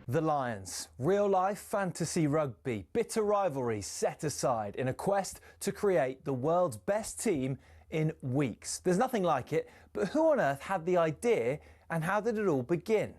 The Lions. Real-life fantasy rugby, bitter rivalries set aside in a quest to create the world's best team in weeks. There's nothing like it, but who on earth had the idea and how did it all begin?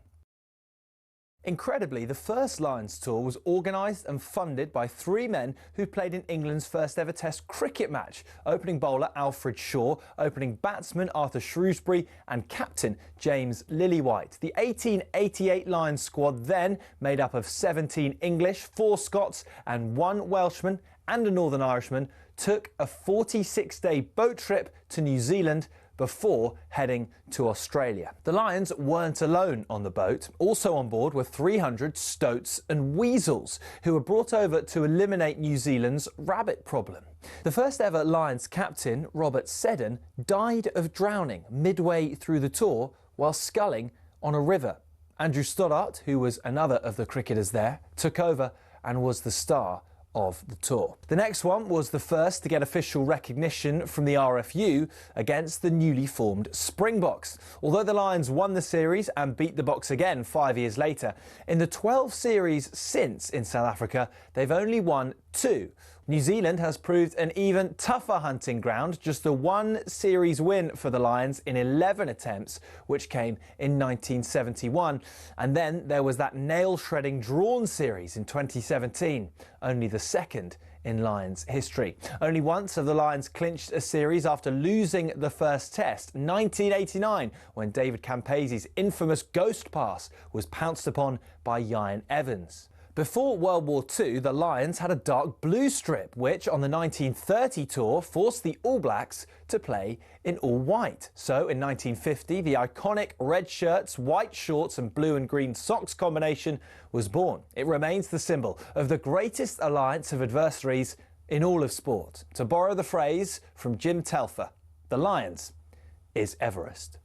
Incredibly, the first Lions tour was organised and funded by three men who played in England's first ever Test cricket match: opening bowler Alfred Shaw, opening batsman Arthur Shrewsbury and captain James Lillywhite. The 1888 Lions squad, then made up of 17 English, 4 Scots and 1 Welshman and a Northern Irishman, took a 46-day boat trip to New Zealand before heading to Australia. The Lions weren't alone on the boat. Also on board were 300 stoats and weasels who were brought over to eliminate New Zealand's rabbit problem. The first ever Lions captain, Robert Seddon, died of drowning midway through the tour while sculling on a river. Andrew Stoddart, who was another of the cricketers there, took over and was the star of the tour. The next one was the first to get official recognition from the RFU against the newly formed Springboks. Although the Lions won the series and beat the Boks again 5 years later, in the 12 series since in South Africa, they've only won 2. New Zealand has proved an even tougher hunting ground, just the 1 series win for the Lions in 11 attempts, which came in 1971. And then there was that nail-shredding drawn series in 2017, only the second in Lions history. Only once have the Lions clinched a series after losing the first test, 1989, when David Campese's infamous ghost pass was pounced upon by Ian Evans. Before World War II, the Lions had a dark blue strip, which on the 1930 tour forced the All Blacks to play in all white. So in 1950, the iconic red shirts, white shorts and blue and green socks combination was born. It remains the symbol of the greatest alliance of adversaries in all of sport. To borrow the phrase from Jim Telfer, the Lions is Everest.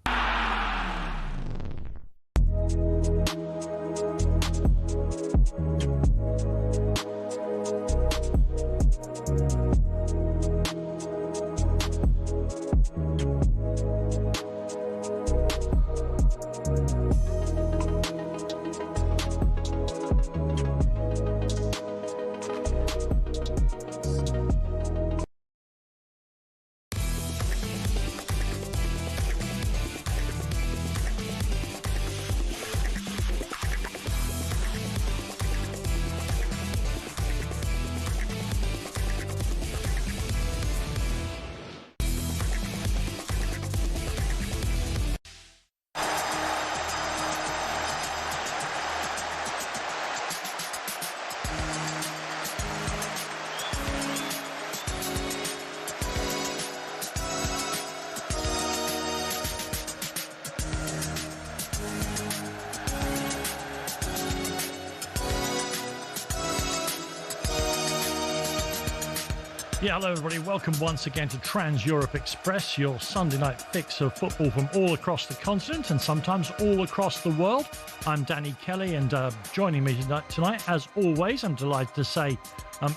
Yeah, hello everybody. Welcome once again to Trans-Europe Express, your Sunday night fix of football from all across the continent and sometimes all across the world. I'm Danny Kelly, and joining me tonight, as always, I'm delighted to say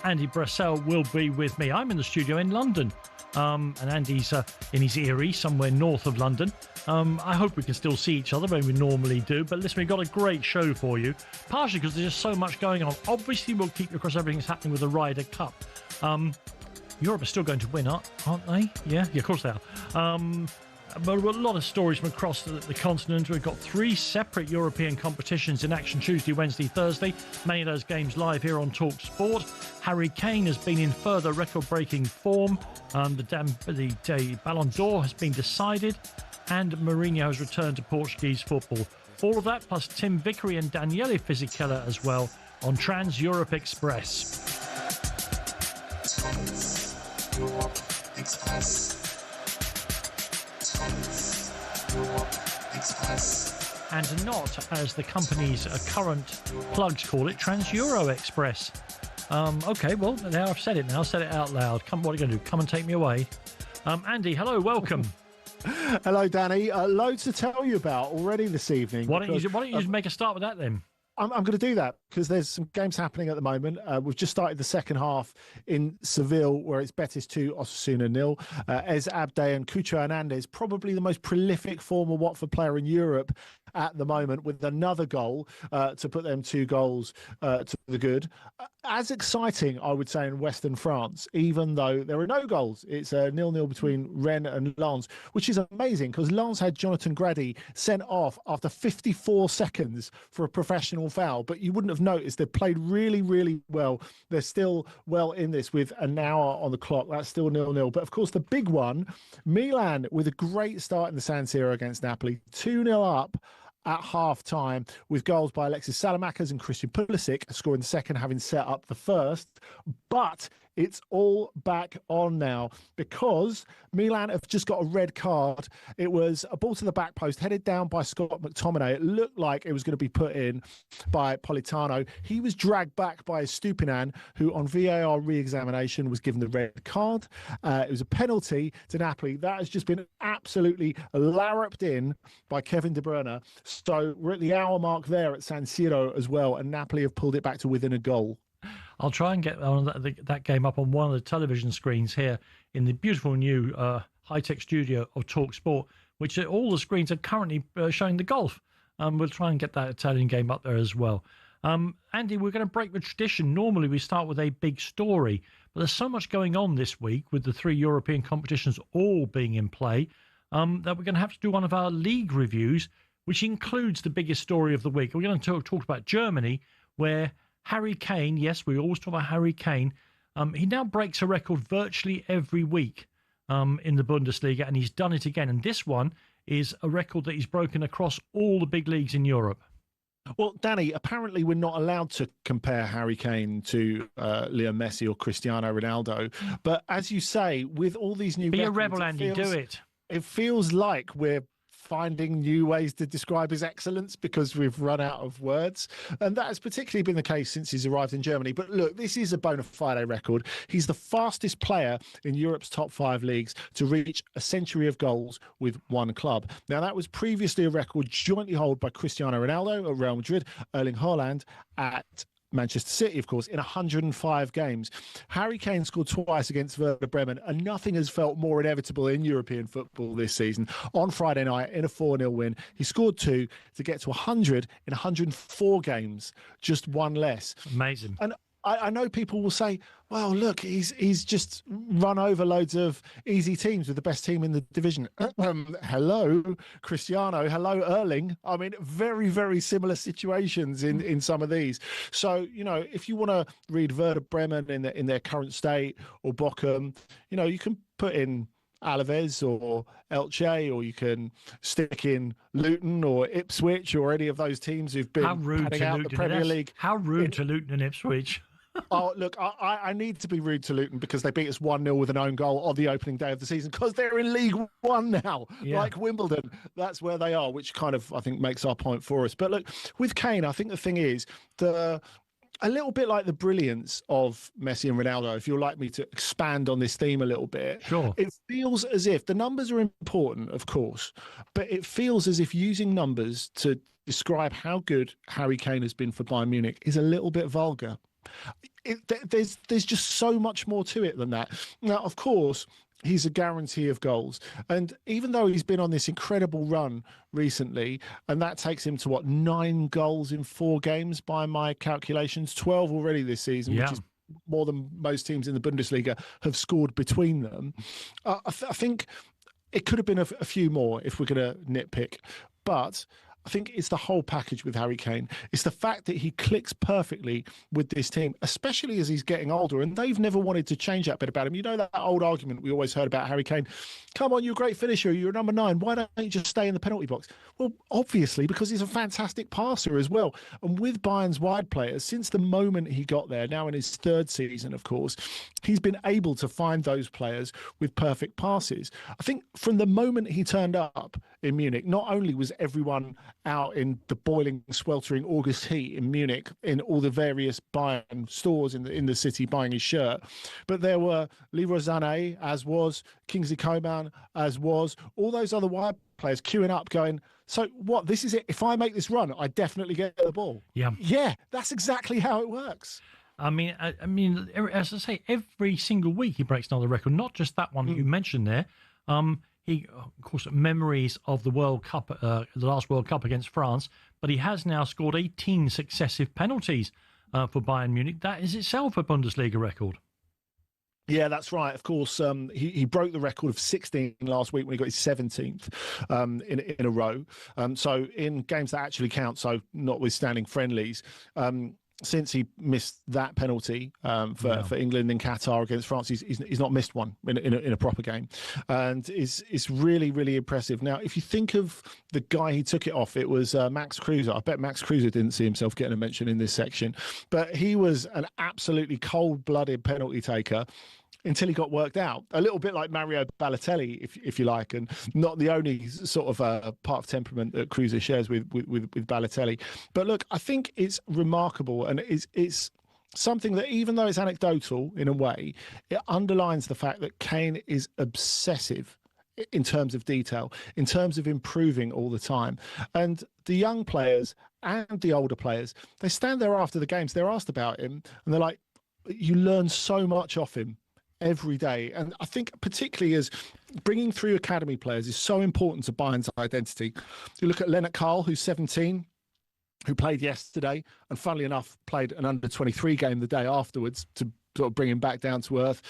Andy Brassell will be with me. I'm in the studio in London, and Andy's in his eyrie, somewhere north of London. I hope we can still see each other, maybe we normally do. But listen, we've got a great show for you, partially because there's just so much going on. Obviously, we'll keep you across everything that's happening with the Ryder Cup. Europe are still going to win, aren't they? Yeah, of course they are. But a lot of stories from across the continent. We've got 3 separate European competitions in action Tuesday, Wednesday, Thursday. Many of those games live here on talkSPORT. Harry Kane has been in further record-breaking form. The Ballon d'Or has been decided, and Mourinho has returned to Portuguese football. All of that, plus Tim Vickery and Daniele Fisichella as well, on Trans-Europe Express. Trans-Europe Express. Trans-Europe Express. And not, as the company's current plugs call it, Trans-Euro Express. OK, well, now I've said it now. I've said it out loud. Come, what are you going to do? Come and take me away. Andy, hello, welcome. Hello, Danny. Loads to tell you about already this evening. Why don't you just make a start with that then? I'm going to do that because there's some games happening at the moment. We've just started the second half in Seville, where it's Betis 2, Osasuna 0. Ez Abde and Cucho Hernandez, probably the most prolific former Watford player in Europe, at the moment with another goal to put them 2 goals to the good. As exciting, I would say, in Western France, even though there are no goals. It's a 0-0 between Rennes and Lens, which is amazing because Lens had Jonathan Grady sent off after 54 seconds for a professional foul, but you wouldn't have noticed. They've played really, really well. They're still well in this with an hour on the clock. That's still 0-0. But of course, the big one, Milan with a great start in the San Siro against Napoli, 2-0 up at half-time with goals by Alexis Salamakers and Christian Pulisic, scoring the second, having set up the first. But it's all back on now because Milan have just got a red card. It was a ball to the back post, headed down by Scott McTominay. It looked like it was going to be put in by Politano. He was dragged back by Stupinan, who on VAR re-examination was given the red card. It was a penalty to Napoli. That has just been absolutely larruped in by Kevin De Bruyne. So we're at the hour mark there at San Siro as well, and Napoli have pulled it back to within a goal. I'll try and get that game up on one of the television screens here in the beautiful new high-tech studio of talkSPORT, which all the screens are currently showing the golf. We'll try and get that Italian game up there as well. Andy, we're going to break the tradition. Normally we start with a big story, but there's so much going on this week with the 3 European competitions all being in play that we're going to have to do one of our league reviews, which includes the biggest story of the week. We're going to talk about Germany, where Harry Kane, yes, we always talk about Harry Kane. He now breaks a record virtually every week in the Bundesliga, and he's done it again. And this one is a record that he's broken across all the big leagues in Europe. Well, Danny, apparently we're not allowed to compare Harry Kane to Leo Messi or Cristiano Ronaldo. But as you say, with all these new Be records, a rebel, Andy, do it. It feels like we're finding new ways to describe his excellence because we've run out of words. And that has particularly been the case since he's arrived in Germany. But look, this is a bona fide record. He's the fastest player in Europe's top 5 leagues to reach a century of goals with one club. Now, that was previously a record jointly held by Cristiano Ronaldo at Real Madrid, Erling Haaland at Manchester City, of course, in 105 games. Harry Kane scored twice against Werder Bremen, and nothing has felt more inevitable in European football this season. On Friday night, in a 4-0 win, he scored 2 to get to 100 in 104 games, just one less. Amazing. And I know people will say, well, look, he's just run over loads of easy teams with the best team in the division. Hello, Cristiano. Hello, Erling. I mean, very, very similar situations in some of these. So, you know, if you want to read Werder Bremen in their current state, or Bochum, you know, you can put in Alaves or Elche, or you can stick in Luton or Ipswich or any of those teams who've been padding out the Premier League. How rude to Luton and Ipswich. Oh, look, I need to be rude to Luton because they beat us 1-0 with an own goal on the opening day of the season because they're in League One now, like Wimbledon. That's where they are, which kind of, I think, makes our point for us. But look, with Kane, I think the thing is, a little bit like the brilliance of Messi and Ronaldo, if you'd like me to expand on this theme a little bit, sure. It feels as if the numbers are important, of course, but it feels as if using numbers to describe how good Harry Kane has been for Bayern Munich is a little bit vulgar. There's just so much more to it than that. Now, of course, he's a guarantee of goals. And even though he's been on this incredible run recently, and that takes him to, 9 goals in 4 games by my calculations, 12 already this season, which is more than most teams in the Bundesliga have scored between them. I think it could have been a few more if we're going to nitpick. But I think it's the whole package with Harry Kane. It's the fact that he clicks perfectly with this team, especially as he's getting older. And they've never wanted to change that bit about him. You know that old argument we always heard about Harry Kane? Come on, you're a great finisher. You're a number 9. Why don't you just stay in the penalty box? Well, obviously, because he's a fantastic passer as well. And with Bayern's wide players, since the moment he got there, now in his 3rd season, of course, he's been able to find those players with perfect passes. I think from the moment he turned up in Munich, not only was everyone out in the boiling, sweltering August heat in Munich, in all the various Bayern stores in the city buying his shirt, but there were Leroy Sané, as was Kingsley Coman, as was all those other wide players queuing up going, so what, this is it? If I make this run, I definitely get the ball. Yeah, that's exactly how it works. I mean, as I say, every single week he breaks another record, not just that one that you mentioned there. He, of course, memories of the World Cup, the last World Cup against France, but he has now scored 18 successive penalties for Bayern Munich. That is itself a Bundesliga record. Yeah, that's right. Of course, he broke the record of 16 last week when he got his 17th in a row. So in games that actually count, so notwithstanding friendlies, since he missed that penalty for England in Qatar against France, he's not missed one in a proper game, and it's really, really impressive. Now, if you think of the guy he took it off, it was Max Kruse. I bet Max Kruse didn't see himself getting a mention in this section, but he was an absolutely cold-blooded penalty taker until he got worked out. A little bit like Mario Balotelli, if you like, and not the only sort of part of temperament that Kruse shares with Balotelli. But look, I think it's remarkable, and it's something that, even though it's anecdotal in a way, it underlines the fact that Kane is obsessive in terms of detail, in terms of improving all the time. And the young players and the older players, they stand there after the games, they're asked about him, and they're like, you learn so much off him every day. And I think particularly as bringing through academy players is so important to Bayern's identity. You look at Lennart Karl, who's 17, who played yesterday, and funnily enough played an under-23 game the day afterwards to sort of bring him back down to earth.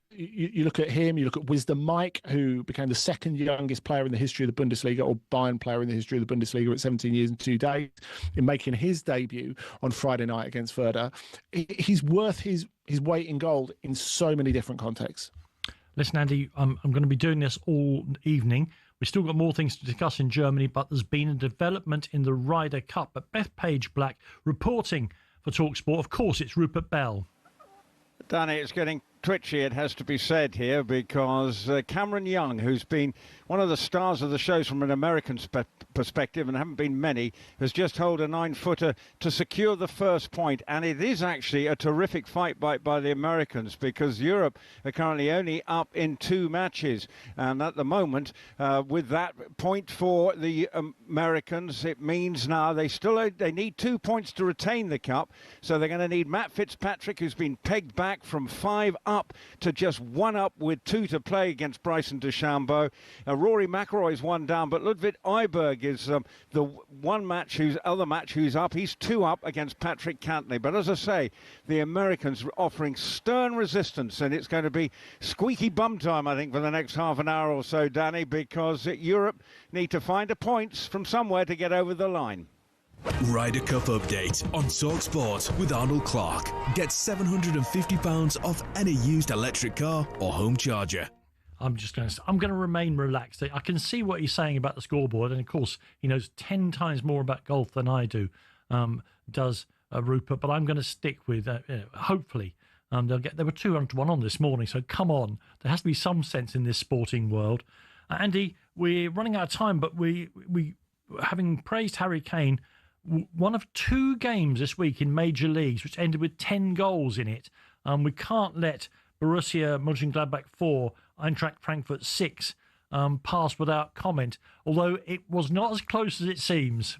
You look at him, you look at Wisdom Mike, who became the second youngest player in the history of the Bundesliga, or Bayern player in the history of the Bundesliga, at 17 years and 2 days, in making his debut on Friday night against Werder. He's worth his weight in gold in so many different contexts. Listen, Andy, I'm going to be doing this all evening. We've still got more things to discuss in Germany, but there's been a development in the Ryder Cup. But Beth Page-Black reporting for talkSPORT. Of course, it's Rupert Bell. Danny, it's getting twitchy, it has to be said here, because Cameron Young, who's been one of the stars of the shows from an American perspective, and haven't been many, has just held a 9-footer to secure the first point. And it is actually a terrific fight by the Americans, because Europe are currently only up in 2 matches. And at the moment, with that point for the Americans, it means now they need 2 points to retain the cup. So they're going to need Matt Fitzpatrick, who's been pegged back from 5 up to just 1 up with 2 to play against Bryson DeChambeau. Rory McIlroy's 1 down, but Ludwig Eiberg is the other match who's up. He's 2 up against Patrick Cantley. But as I say, the Americans are offering stern resistance, and it's going to be squeaky bum time, I think, for the next half an hour or so, Danny, because Europe need to find a points from somewhere to get over the line. Ryder Cup update on talkSPORT with Arnold Clark. Get £750 off any used electric car or home charger. I'm going to remain relaxed. I can see what he's saying about the scoreboard, and of course he knows 10 times more about golf than I do, does Rupert. But I'm going to stick with hopefully there were 201 on this morning, so come on, there has to be some sense in this sporting world. Andy, we're running out of time, but we having praised Harry Kane, one of 2 games this week in major leagues which ended with 10 goals in it. We can't let Borussia Mönchengladbach 4, Eintracht Frankfurt 6 pass without comment, although it was not as close as it seems.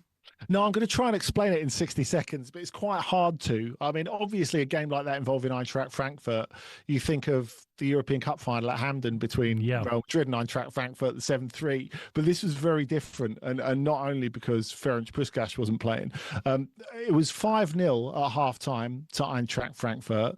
No, I'm going to try and explain it in 60 seconds, but it's quite hard to. I mean, obviously, a game like that involving Eintracht Frankfurt, you think of the European Cup final at Hamden between Real Madrid and Eintracht Frankfurt, the 7-3. But this was very different, and not only because Ferenc Puskás wasn't playing. It was 5-0 at half-time to Eintracht Frankfurt,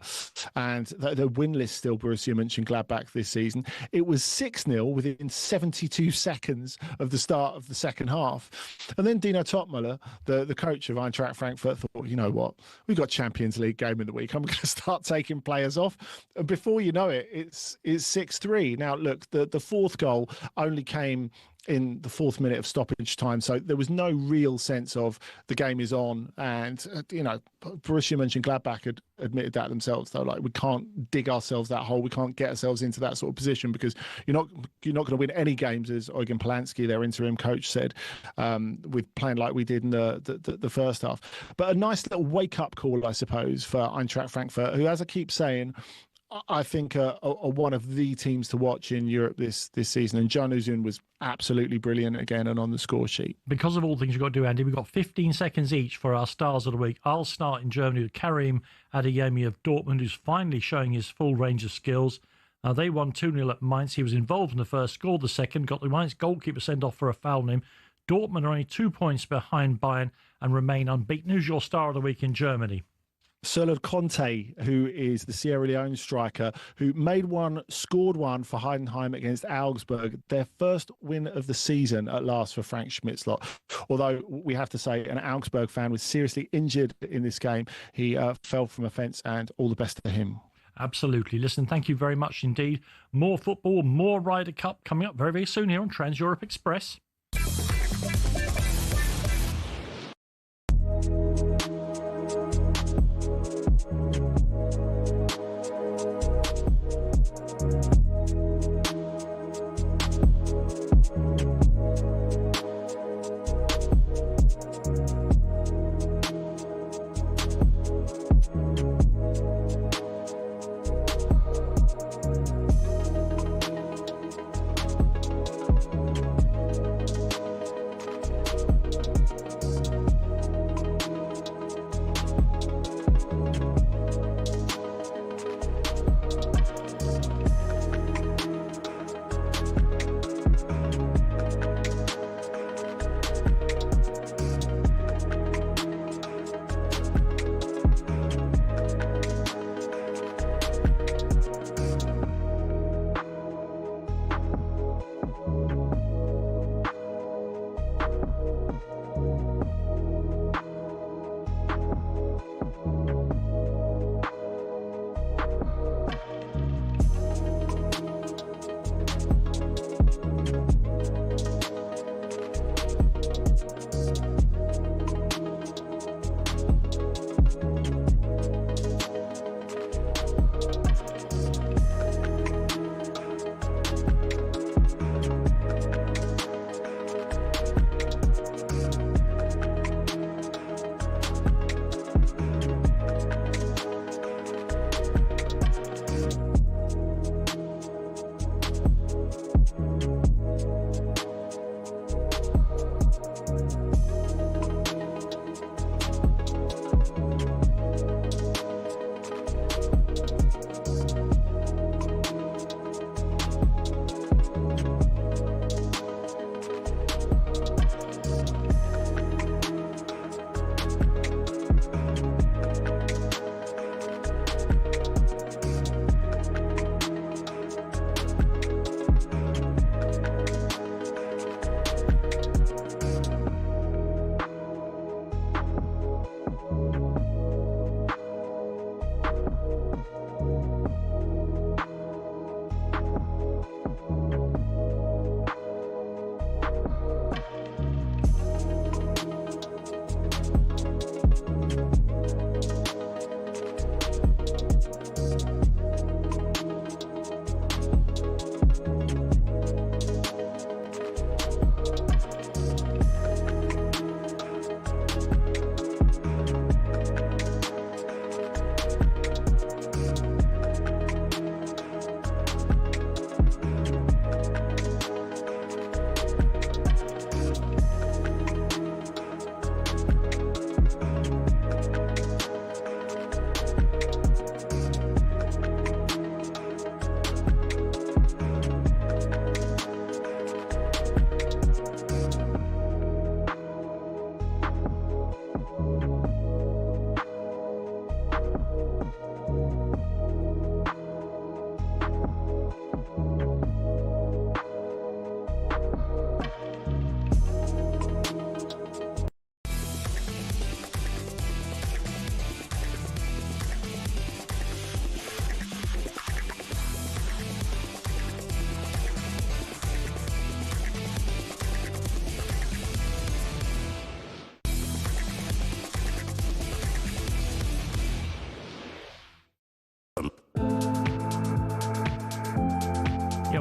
and they're winless still, Borussia Mönchengladbach, this season. It was 6-0 within 72 seconds of the start of the second half. And then Dino Topmüller, the coach of Eintracht Frankfurt, thought, you know what, we've got Champions League game in the week. I'm going to start taking players off. And before you know it, it's 6-3. Now, look, the fourth goal only came in the 4th minute of stoppage time, so there was no real sense of the game is on. And Borussia Mönchengladbach had admitted that themselves, though, like, we can't dig ourselves that hole, we can't get ourselves into that sort of position, because you're not going to win any games, as Eugen Polanski, their interim coach, said, with playing like we did in the first half. But a nice little wake up call, I suppose, for Eintracht Frankfurt, who, as I keep saying, I think are one of the teams to watch in Europe this season. And Can Özün was absolutely brilliant again and on the score sheet. Because of all things you've got to do, Andy, we've got 15 seconds each for our stars of the week. I'll start in Germany with Karim Adeyemi of Dortmund, who's finally showing his full range of skills. They won 2-0 at Mainz. He was involved in the first, scored the second, got the Mainz goalkeeper sent off for a foul on him. Dortmund are only 2 points behind Bayern and remain unbeaten. Who's your star of the week in Germany? Solo Conte, who is the Sierra Leone striker, who made one, scored one for Heidenheim against Augsburg, their first win of the season at last for Frank Schmidt's lot. Although we have to say an Augsburg fan was seriously injured in this game. He fell from a fence, and all the best to him. Absolutely. Listen, thank you very much indeed. More football, more Ryder Cup coming up very, very soon here on Trans Europe Express.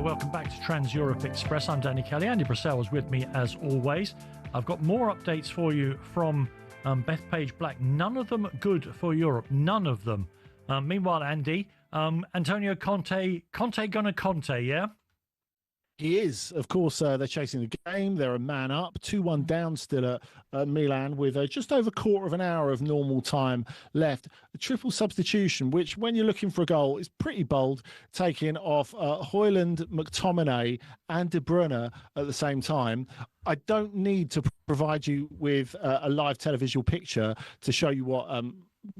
Welcome back to Trans Europe Express. I'm Danny Kelly. Andy Brassell is with me as always. I've got more updates for you from Bethpage Black. None of them good for Europe. None of them. Meanwhile, Andy, Antonio Conte gonna Conte, yeah? He is. Of course, they're chasing the game. They're a man up, 2-1 down still at Milan with just over a quarter of an hour of normal time left. A triple substitution, which when you're looking for a goal is pretty bold, taking off Højlund, McTominay and De Bruyne at the same time. I don't need to provide you with a live televisual picture to show you what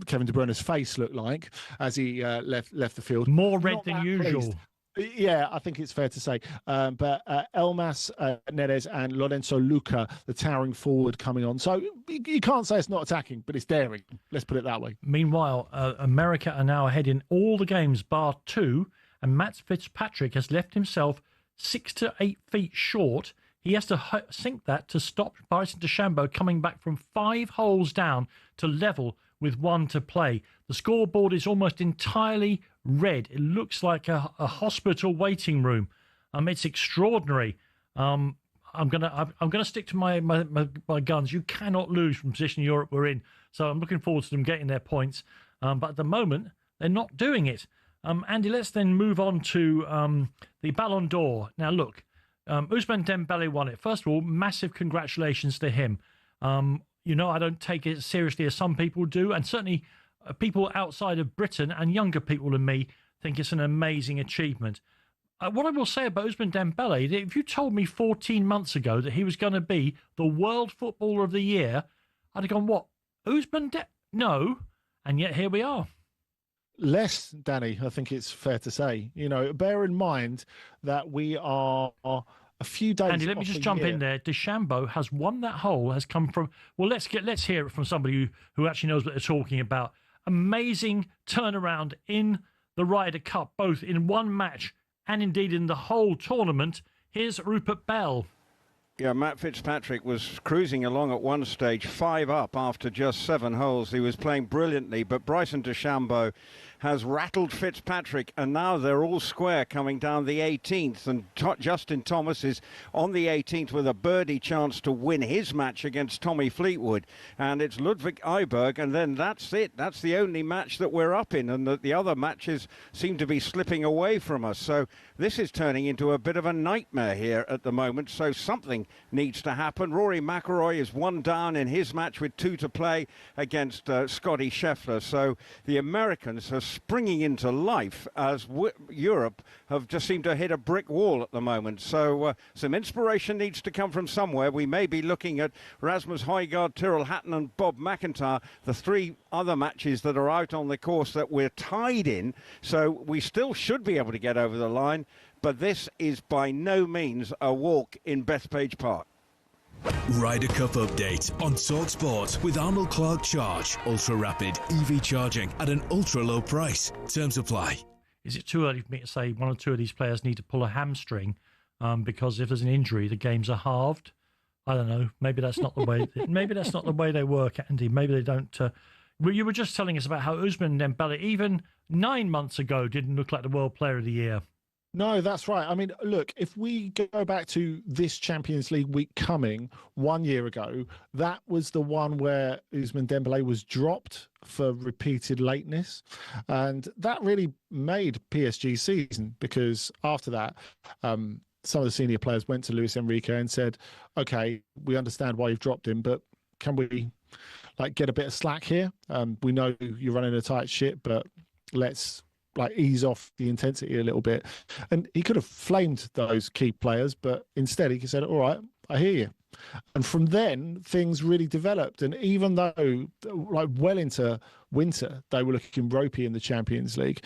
Kevin De Bruyne's face looked like as he left the field. More red than usual. Pleased. Yeah, I think it's fair to say. But Elmas, Neres and Lorenzo Luca, the towering forward coming on. So you can't say it's not attacking, but it's daring. Let's put it that way. Meanwhile, America are now ahead in all the games bar 2, and Matt Fitzpatrick has left himself 6 to 8 feet short. He has to sink that to stop Bryson DeChambeau coming back from 5 holes down to level with 1 to play. The scoreboard is almost entirely red. It looks like a hospital waiting room. It's extraordinary. I'm gonna stick to my guns. You cannot lose from the position Europe we're in. So I'm looking forward to them getting their points. But at the moment, they're not doing it. Andy, let's then move on to the Ballon d'Or. Now, look, Ousmane Dembele won it. First of all, massive congratulations to him. I don't take it as seriously as some people do, and certainly people outside of Britain and younger people than me think it's an amazing achievement. What I will say about Ousmane Dembele, if you told me 14 months ago that he was going to be the World Footballer of the Year, I'd have gone, what? No. And yet here we are. Less, Danny, I think it's fair to say. Bear in mind that we are a few days. Andy, let me just jump in there. DeChambeau has won that hole. Has come from. Well, let's hear it from somebody who actually knows what they're talking about. Amazing turnaround in the Ryder Cup, both in one match and indeed in the whole tournament. Here's Rupert Bell. Yeah, Matt Fitzpatrick was cruising along at one stage, 5 up after just 7 holes. He was playing brilliantly, but Bryson DeChambeau has rattled Fitzpatrick, and now they're all square coming down the 18th, and Justin Thomas is on the 18th with a birdie chance to win his match against Tommy Fleetwood, and it's Ludwig Eiberg, and then that's it. That's the only match that we're up in, and the other matches seem to be slipping away from us. So this is turning into a bit of a nightmare here at the moment, so something needs to happen. Rory McIlroy is 1 down in his match with 2 to play against Scotty Scheffler, so the Americans are springing into life as Europe have just seemed to hit a brick wall at the moment. So some inspiration needs to come from somewhere. We may be looking at Rasmus Højgaard, Tyrrell Hatton and Bob McIntyre, the 3 other matches that are out on the course that we're tied in. So we still should be able to get over the line, but this is by no means a walk in Bethpage Park. Ryder Cup update on talkSPORT with Arnold Clark Charge. Ultra rapid EV charging at an ultra low price. Terms apply. Is it too early for me to say 1 or 2 of these players need to pull a hamstring because if there's an injury, the games are halved? I don't know. Maybe that's not the way. Maybe that's not the way they work, Andy. Maybe they don't. You were just telling us about how Ousmane Dembele, even 9 months ago, didn't look like the World Player of the Year. No, that's right. I mean, look, if we go back to this Champions League week coming 1 year ago, that was the one where Ousmane Dembele was dropped for repeated lateness. And that really made PSG's season, because after that, some of the senior players went to Luis Enrique and said, OK, we understand why you've dropped him, but can we get a bit of slack here? We know you're running a tight ship, but let's ease off the intensity a little bit. And he could have flamed those key players, but instead he said, all right, I hear you. And from then things really developed. And even though well into winter, they were looking ropey in the Champions League,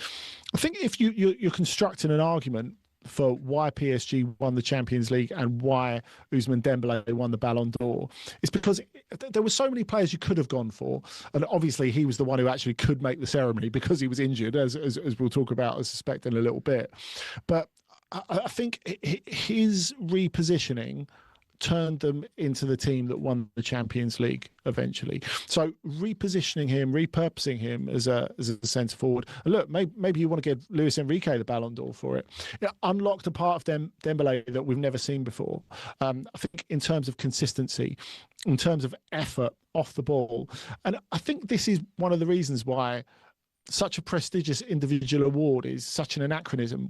I think if you're constructing an argument for why PSG won the Champions League and why Ousmane Dembele won the Ballon d'Or, it's because there were so many players you could have gone for, and obviously he was the one who actually could make the ceremony because he was injured, as we'll talk about, I suspect, in a little bit. But I think his repositioning turned them into the team that won the Champions League eventually. So repositioning him, repurposing him as a centre forward. And look, maybe you want to give Luis Enrique the Ballon d'Or for it. Unlocked a part of Dembele that we've never seen before. I think in terms of consistency, in terms of effort off the ball. And I think this is one of the reasons why such a prestigious individual award is such an anachronism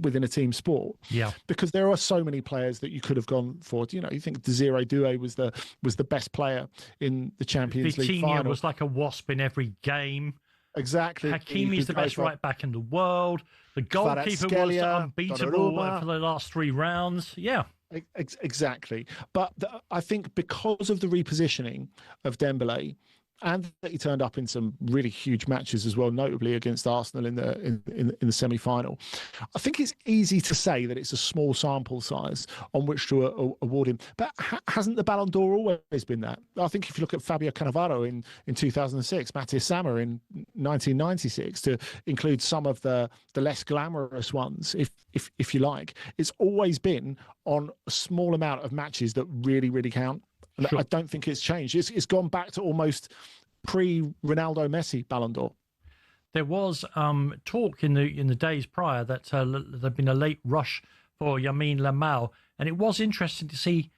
within a team sport. Yeah, because there are so many players that you could have gone for. You know, you think Desiree Doué was the best player in the Champions League final. Was like a wasp in every game. Exactly. Hakimi's the best right back in the world. The goalkeeper was unbeatable for the last 3 rounds. Yeah. Exactly. But I think because of the repositioning of Dembélé, and that he turned up in some really huge matches as well, notably against Arsenal in the semi-final, I think it's easy to say that it's a small sample size on which to award him. But hasn't the Ballon d'Or always been that? I think if you look at Fabio Cannavaro in 2006, Matthias Sammer in 1996, to include some of the less glamorous ones, if you like, it's always been on a small amount of matches that really, really count. Sure. I don't think it's changed. It's gone back to almost pre-Ronaldo Messi Ballon d'Or. There was talk in the days prior that there'd been a late rush for Lamine Yamal, and it was interesting to see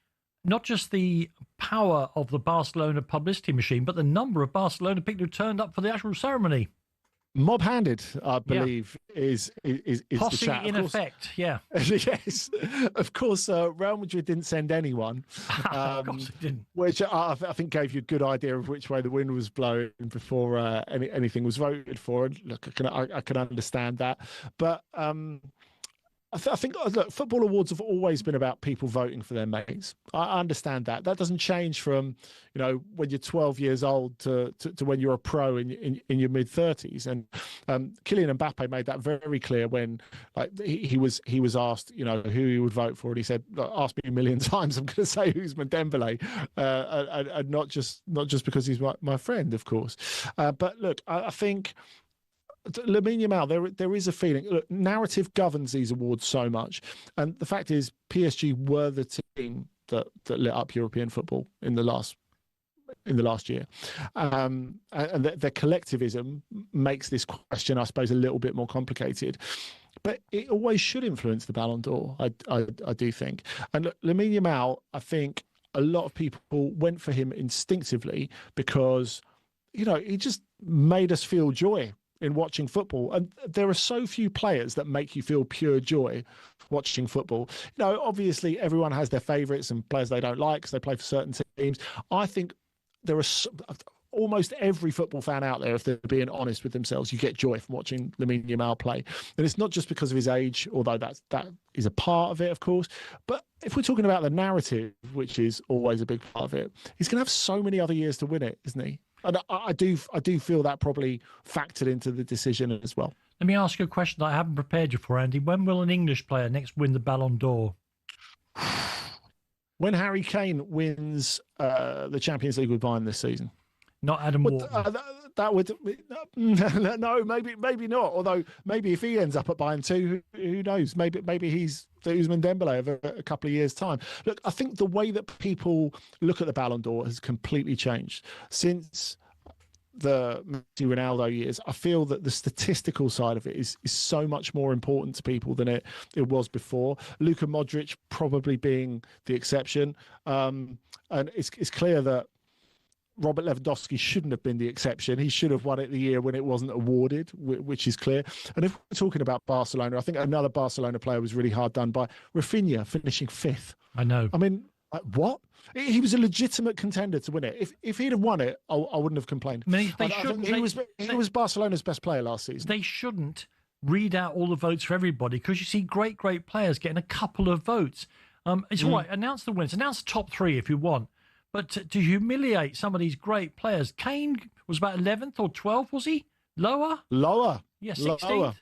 not just the power of the Barcelona publicity machine, but the number of Barcelona people who turned up for the actual ceremony. Mob-handed, I believe, is Posse the chat. In effect, yeah. Yes, of course. Real Madrid didn't send anyone, of course it didn't. Which I think gave you a good idea of which way the wind was blowing before anything was voted for. And look, I can understand that, but I think look, football awards have always been about people voting for their mates. I understand that. That doesn't change from, when you're 12 years old to when you're a pro in your mid-30s. And Kylian Mbappe made that very clear when he was asked, who he would vote for, and he said, "Ask me a million times, I'm going to say Ousmane Dembélé, and not just because he's my friend, of course." But look, I think Lamine Yamal, there is a feeling. Look, narrative governs these awards so much, and the fact is, PSG were the team that lit up European football in the last year, and their collectivism makes this question, I suppose, a little bit more complicated. But it always should influence the Ballon d'Or, I do think. And look, Lamine Yamal, I think a lot of people went for him instinctively because he just made us feel joy in watching football. And there are so few players that make you feel pure joy watching football. Obviously everyone has their favourites and players they don't like because they play for certain teams. I think there are almost every football fan out there, if they're being honest with themselves, you get joy from watching Lamine Yamal play. And it's not just because of his age, although that is a part of it, of course. But if we're talking about the narrative, which is always a big part of it, he's going to have so many other years to win it, isn't he? And I do feel that probably factored into the decision as well. Let me ask you a question that I haven't prepared you for, Andy. When will an English player next win the Ballon d'Or? When Harry Kane wins the Champions League with Bayern this season. Not Adam Wharton. That would no, maybe not. Although maybe if he ends up at Bayern too, who knows? Maybe he's the Ousmane Dembélé of a couple of years' time. Look, I think the way that people look at the Ballon d'Or has completely changed since the Messi Ronaldo years. I feel that the statistical side of it is so much more important to people than it was before. Luka Modric probably being the exception, and it's clear that Robert Lewandowski shouldn't have been the exception. He should have won it the year when it wasn't awarded, which is clear. And if we're talking about Barcelona, I think another Barcelona player was really hard done by Rafinha, finishing 5th. I know. I mean, what? He was a legitimate contender to win it. If he'd have won it, I wouldn't have complained. I mean, they shouldn't. He was Barcelona's best player last season. They shouldn't read out all the votes for everybody because you see great players getting a couple of votes. It's all right. Announce the winners. Announce the top 3 if you want. But to humiliate some of these great players, Kane was about 11th or 12th, was he? Lower? Yeah, 16th. Lower.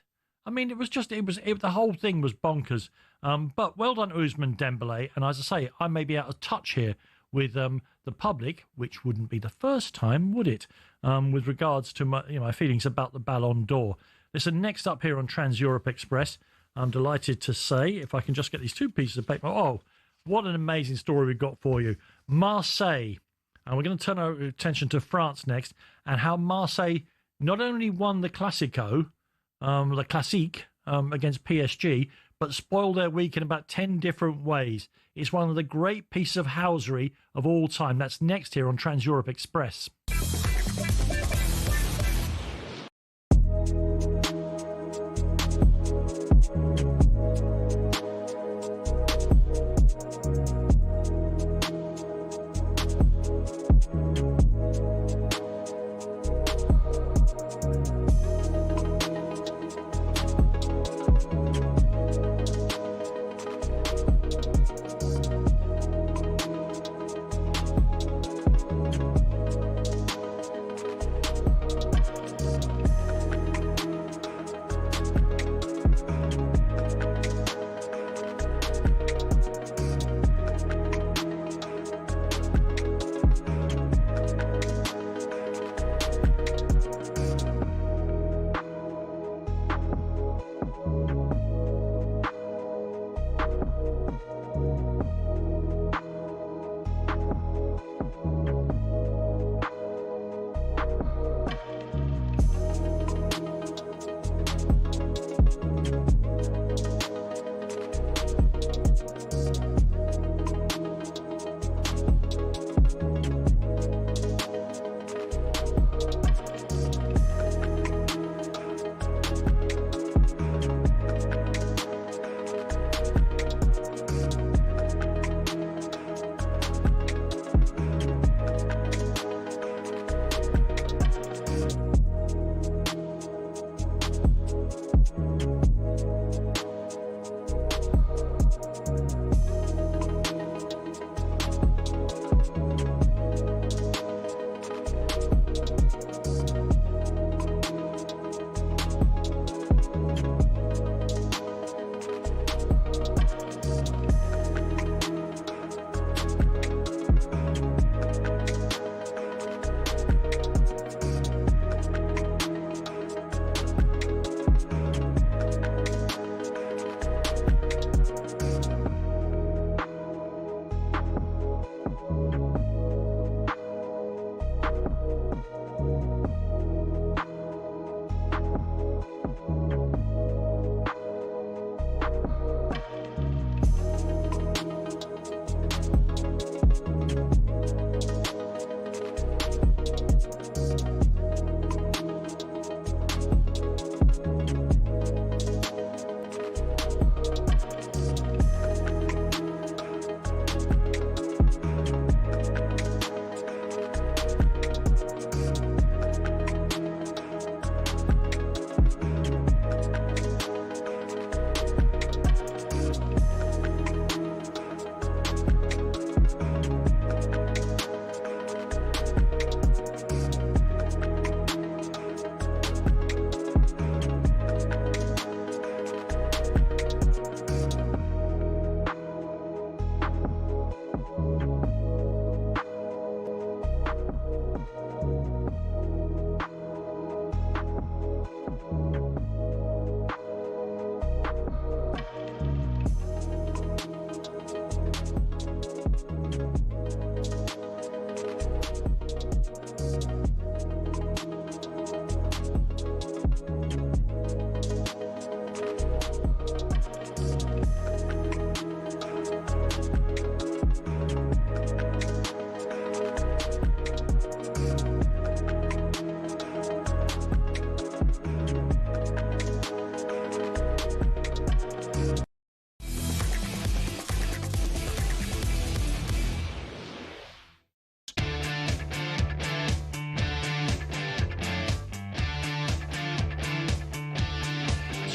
I mean, the whole thing was bonkers. But well done, Ousmane Dembélé. And as I say, I may be out of touch here with the public, which wouldn't be the first time, would it? With regards to my feelings about the Ballon d'Or. Listen, next up here on Trans Europe Express, I'm delighted to say, if I can just get these 2 pieces of paper. Oh, what an amazing story we've got for you. Marseille. And we're going to turn our attention to France next, and how Marseille not only won the Classico, the Classique, against PSG, but spoiled their week in about 10 different ways. It's one of the great pieces of housery of all time. That's next here on Trans Europe Express.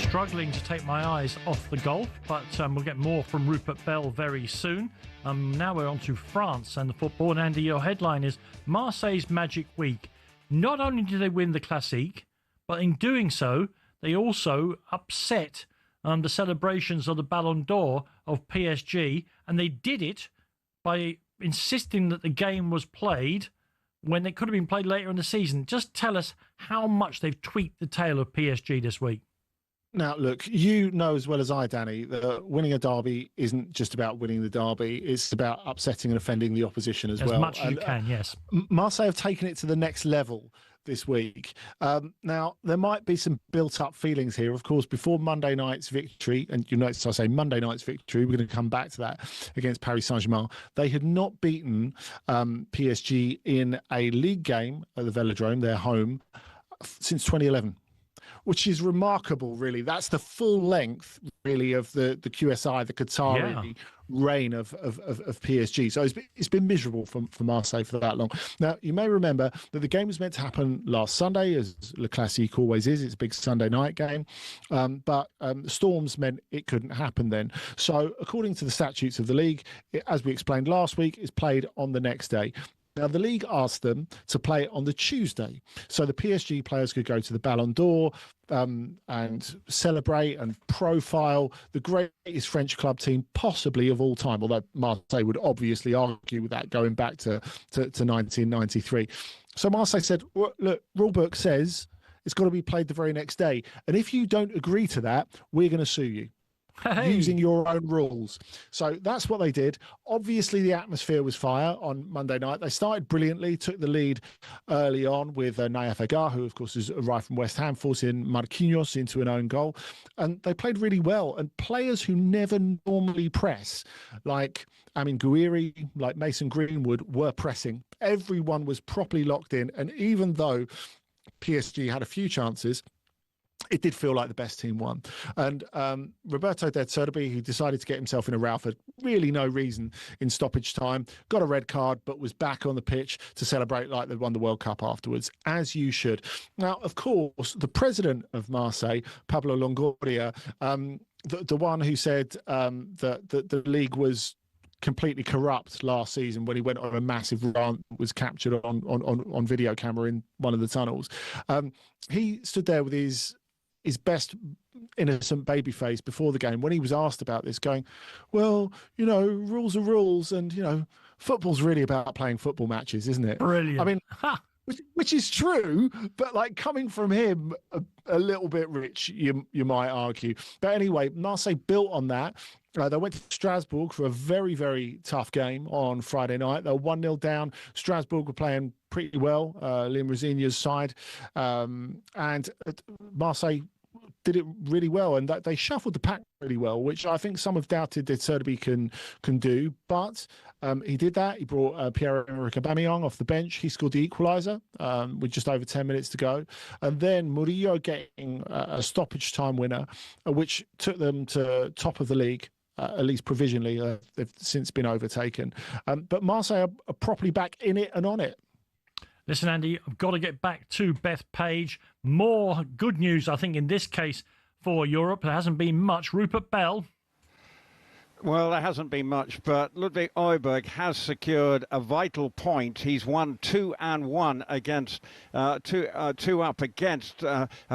struggling to take my eyes off the golf, but we'll get more from Rupert Bell very soon. Now we're on to France and the football. And Andy, your headline is Marseille's Magic Week. Not only did they win the Classique, but in doing so, they also upset the celebrations of the Ballon d'Or of PSG, and they did it by insisting that the game was played when it could have been played later in the season. Just tell us how much they've tweaked the tail of PSG this week. Now, look, you know as well as I, Danny, that winning a derby isn't just about winning the derby. It's about upsetting and offending the opposition as well. As much as you can, yes. Marseille have taken it to the next level this week. Now, there might be some built-up feelings here. Of course, before Monday night's victory, and you notice I say Monday night's victory, we're going to come back to that, against Paris Saint-Germain. They had not beaten PSG in a league game at the Velodrome, their home, since 2011. Which is remarkable, really. That's the full length, really, of the QSI, the Qatari reign of PSG. So it's been miserable for Marseille for that long. Now, you may remember that the game was meant to happen last Sunday, as Le Classique always is. It's a big Sunday night game. But storms meant it couldn't happen then. So according to the statutes of the league, as we explained last week, it's played on the next day. Now, the league asked them to play it on the Tuesday, so the PSG players could go to the Ballon d'Or and celebrate and profile the greatest French club team possibly of all time, although Marseille would obviously argue with that going back to 1993. So Marseille said, well, look, rulebook says it's got to be played the very next day, and if you don't agree to that, we're going to sue you. Hey. Using your own rules. So that's what they did. Obviously, the atmosphere was fire on Monday night. They started brilliantly, took the lead early on with Naif Agar, who, of course, has arrived from West Ham, forcing Marquinhos into an own goal. And they played really well. And players who never normally press, like Amin Gouiri, like Mason Greenwood, were pressing. Everyone was properly locked in. And even though PSG had a few chances, it did feel like the best team won. And Roberto De Zerbi, who decided to get himself in a row for really no reason in stoppage time, got a red card, but was back on the pitch to celebrate like they won the World Cup afterwards, as you should. Now, of course, the president of Marseille, Pablo Longoria, the one who said that the league was completely corrupt last season when he went on a massive rant, was captured on video camera in one of the tunnels. He stood there with his best innocent baby face before the game when he was asked about this, going, well, you know, rules are rules, and, you know, football's really about playing football matches, isn't it? Brilliant. I mean, which is true, but like coming from him, a little bit rich, you might argue. But anyway, Marseille built on that. They went to Strasbourg for a very, very tough game on Friday night. They were 1-0 down. Strasbourg were playing pretty well, Liam Rosinia's side. And Marseille did it really well, and that they shuffled the pack really well, which I think some have doubted that Serbi can do. But he did that. He brought Pierre-Emerick Aubameyang off the bench. He scored the equaliser with just over 10 minutes to go. And then Murillo getting a stoppage time winner, which took them to top of the league. At least provisionally, they've since been overtaken. But Marseille are properly back in it and on it. Listen, Andy, I've got to get back to Beth Page. More good news, I think, in this case for Europe. There hasn't been much. Rupert Bell. Well, there hasn't been much, but Ludwig Øyberg has secured a vital point. He's won 2-1 against two up against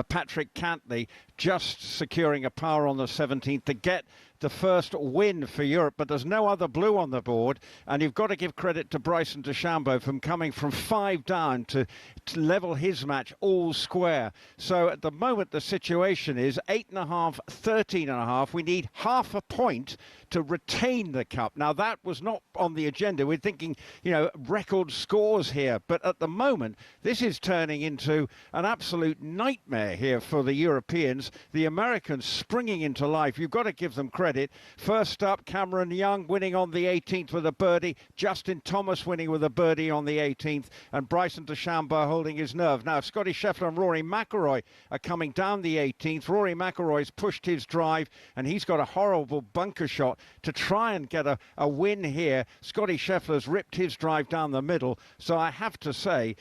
Patrick Cantley, just securing a power on the 17th to get the first win for Europe, but there's no other blue on the board, and you've got to give credit to Bryson DeChambeau from coming from 5 down to level his match all square. So at the moment the situation is 8.5, 13.5. We need half a point to retain the cup. Now that was not on the agenda. We're thinking, you know, record scores here, but at the moment this is turning into an absolute nightmare here for the Europeans. The Americans springing into life. You've got to give them credit. First up, Cameron Young winning on the 18th with a birdie. Justin Thomas winning with a birdie on the 18th. And Bryson DeChambeau holding his nerve. Now, Scotty Scheffler and Rory McIlroy are coming down the 18th. Rory McIlroy's pushed his drive, and he's got a horrible bunker shot to try and get a win here. Scotty Scheffler's ripped his drive down the middle. So I have to say,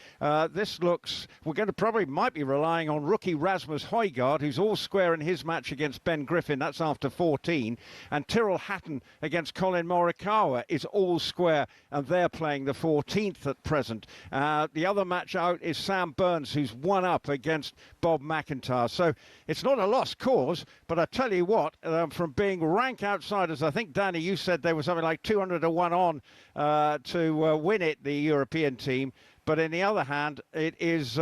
this looks, we're going to probably might be relying on rookie Rasmus Højgaard, who's all square in his match against Ben Griffin. That's after 14. And Tyrrell Hatton against Colin Morikawa is all square, and they're playing the 14th at present. The other match out is Sam Burns, who's one up against Bob McIntyre. So it's not a lost cause, but I tell you what, from being rank outsiders, I think, Danny, you said there was something like 200 to 1 on to win it, the European team. But on the other hand, it is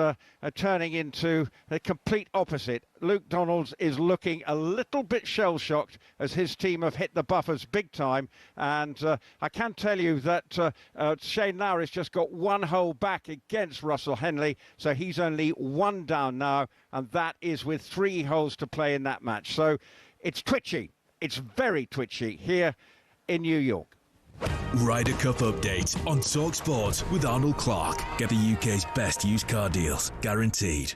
turning into the complete opposite. Luke Donalds is looking a little bit shell-shocked as his team have hit the buffers big time. And I can tell you that Shane Lowry's just got one hole back against Russell Henley. So he's only one down now. And that is with 3 holes to play in that match. So it's twitchy. It's very twitchy here in New York. Ryder Cup update on talkSPORT with Arnold Clark. Get the UK's best used car deals, guaranteed.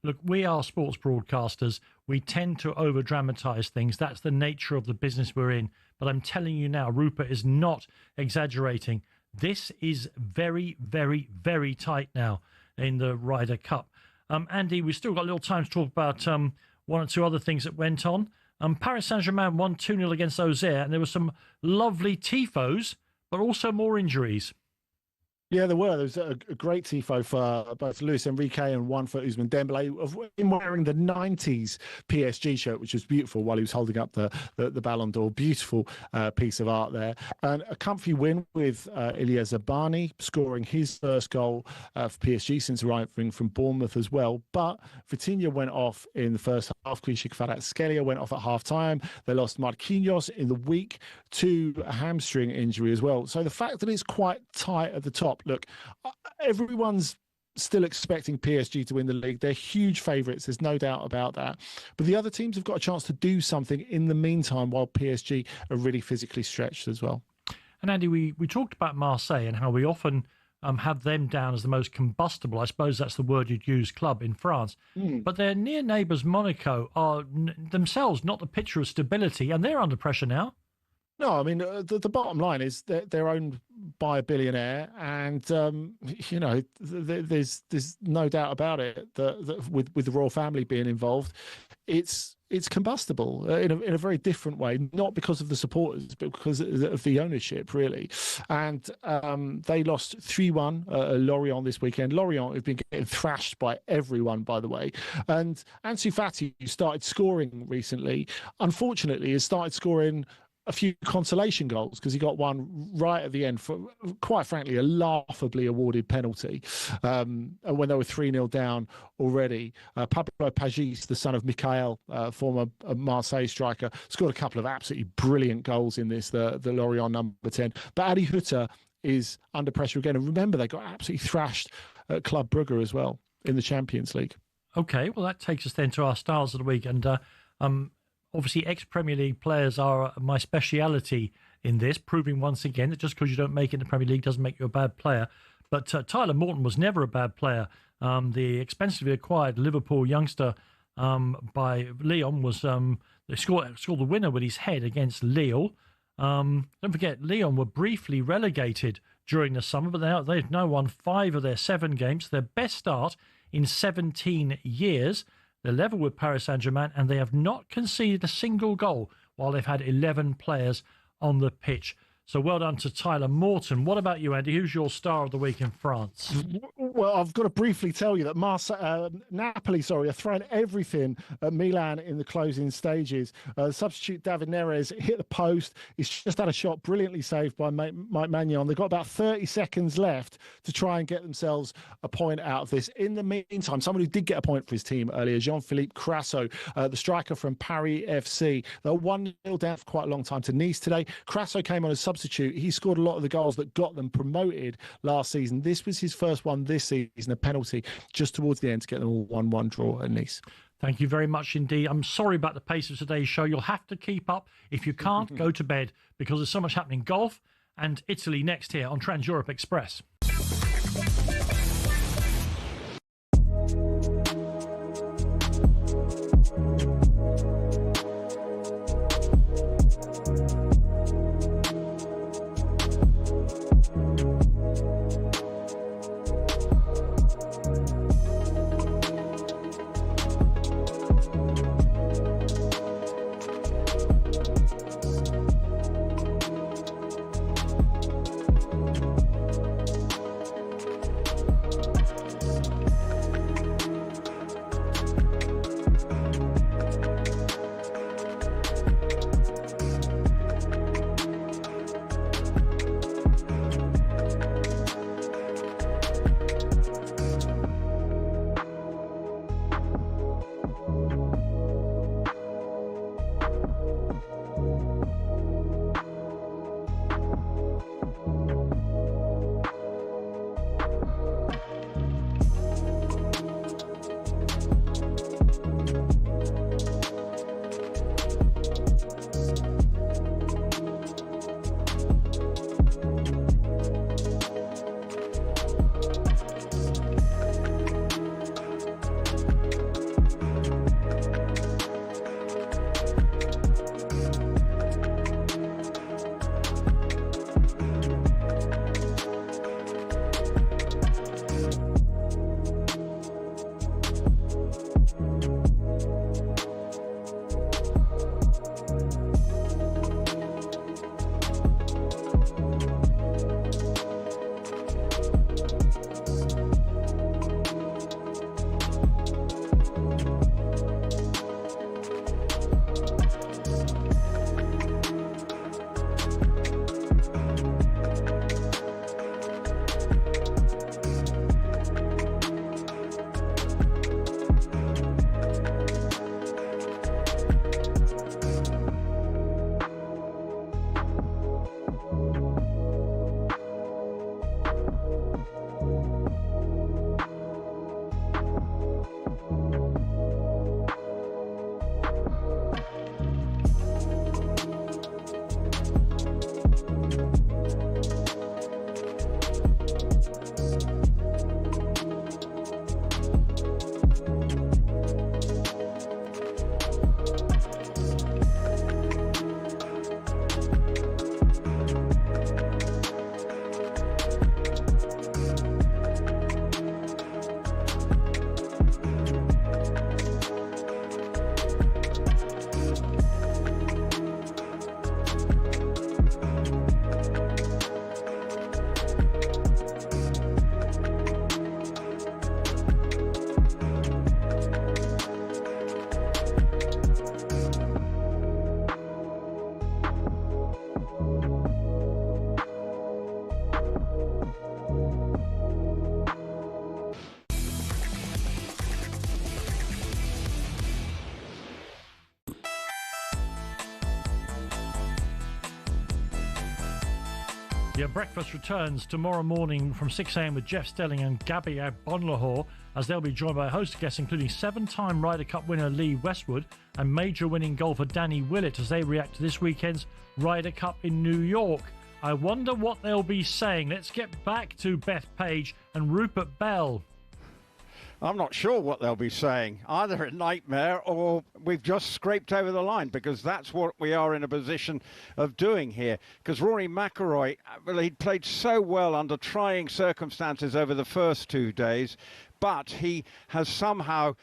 Look, we are sports broadcasters. We tend to over-dramatise things. That's the nature of the business we're in. But I'm telling you now, Rupert is not exaggerating. This is very, very, very tight now in the Ryder Cup. Andy, we've still got a little time to talk about one or two other things that went on. Paris Saint-Germain won 2-0 against Auxerre, and there were some lovely tifos, but also more injuries. Yeah, there were. There was a great tifo for both Luis Enrique and one for Ousmane Dembélé, in wearing the 90s PSG shirt, which was beautiful while he was holding up the Ballon d'Or. Beautiful piece of art there. And a comfy win with Ilya Zabani scoring his first goal for PSG since arriving from Bournemouth as well. But Vitinha went off in the first half. Clichy Kvaratskhelia went off at half-time. They lost Marquinhos in the week to a hamstring injury as well. So the fact that it's quite tight at the top, look, everyone's still expecting PSG to win the league. They're huge favourites. There's no doubt about that. But the other teams have got a chance to do something in the meantime while PSG are really physically stretched as well. And Andy, we talked about Marseille and how we often have them down as the most combustible, I suppose that's the word you'd use, club in France. But their near neighbours, Monaco, are themselves not the picture of stability, and they're under pressure now. No, I mean, the bottom line is that they're owned by a billionaire, and there's no doubt about it that with the royal family being involved, it's combustible in a very different way, not because of the supporters, but because of the ownership, really. And they lost 3-1 Lorient this weekend. Lorient have been getting thrashed by everyone, by the way. And Ansu Fati, who started scoring recently, unfortunately has started scoring a few consolation goals because he got one right at the end for, quite frankly, a laughably awarded penalty when they were 3-0 down already. Pablo Pagis, the son of Mikhail, former Marseille striker, scored a couple of absolutely brilliant goals in this, the Lorient number 10. But Adi Hütter is under pressure again. And remember, they got absolutely thrashed at Club Brugge as well in the Champions League. Okay, well, that takes us then to our stars of the week. And obviously, ex-Premier League players are my speciality in this, proving once again that just because you don't make it in the Premier League doesn't make you a bad player. But Tyler Morton was never a bad player. The expensively acquired Liverpool youngster by Lyon was they scored the winner with his head against Lille. Don't forget, Lyon were briefly relegated during the summer, but they've now won 5 of their 7 games, their best start in 17 years. They're level with Paris Saint-Germain, and they have not conceded a single goal while they've had 11 players on the pitch. So well done to Tyler Morton. What about you, Andy? Who's your star of the week in France? Well, I've got to briefly tell you that Napoli, are throwing everything at Milan in the closing stages. Substitute David Neres hit the post. He's just had a shot brilliantly saved by Mike Maignan. They've got about 30 seconds left to try and get themselves a point out of this. In the meantime, someone who did get a point for his team earlier, Jean-Philippe Crasso, the striker from Paris FC. They were 1-0 down for quite a long time to Nice today. Crasso came on as substitute. He scored a lot of the goals that got them promoted last season. This was his first one this season, a penalty just towards the end to get them a 1-1 draw at Nice. Thank you very much indeed. I'm sorry about the pace of today's show. You'll have to keep up. If you can't, go to bed because there's so much happening. Golf and Italy next here on Trans Europe Express. Yeah, breakfast returns tomorrow morning from 6 a.m. with Jeff Stelling and Gabby Bonlahor, as they'll be joined by a host of guests, including 7-time Ryder Cup winner Lee Westwood and major winning golfer Danny Willett, as they react to this weekend's Ryder Cup in New York. I wonder what they'll be saying. Let's get back to Beth Page and Rupert Bell. I'm not sure what they'll be saying. Either a nightmare or we've just scraped over the line, because that's what we are in a position of doing here. Because Rory McIlroy, well, he'd played so well under trying circumstances over the first 2 days. But he has somehow,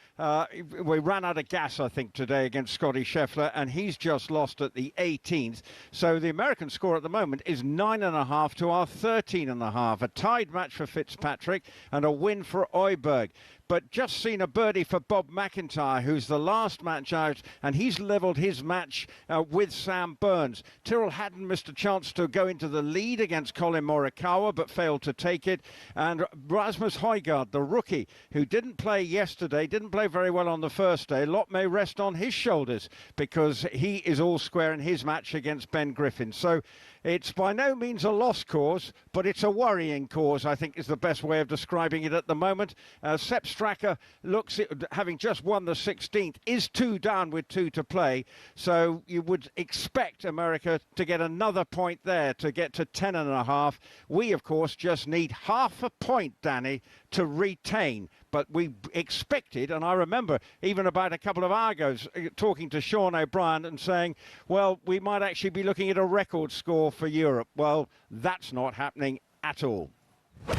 we ran out of gas, I think, today against Scotty Scheffler, and he's just lost at the 18th. So the American score at the moment is 9.5 to our 13.5. A tied match for Fitzpatrick and a win for Øyberg. But just seen a birdie for Bob McIntyre, who's the last match out, and he's levelled his match with Sam Burns. Tyrrell hadn't missed a chance to go into the lead against Colin Morikawa, but failed to take it. And Rasmus Højgaard, the rookie, who didn't play yesterday, didn't play very well on the first day, a lot may rest on his shoulders, because he is all square in his match against Ben Griffin. So it's by no means a lost cause, but it's a worrying cause, I think, is the best way of describing it at the moment. Sepp Straka looks, having just won the 16th, is 2 down with 2 to play. So you would expect America to get another point there to get to 10.5. We, of course, just need half a point, Danny, to retain. But we expected, and I remember even about a couple of hours ago talking to Sean O'Brien and saying, well, we might actually be looking at a record score for Europe. Well, that's not happening at all.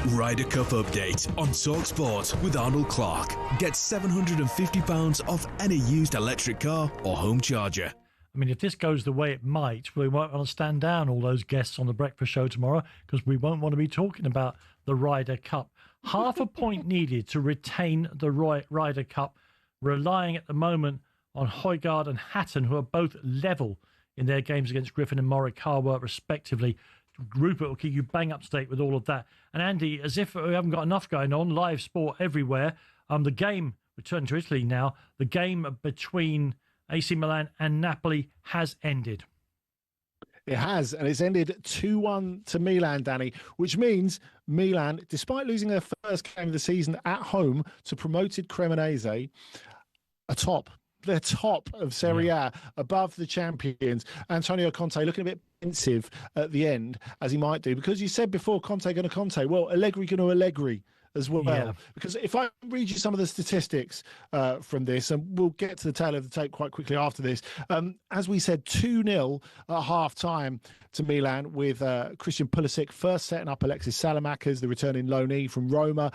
Ryder Cup update on talkSPORT with Arnold Clark. Get £750 off any used electric car or home charger. I mean, if this goes the way it might, we won't want to stand down all those guests on the breakfast show tomorrow, because we won't want to be talking about the Ryder Cup. Half a point needed to retain the Ryder Cup, relying at the moment on Højgaard and Hatton, who are both level in their games against Griffin and Morikawa, respectively. Rupert will keep you bang up to date with all of that. And Andy, as if we haven't got enough going on, live sport everywhere. The game, returning to Italy now, the game between AC Milan and Napoli has ended. It has, and it's ended 2-1 to Milan, Danny, which means Milan, despite losing their first game of the season at home to promoted Cremonese, they're top of Serie A, above the champions. Antonio Conte looking a bit pensive at the end, as he might do, because you said before, Conte going to Conte. Well, Allegri going to Allegri as well. Yeah. Because if I read you some of the statistics from this, and we'll get to the tail of the tape quite quickly after this, as we said, 2-0 at half-time to Milan, with Christian Pulisic first setting up Alexis Salamakers, the returning loanee from Roma,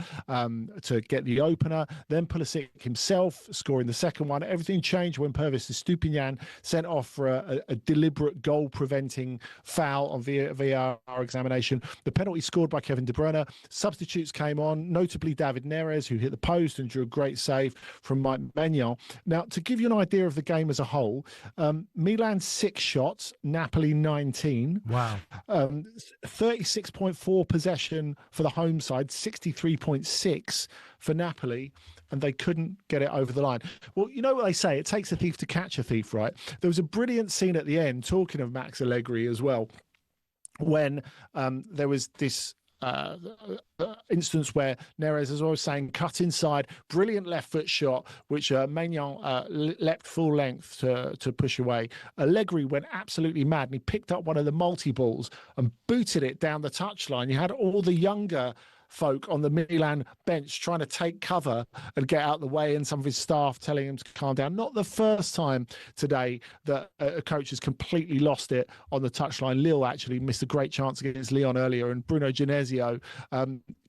to get the opener. Then Pulisic himself scoring the second one. Everything changed when Pervis Estupiñán sent off for a deliberate goal-preventing foul on VAR examination. The penalty scored by Kevin De Bruyne. Substitutes came on, notably David Neres, who hit the post and drew a great save from Mike Maignan. Now, to give you an idea of the game as a whole, Milan 6 shots, Napoli 19. Wow. 36.4 possession for the home side, 63.6 for Napoli, and they couldn't get it over the line. Well, you know what they say, it takes a thief to catch a thief, right? There was a brilliant scene at the end, talking of Max Allegri as well, when there was this instance where Neres, as I was saying, cut inside, brilliant left foot shot, which Maignan leapt full length to push away. Allegri went absolutely mad, and he picked up one of the multi-balls and booted it down the touchline. You had all the younger folk on the Milan bench trying to take cover and get out the way, and some of his staff telling him to calm down. Not the first time today that a coach has completely lost it on the touchline. Lille actually missed a great chance against Lyon earlier, and Bruno Genesio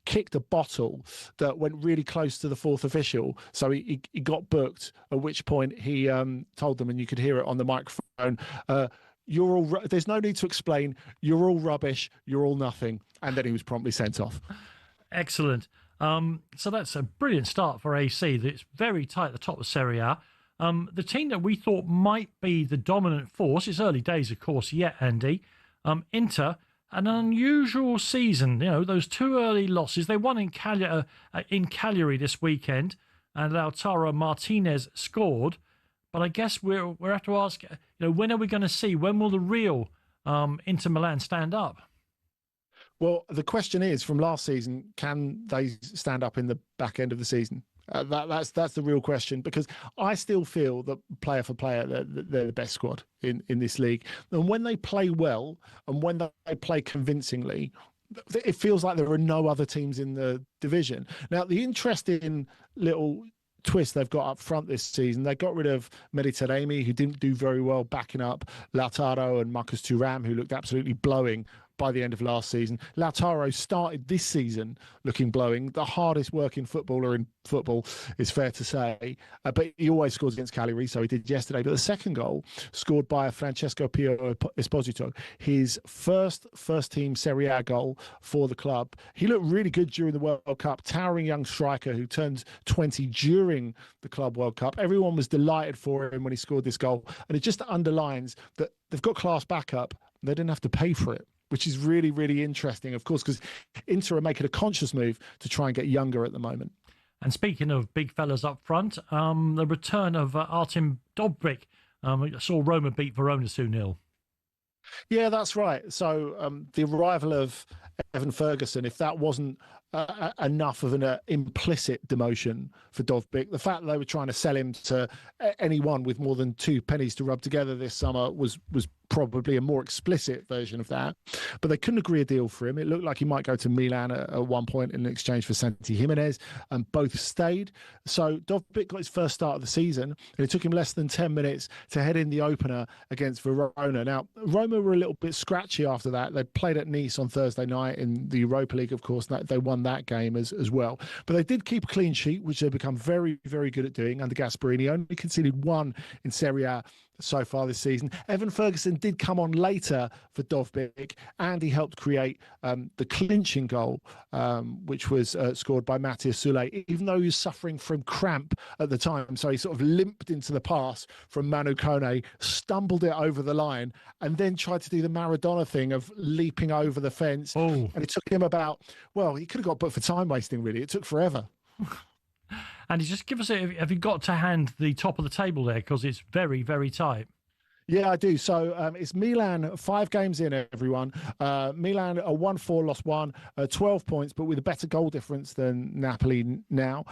kicked a bottle that went really close to the fourth official, so he got booked, at which point he told them, and you could hear it on the microphone, you're all there's no need to explain, you're all rubbish, you're all nothing. And then he was promptly sent off. Excellent. So that's a brilliant start for AC. It's very tight at the top of Serie A. The team that we thought might be the dominant force, it's early days, of course, yet, Andy. Inter, an unusual season. You know, those 2 early losses. They won in Cagliari this weekend, and Lautaro Martinez scored. But I guess we'll have to ask, when are we going to see? When will the real Inter Milan stand up? Well, the question is, from last season, can they stand up in the back end of the season? That's the real question, because I still feel that player for player, they're the best squad in this league. And when they play well and when they play convincingly, it feels like there are no other teams in the division. Now, the interesting little twist they've got up front this season, they got rid of Mediterranean, who didn't do very well, backing up Lautaro and Marcus Thuram, who looked absolutely blowing by the end of last season. Lautaro started this season looking blowing, the hardest working footballer in football, is fair to say, but he always scores against Cagliari, so he did yesterday. But the second goal, scored by Francesco Pio Esposito, his first team Serie A goal for the club. He looked really good during the World Cup, towering young striker who turned 20 during the Club World Cup. Everyone was delighted for him when he scored this goal, and it just underlines that they've got class backup. They didn't have to pay for it, which is really, really interesting, of course, because Inter are making a conscious move to try and get younger at the moment. And speaking of big fellas up front, the return of Artem Dovbyk. I saw Roma beat Verona 2-0. Yeah, that's right. So the arrival of Evan Ferguson, if that wasn't enough of an implicit demotion for Dovbyk, the fact that they were trying to sell him to anyone with more than 2 pennies to rub together this summer was probably a more explicit version of that. But they couldn't agree a deal for him. It looked like he might go to Milan at one point in exchange for Santi Jimenez, and both stayed. So Dovbyk got his first start of the season, and it took him less than 10 minutes to head in the opener against Verona. Now, Roma were a little bit scratchy after that. They played at Nice on Thursday night in the Europa League, of course. They won that game as well. But they did keep a clean sheet, which they've become very, very good at doing under Gasperini. Only conceded 1 in Serie A so far this season. Evan Ferguson did come on later for Dovbyk, and he helped create the clinching goal, which was scored by Matthias Sule, even though he was suffering from cramp at the time. So he sort of limped into the pass from Manu Kone, stumbled it over the line, and then tried to do the Maradona thing of leaping over the fence. Oh. And it took him about, well, he could have got booked for time wasting, really. It took forever. And just give us have you got to hand the top of the table there, because it's very, very tight? Yeah, I do. So it's Milan, 5 games in, everyone. Milan are 1-4, lost 1, 12 points, but with a better goal difference than Napoli now.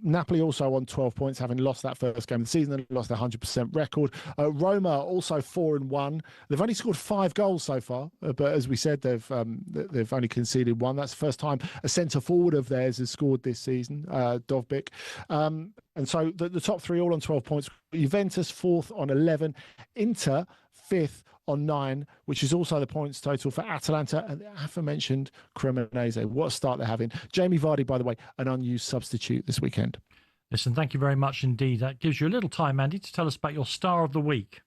Napoli also on 12 points, having lost that first game of the season and lost a 100% record. Roma also 4-1. They've only scored 5 goals so far, but as we said, they've only conceded 1. That's the first time a centre forward of theirs has scored this season, Dovbyk. And so the top 3 all on 12 points. Juventus 4th on 11. Inter 5th on 9, which is also the points total for Atalanta and the aforementioned Cremonese. What a start they're having. Jamie Vardy, by the way, an unused substitute this weekend. Listen, thank you very much indeed. That gives you a little time, Andy, to tell us about your star of the week.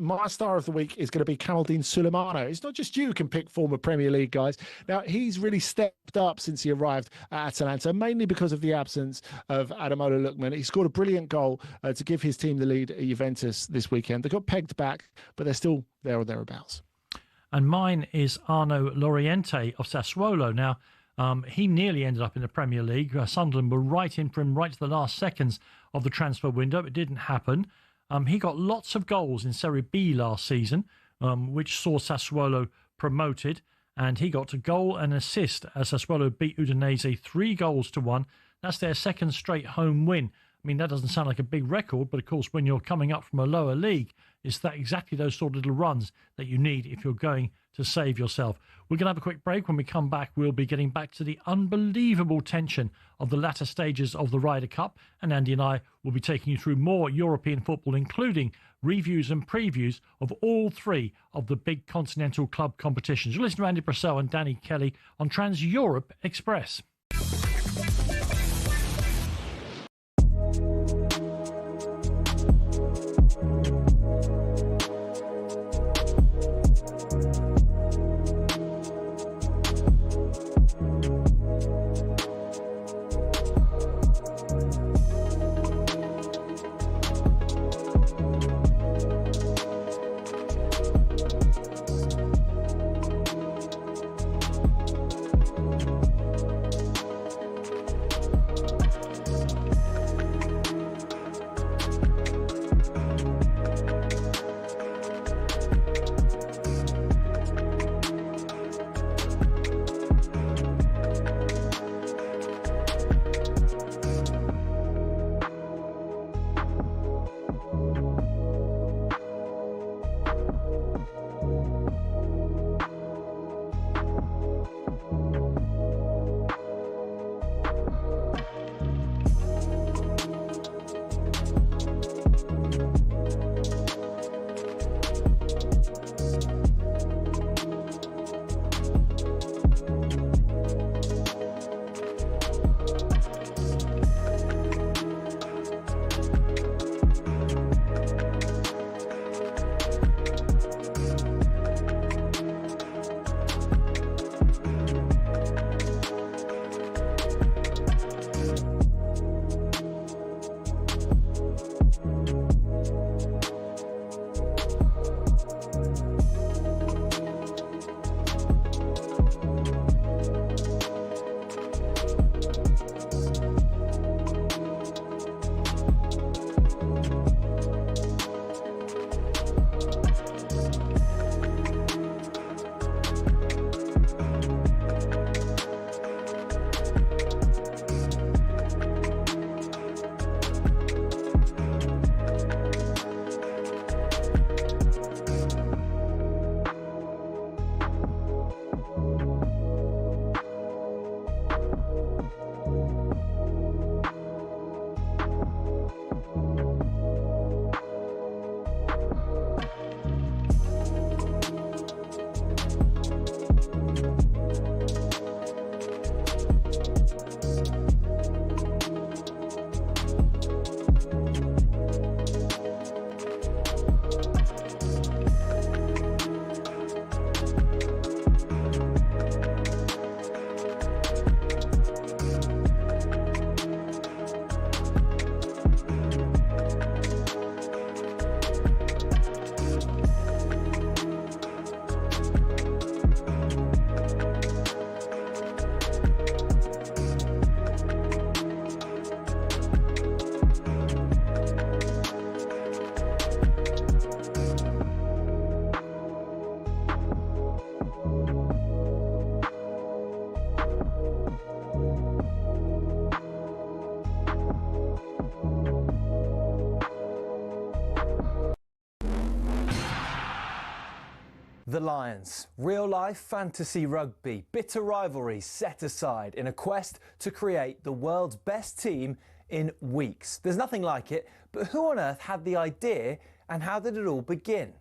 My star of the week is going to be Kamaldeen Sulemano. It's not just you who can pick former Premier League guys. Now, he's really stepped up since he arrived at Atalanta, mainly because of the absence of Ademola Lookman. He scored a brilliant goal to give his team the lead at Juventus this weekend. They got pegged back, but they're still there or thereabouts. And mine is Arno Loriente of Sassuolo. Now, he nearly ended up in the Premier League. Sunderland were right in for him right to the last seconds of the transfer window. It didn't happen. He got lots of goals in Serie B last season, which saw Sassuolo promoted, and he got a goal and assist as Sassuolo beat Udinese 3-1. That's their second straight home win. I mean, that doesn't sound like a big record, but of course, when you're coming up from a lower league, it's that exactly those sort of little runs that you need if you're going to save yourself. We're going to have a quick break. When we come back, we'll be getting back to the unbelievable tension of the latter stages of the Ryder Cup, and Andy and I will be taking you through more European football, including reviews and previews of all 3 of the big continental club competitions. You'll listen to Andy Brassell and Danny Kelly on Trans Europe Express. The Lions. Real-life fantasy rugby, bitter rivalries set aside in a quest to create the world's best team in weeks. There's nothing like it, but who on earth had the idea and how did it all begin?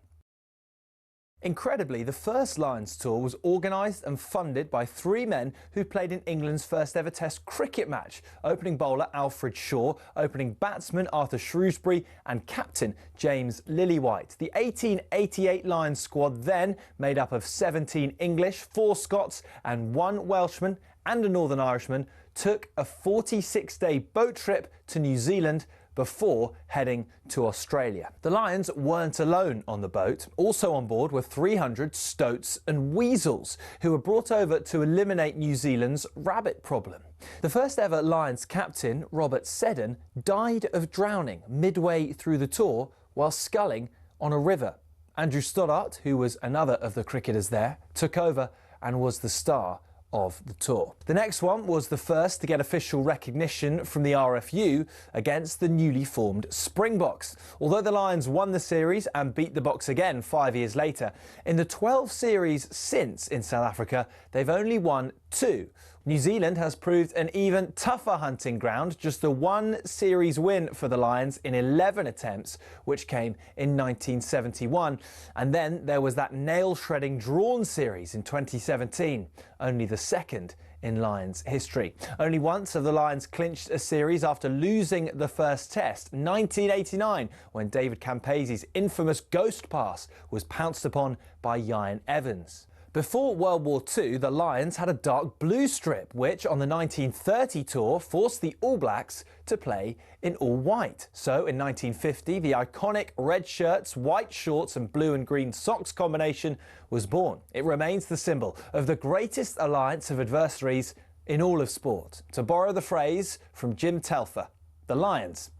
Incredibly, the first Lions tour was organised and funded by three men who played in England's first ever Test cricket match: opening bowler Alfred Shaw, opening batsman Arthur Shrewsbury and captain James Lillywhite. The 1888 Lions squad, then made up of 17 English, 4 Scots and 1 Welshman and a Northern Irishman, took a 46-day boat trip to New Zealand before heading to Australia. The Lions weren't alone on the boat. Also on board were 300 stoats and weasels who were brought over to eliminate New Zealand's rabbit problem. The first ever Lions captain, Robert Seddon, died of drowning midway through the tour while sculling on a river. Andrew Stoddart, who was another of the cricketers there, took over and was the star of the tour. The next one was the first to get official recognition from the RFU against the newly formed Springboks. Although the Lions won the series and beat the Boks again 5 years later, in the 12 series since in South Africa, they've only won 2. New Zealand has proved an even tougher hunting ground, just the 1 series win for the Lions in 11 attempts, which came in 1971. And then there was that nail-shredding drawn series in 2017, only the second in Lions history. Only once have the Lions clinched a series after losing the first test, 1989, when David Campese's infamous ghost pass was pounced upon by Ian Evans. Before World War II, the Lions had a dark blue strip, which on the 1930 tour forced the All Blacks to play in all white. So in 1950, the iconic red shirts, white shorts and blue and green socks combination was born. It remains the symbol of the greatest alliance of adversaries in all of sport. To borrow the phrase from Jim Telfer, the Lions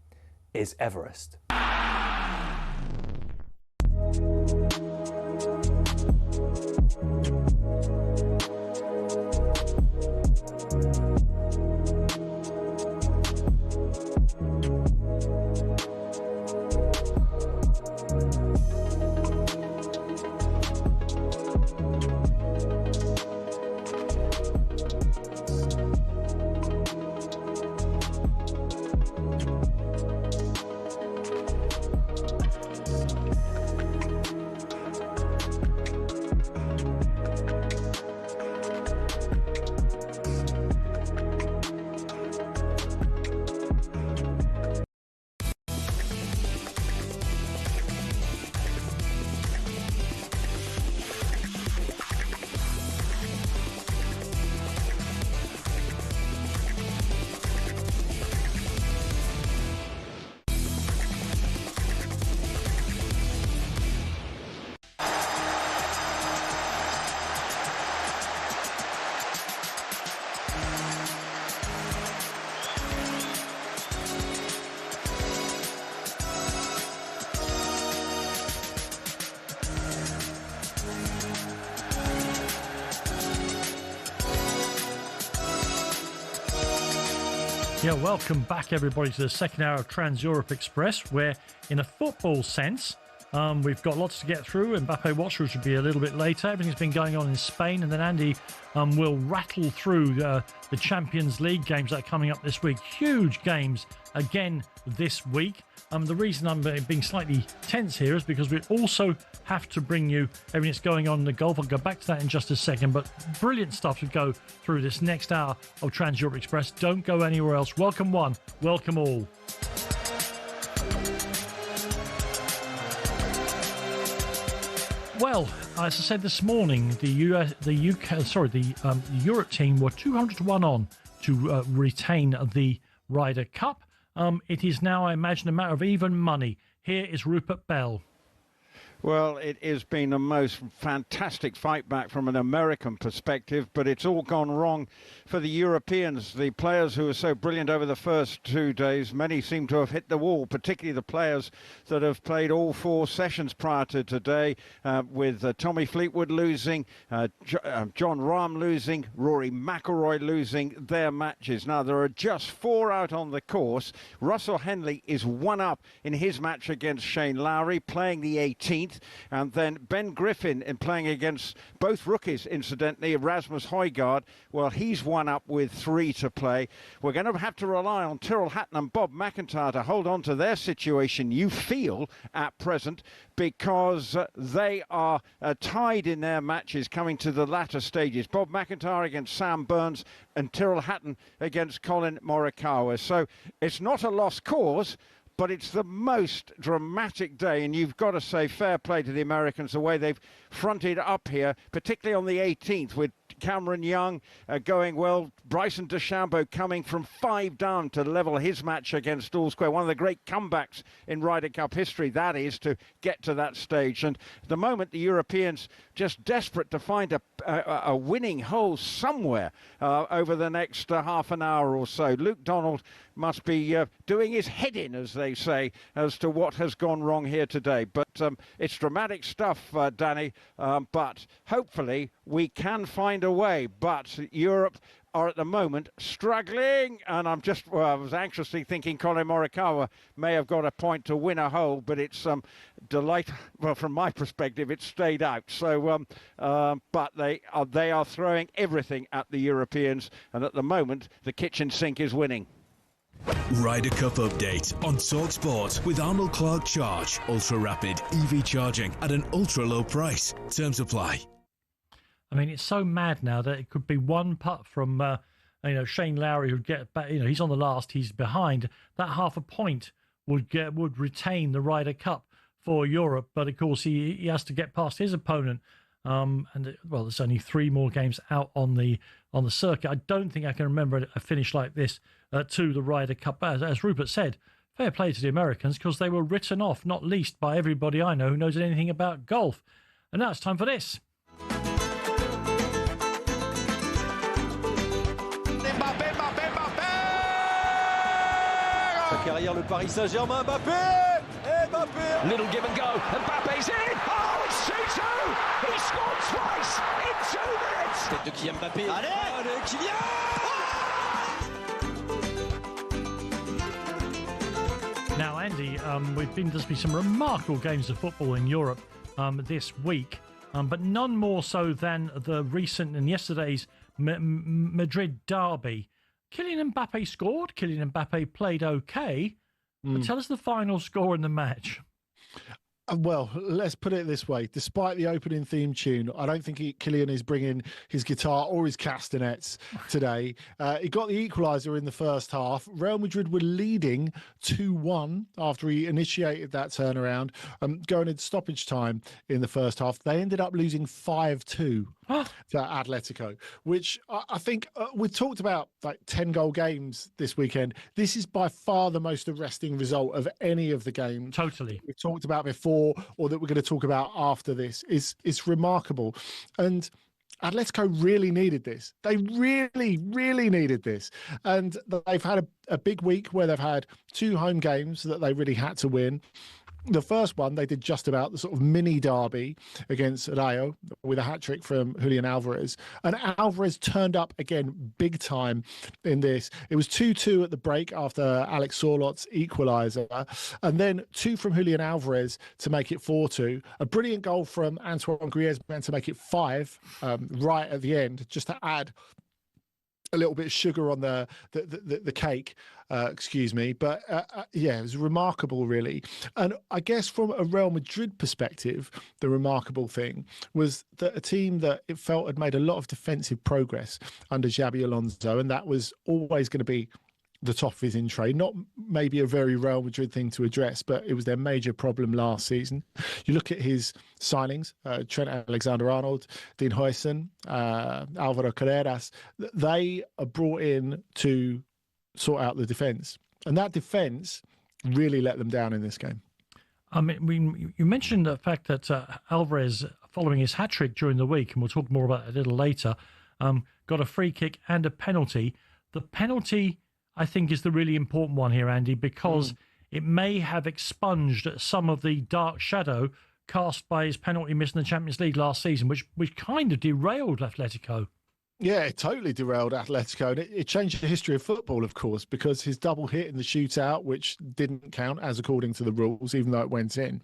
is Everest. Yeah, welcome back everybody to the second hour of Trans-Europe Express, where in a football sense, we've got lots to get through. Mbappe Watch, which will be a little bit later. Everything's been going on in Spain, and then Andy will rattle through the Champions League games that are coming up this week. Huge games again this week. The reason I'm being slightly tense here is because we also have to bring you everything that's going on in the golf. I'll go back to that in just a second, but brilliant stuff to go through this next hour of Trans-Europe Express. Don't go anywhere else. Welcome one, welcome all. Well, as I said this morning, the Europe team were 200 to 1 on to retain the Ryder Cup. It is now, I imagine, a matter of even money. Here is Rupert Bell. Well, it has been the most fantastic fight back from an American perspective, but it's all gone wrong for the Europeans. The players who were so brilliant over the first 2 days, many seem to have hit the wall, particularly the players that have played all 4 sessions prior to today, with Tommy Fleetwood losing, John Rahm losing, Rory McIlroy losing their matches. Now, there are just 4 out on the course. Russell Henley is 1 up in his match against Shane Lowry, playing the 18th. 18th. And then Ben Griffin in playing against both rookies, incidentally, Rasmus Højgaard. Well, he's one up with 3 to play. We're going to have to rely on Tyrrell Hatton and Bob McIntyre to hold on to their situation, you feel, at present, because they are tied in their matches coming to the latter stages. Bob McIntyre against Sam Burns and Tyrrell Hatton against Colin Morikawa. So it's not a lost cause, but it's the most dramatic day, and you've got to say fair play to the Americans, the way they've fronted up here, particularly on the 18th, with Cameron Young going well, Bryson DeChambeau coming from 5 down to level his match against All Square. One of the great comebacks in Ryder Cup history, that is, to get to that stage. And at the moment, the Europeans just desperate to find a winning hole somewhere over the next half an hour or so. Luke Donald must be doing his head in, as they say, as to what has gone wrong here today. But it's dramatic stuff, Danny, but hopefully we can find a way. But Europe are at the moment struggling, and I was anxiously thinking Colin Morikawa may have got a point to win a hole, but it's well, from my perspective, it stayed out. So, but they are throwing everything at the Europeans, and at the moment, the kitchen sink is winning. Ryder Cup update on talkSPORT with Arnold Clark Charge. Ultra rapid EV charging at an ultra low price. Terms apply. I mean, it's so mad now that it could be one putt from, Shane Lowry who'd get back. He's on the last, he's behind. That half a point would retain the Ryder Cup for Europe, but of course he has to get past his opponent. There's only 3 more games out on the circuit. I don't think I can remember a finish like this to the Ryder Cup. As Rupert said, fair play to the Americans, because they were written off, not least by everybody I know who knows anything about golf. And now it's time for this. Carrière, le Paris Saint-Germain, Mbappé! Mbappé! Little give and go, Mbappe's in! Oh, it's 2-2! He scored twice in 2 minutes! Tête de Kylian Mbappé. Allez, Kylian! Now, Andy, there's been some remarkable games of football in Europe this week, but none more so than the recent and yesterday's Madrid derby. Kylian Mbappé scored. Kylian Mbappé played okay. But tell us the final score in the match. Well, let's put it this way. Despite the opening theme tune, I don't think Kylian is bringing his guitar or his castanets today. He got the equaliser in the first half. Real Madrid were leading 2-1 after he initiated that turnaround, going into stoppage time in the first half. They ended up losing 5-2 to Atletico, which I think we've talked about, like 10-goal games this weekend. This is by far the most arresting result of any of the games. Totally. We've talked about before, or that we're going to talk about after this. It's remarkable. And Atletico really needed this. They really, really needed this. And they've had a big week where they've had 2 home games that they really had to win. The first one, they did just about the sort of mini derby against Rayo with a hat-trick from Julian Alvarez. And Alvarez turned up again big time in this. It was 2-2 at the break after Alex Sorlot's equaliser. And then 2 from Julian Alvarez to make it 4-2. A brilliant goal from Antoine Griezmann to make it 5 right at the end, just to add a little bit of sugar on the cake, excuse me. But it was remarkable, really. And I guess from a Real Madrid perspective, the remarkable thing was that a team that it felt had made a lot of defensive progress under Xabi Alonso, and that was always going to be the top of his in trade. Not maybe a very Real Madrid thing to address, but it was their major problem last season. You look at his signings, Trent Alexander-Arnold, Dean Huijsen, Alvaro Carreras, they are brought in to sort out the defence. And that defence really let them down in this game. I mean, you mentioned the fact that Alvarez, following his hat-trick during the week, and we'll talk more about it a little later, got a free kick and a penalty. The penalty, I think, is the really important one here, Andy, because it may have expunged some of the dark shadow cast by his penalty miss in the Champions League last season, which kind of derailed Atletico. Yeah, it totally derailed Atletico. And it changed the history of football, of course, because his double hit in the shootout, which didn't count as according to the rules, even though it went in,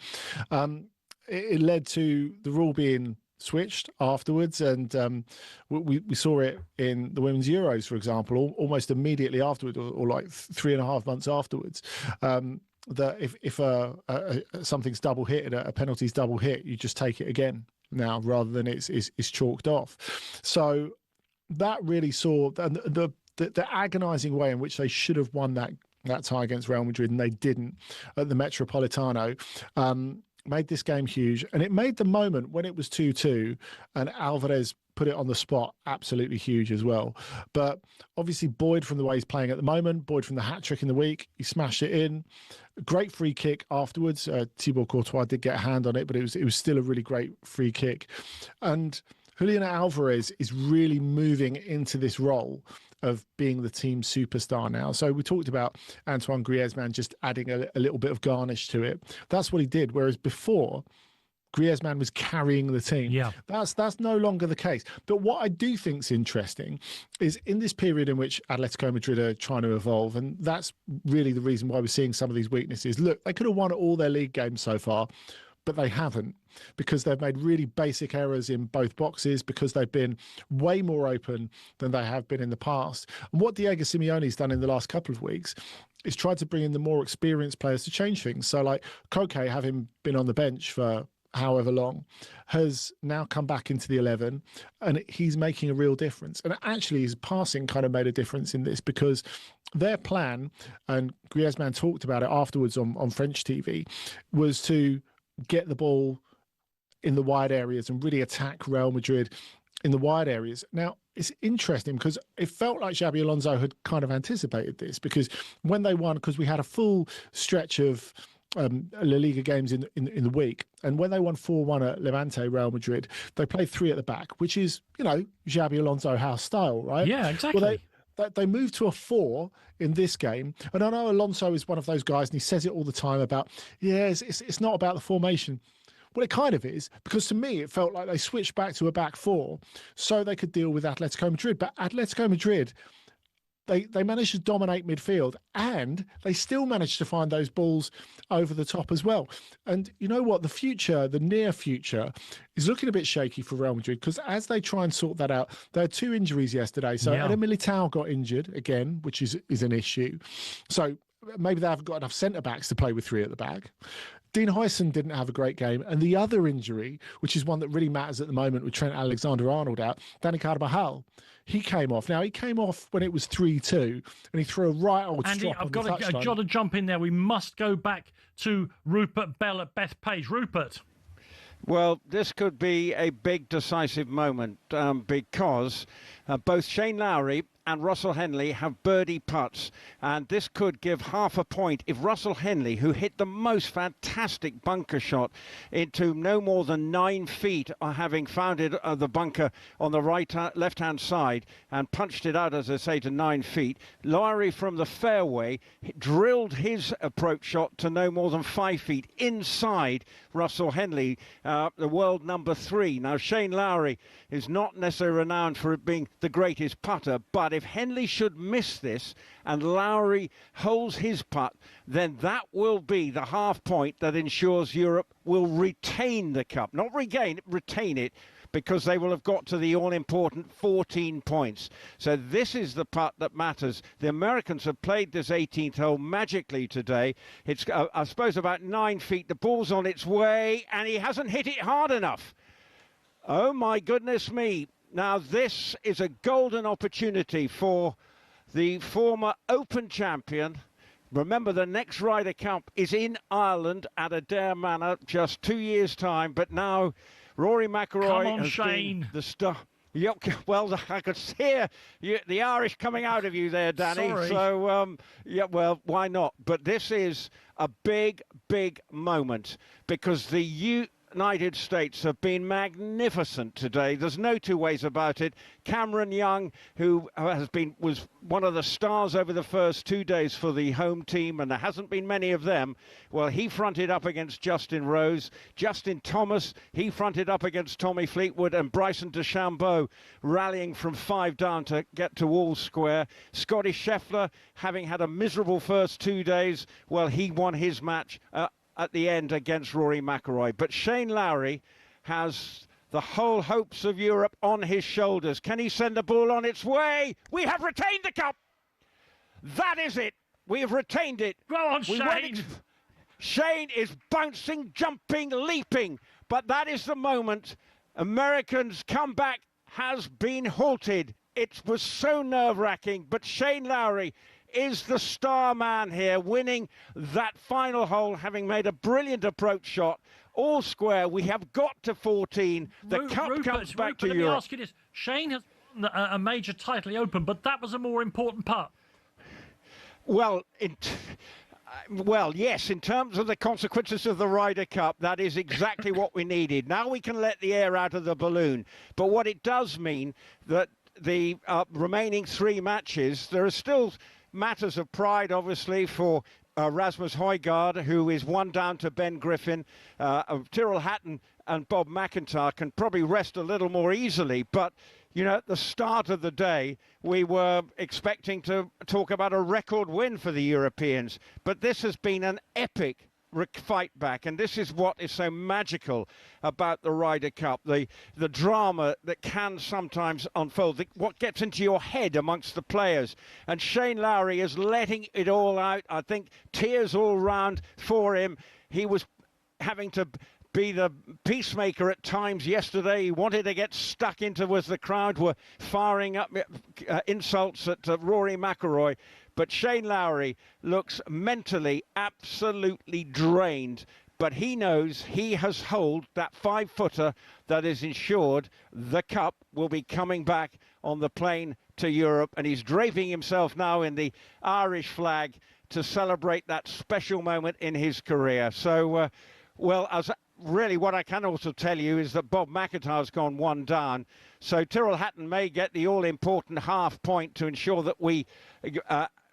it led to the rule being switched afterwards, and we saw it in the Women's Euros, for example, almost immediately afterwards, or like 3.5 months afterwards. That if something's double hit, a penalty's double hit, you just take it again now rather than it's chalked off. So that really saw the agonising way in which they should have won that tie against Real Madrid, and they didn't at the Metropolitano. Made this game huge, and it made the moment when it was 2-2 and Alvarez put it on the spot absolutely huge as well. But obviously Boyd, from the way he's playing at the moment, Boyd from the hat-trick in the week, he smashed it in. Great free kick afterwards. Thibaut Courtois did get a hand on it, but it was still a really great free kick. And Julian Alvarez is really moving into this role of being the team superstar now. So we talked about Antoine Griezmann just adding a little bit of garnish to it. That's what he did. Whereas before, Griezmann was carrying the team. Yeah. That's no longer the case. But what I do think is interesting is in this period in which Atletico Madrid are trying to evolve, and that's really the reason why we're seeing some of these weaknesses. Look, they could have won all their league games so far, but they haven't, because they've made really basic errors in both boxes, because they've been way more open than they have been in the past. And what Diego Simeone's done in the last couple of weeks is tried to bring in the more experienced players to change things. So like Koke, having been on the bench for however long, has now come back into the 11, and he's making a real difference. And actually his passing kind of made a difference in this, because their plan, and Griezmann talked about it afterwards on French TV, was to get the ball in the wide areas and really attack Real Madrid in the wide areas. Now, it's interesting because it felt like Xabi Alonso had kind of anticipated this, because when they won, because we had a full stretch of La Liga games in the week, and when they won 4-1 at Levante, Real Madrid, they played 3 at the back, which is, Xabi Alonso house style, right? Yeah, exactly. Well, they moved to a 4 in this game. And I know Alonso is one of those guys, and he says it all the time about, it's not about the formation. Well, it kind of is, because to me, it felt like they switched back to a back 4 so they could deal with Atletico Madrid. But Atletico Madrid, they managed to dominate midfield, and they still managed to find those balls over the top as well. And you know what? The near future is looking a bit shaky for Real Madrid, because as they try and sort that out, there are 2 injuries yesterday. So Eder Militao got injured again, which is an issue. So maybe they haven't got enough centre-backs to play with 3 at the back. Dean Huyson didn't have a great game. And the other injury, which is one that really matters at the moment with Trent Alexander-Arnold out, Dani Carvajal, he came off. Now, he came off when it was 3-2, and he threw a right old Andy, strop on I've got to jump in there. We must go back to Rupert Bell at Bethpage. Rupert. Well, this could be a big decisive moment because both Shane Lowry and Russell Henley have birdie putts, and this could give half a point if Russell Henley, who hit the most fantastic bunker shot into no more than 9 feet, having found it the bunker on the left-hand side and punched it out, as I say, to 9 feet. Lowry from the fairway drilled his approach shot to no more than 5 feet inside Russell Henley, the world number 3. Now, Shane Lowry is not necessarily renowned for being the greatest putter, but if Henley should miss this and Lowry holds his putt, then that will be the half point that ensures Europe will retain the cup. Not regain, retain it, because they will have got to the all-important 14 points. So this is the putt that matters. The Americans have played this 18th hole magically today. It's, I suppose, about 9 feet. The ball's on its way, and he hasn't hit it hard enough. Oh, my goodness me. Now, this is a golden opportunity for the former Open champion. Remember, the next Ryder Cup is in Ireland at Adair Manor, just 2 years' time. But now Rory McIlroy has been the star. Yep, well, I could hear the Irish coming out of you there, Danny. Sorry. So, yeah, well, why not? But this is a big, big moment, because the United States have been magnificent today. There's no 2 ways about it. Cameron Young, who was one of the stars over the first 2 days for the home team, and there hasn't been many of them. Well, he fronted up against Justin Rose. Justin Thomas, he fronted up against Tommy Fleetwood, and Bryson DeChambeau rallying from 5 down to get to all square. Scotty Scheffler, having had a miserable first 2 days, well, he won his match at the end against Rory McIlroy. But Shane Lowry has the whole hopes of Europe on his shoulders. Can he send the ball on its way? We have retained the cup. That is it. We have retained it. Go on, Shane. Shane is bouncing, jumping, leaping. But that is the moment. Americans' comeback has been halted. It was so nerve-wracking. But Shane Lowry is the star man here, winning that final hole, having made a brilliant approach shot. All square. We have got to 14. The cup comes back to Europe. Let me ask you this. Shane has won a major title, the Open, but that was a more important putt. Well, yes, in terms of the consequences of the Ryder Cup, that is exactly what we needed. Now we can let the air out of the balloon. But what it does mean that the remaining 3 matches, there are still matters of pride, obviously, for Rasmus Højgaard, who is 1 down to Ben Griffin. Tyrrell Hatton and Bob McIntyre can probably rest a little more easily. But, you know, at the start of the day, we were expecting to talk about a record win for the Europeans. But this has been an epic fight back, and this is what is so magical about the Ryder Cup, the drama that can sometimes unfold, what gets into your head amongst the players. And Shane Lowry is letting it all out. I think tears all round for him. He was having to be the peacemaker at times yesterday. He wanted to get stuck into as the crowd were firing up insults at Rory McIlroy. But Shane Lowry looks mentally absolutely drained. But he knows he has held that 5-footer that is ensured the cup will be coming back on the plane to Europe. And he's draping himself now in the Irish flag to celebrate that special moment in his career. So, really, what I can also tell you is that Bob McIntyre's gone 1 down. So Tyrrell Hatton may get the all-important half point to ensure that we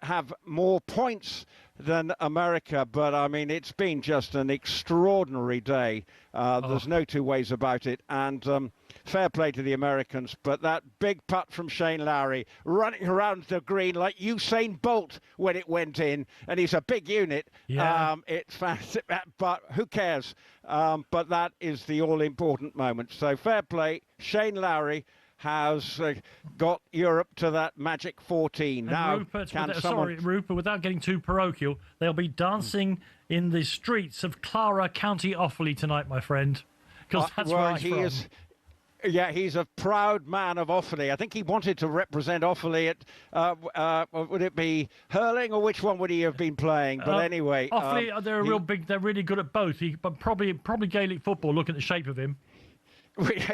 have more points than America. But, I mean, it's been just an extraordinary day. There's no 2 ways about it. And fair play to the Americans. But that big putt from Shane Lowry, running around the green like Usain Bolt when it went in. And he's a big unit. Yeah. It's fast, but who cares? But that is the all-important moment. So fair play. Shane Lowry has got Europe to that magic 14. And now, Rupert, without getting too parochial, they'll be dancing in the streets of Clara, County Offaly tonight, my friend, because that's where he's from. Yeah, he's a proud man of Offaly. I think he wanted to represent Offaly at, would it be hurling, or which one would he have been playing? But anyway. Offaly, they're really good at both. But probably Gaelic football, look at the shape of him.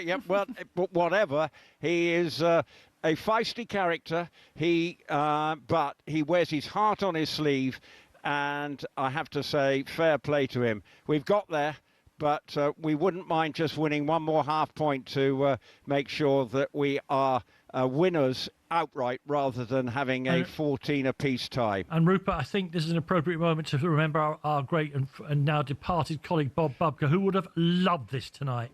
Yeah, well, whatever. He is a feisty character. But he wears his heart on his sleeve, and I have to say, fair play to him. We've got there, but we wouldn't mind just winning 1 more half point to make sure that we are winners outright rather than having a 14 apiece tie. And Rupert, I think this is an appropriate moment to remember our great and now departed colleague Bob Bubka, who would have loved this tonight.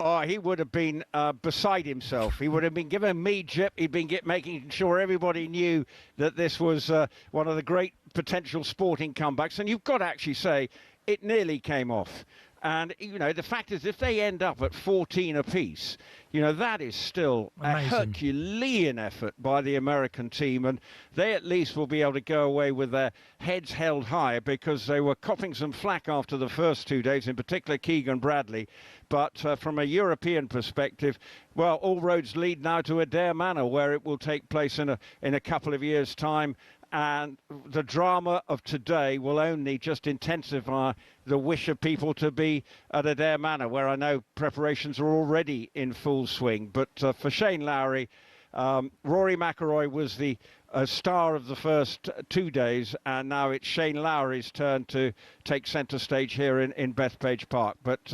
Oh, he would have been beside himself. He would have been giving me jip. He'd been making sure everybody knew that this was one of the great potential sporting comebacks. And you've got to actually say, it nearly came off. And, you know, the fact is, if they end up at 14 apiece, you know, that is still amazing. A Herculean effort by the American team. And they at least will be able to go away with their heads held high, because they were coughing some flack after the first 2 days, in particular Keegan Bradley. But from a European perspective, well, all roads lead now to Adair Manor, where it will take place in a couple of years' time. And the drama of today will only just intensify the wish of people to be at Adair Manor, where I know preparations are already in full swing. But for Shane Lowry, Rory McIlroy was the star of the first 2 days, and now it's Shane Lowry's turn to take centre stage here in Bethpage Park. But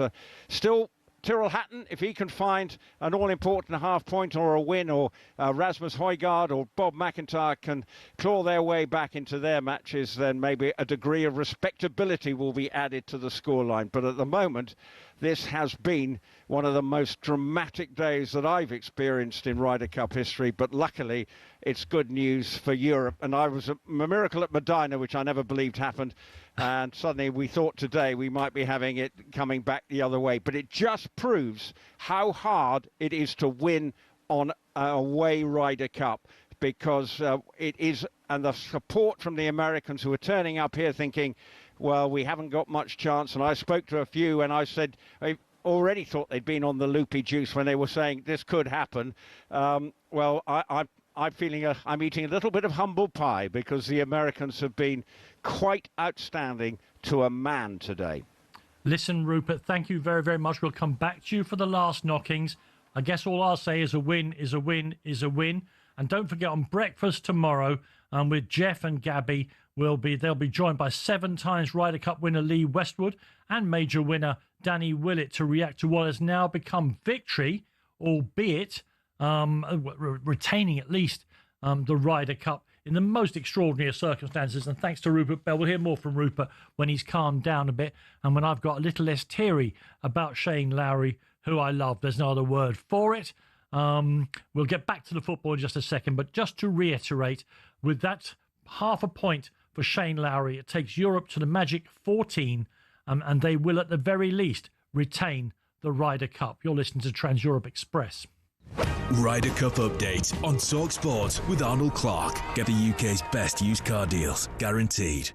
still, Tyrrell Hatton, if he can find an all-important half point or a win, or Rasmus Højgaard or Bob McIntyre can claw their way back into their matches, then maybe a degree of respectability will be added to the scoreline. But at the moment, this has been one of the most dramatic days that I've experienced in Ryder Cup history. But luckily, it's good news for Europe. And I was a miracle at Medina, which I never believed happened. And suddenly we thought today we might be having it coming back the other way. But it just proves how hard it is to win on a away Ryder Cup, because it is, and the support from the Americans who are turning up here thinking, well, we haven't got much chance. And I spoke to a few and I said, I already thought they'd been on the loopy juice when they were saying this could happen. Well, I'm feeling I'm eating a little bit of humble pie, because the Americans have been quite outstanding to a man today. Listen, Rupert, thank you very, very much. We'll come back to you for the last knockings. I guess all I'll say is a win is a win is a win. And don't forget, on breakfast tomorrow, with Jeff and Gabby, they'll be joined by 7 times Ryder Cup winner Lee Westwood and major winner Danny Willett to react to what has now become victory, albeit retaining at least the Ryder Cup in the most extraordinary of circumstances. And thanks to Rupert Bell. We'll hear more from Rupert when he's calmed down a bit and when I've got a little less teary about Shane Lowry, who I love. There's no other word for it. We'll get back to the football in just a second, but just to reiterate, with that half a point for Shane Lowry, it takes Europe to the magic 14, and they will at the very least retain the Ryder Cup. You're listening to Trans Europe Express. Ryder Cup update on talkSPORT with Arnold Clark. Get the UK's best used car deals, guaranteed.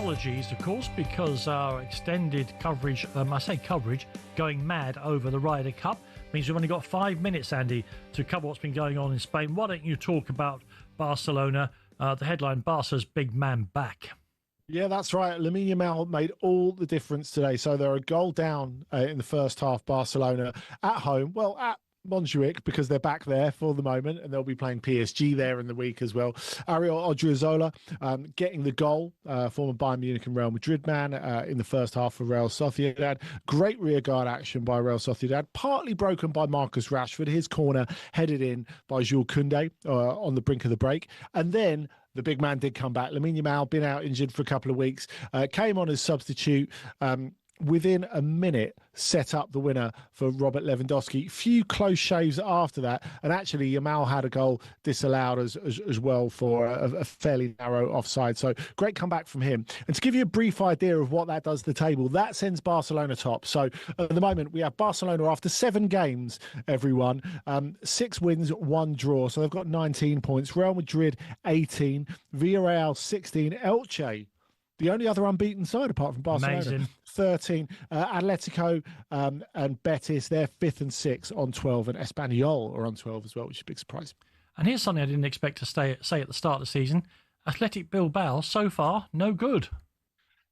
apologies, of course, because our extended coverage, I say coverage, going mad over the Ryder Cup means we've only got 5 minutes, Andy, to cover what's been going on in Spain. Why don't you talk about Barcelona? The headline, Barca's big man back. Yeah, that's right. Lamine Yamal made all the difference today. So they're a goal down in the first half, Barcelona, at home. Well, at Montjuic, because they're back there for the moment, and they'll be playing PSG there in the week as well. Ariel Odriozola getting the goal, former Bayern Munich and Real Madrid man, in the first half for Real Sociedad. Great rearguard action by Real Sociedad, partly broken by Marcus Rashford. His corner headed in by Jules Koundé on the brink of the break. And then the big man did come back. Lamine Yamal, been out injured for a couple of weeks, came on as substitute. Within a minute, set up the winner for Robert Lewandowski. Few close shaves after that, and actually Yamal had a goal disallowed as well for a fairly narrow offside. So great comeback from him. And to give you a brief idea of what that does to the table, that sends Barcelona top. So at the moment, we have Barcelona after 7 games, everyone. 6 wins, 1 draw. So they've got 19 points. Real Madrid, 18. Villarreal, 16. Elche, the only other unbeaten side apart from Barcelona, Amazing. 13. Atletico and Betis, they're 5th and 6th on 12, and Espanyol are on 12 as well, which is a big surprise. And here's something I didn't expect to say at the start of the season. Athletic Bilbao, so far, no good.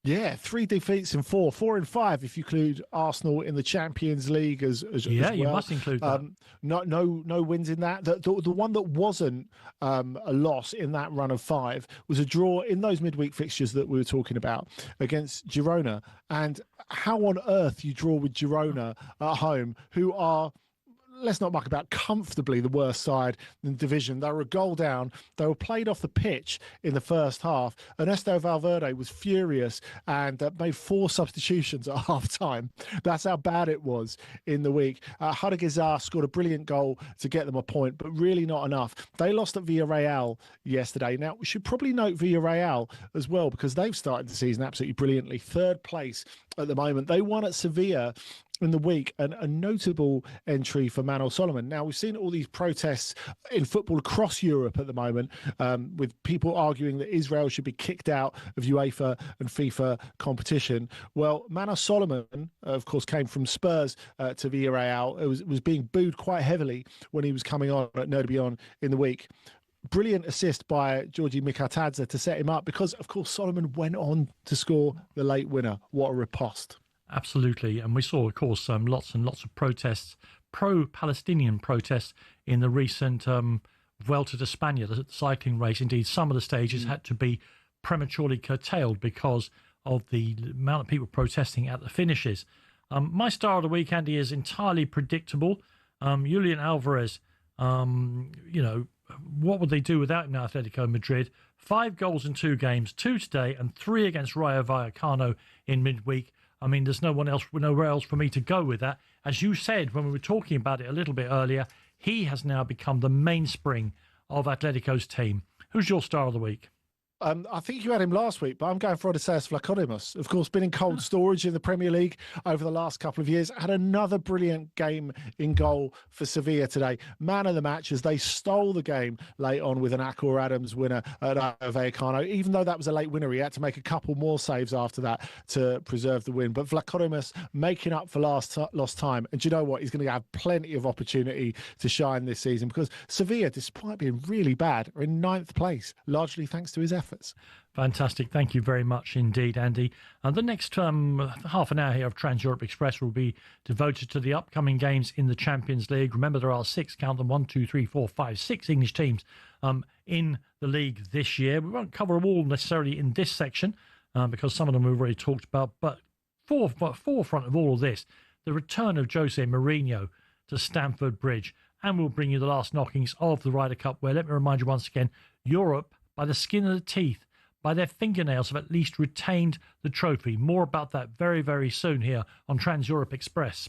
Yeah, 3 defeats in 4 in 5 if you include Arsenal in the Champions League as well. You must include that. No wins in that. The one that wasn't a loss in that run of 5 was a draw in those midweek fixtures that we were talking about against Girona. And how on earth you draw with Girona at home, who are, let's not muck about, comfortably the worst side in the division. They were a goal down. They were played off the pitch in the first half. Ernesto Valverde was furious and made 4 substitutions at half-time. That's how bad it was in the week. Hudagizar scored a brilliant goal to get them a point, but really not enough. They lost at Villarreal yesterday. Now, we should probably note Villarreal as well, because they've started the season absolutely brilliantly. 3rd place at the moment. They won at Sevilla in the week, and a notable entry for Manuel Solomon. Now, we've seen all these protests in football across Europe at the moment, with people arguing that Israel should be kicked out of UEFA and FIFA competition. Well, Manuel Solomon, of course, came from Spurs to Villarreal. It was being booed quite heavily when he was coming on at Nerdebion in the week. Brilliant assist by Georgi Mikatadze to set him up, because, of course, Solomon went on to score the late winner. What a riposte. Absolutely. And we saw, of course, lots and lots of protests, pro-Palestinian protests in the recent Vuelta to España, the cycling race. Indeed, some of the stages had to be prematurely curtailed because of the amount of people protesting at the finishes. My star of the week, Andy, is entirely predictable. Julian Alvarez, what would they do without him now, Atletico Madrid? 5 goals in 2 games, 2 today and 3 against Rayo Vallecano in midweek. I mean, there's nowhere else for me to go with that. As you said when we were talking about it a little bit earlier, he has now become the mainspring of Atletico's team. Who's your star of the week? I think you had him last week, but I'm going for Odysseas Vlachodimos. Of course, been in cold storage in the Premier League over the last couple of years. Had another brilliant game in goal for Sevilla today. Man of the match, as they stole the game late on with an Akor Adams winner at Vallecano. Even though that was a late winner, he had to make a couple more saves after that to preserve the win. But Vlachodimos making up for lost time. And do you know what? He's going to have plenty of opportunity to shine this season, because Sevilla, despite being really bad, are in 9th place, largely thanks to his efforts. Fantastic. Thank you very much indeed, Andy. The next half an hour here of Trans Europe Express will be devoted to the upcoming games in the Champions League. Remember, there are 6, count them, 1, 2, 3, 4, 5, 6 English teams in the league this year. We won't cover them all necessarily in this section because some of them we've already talked about. But forefront of all of this, the return of Jose Mourinho to Stamford Bridge. And we'll bring you the last knockings of the Ryder Cup, where, let me remind you once again, Europe, by the skin of the teeth, by their fingernails, have at least retained the trophy. More about that very, very soon here on Trans Europe Express.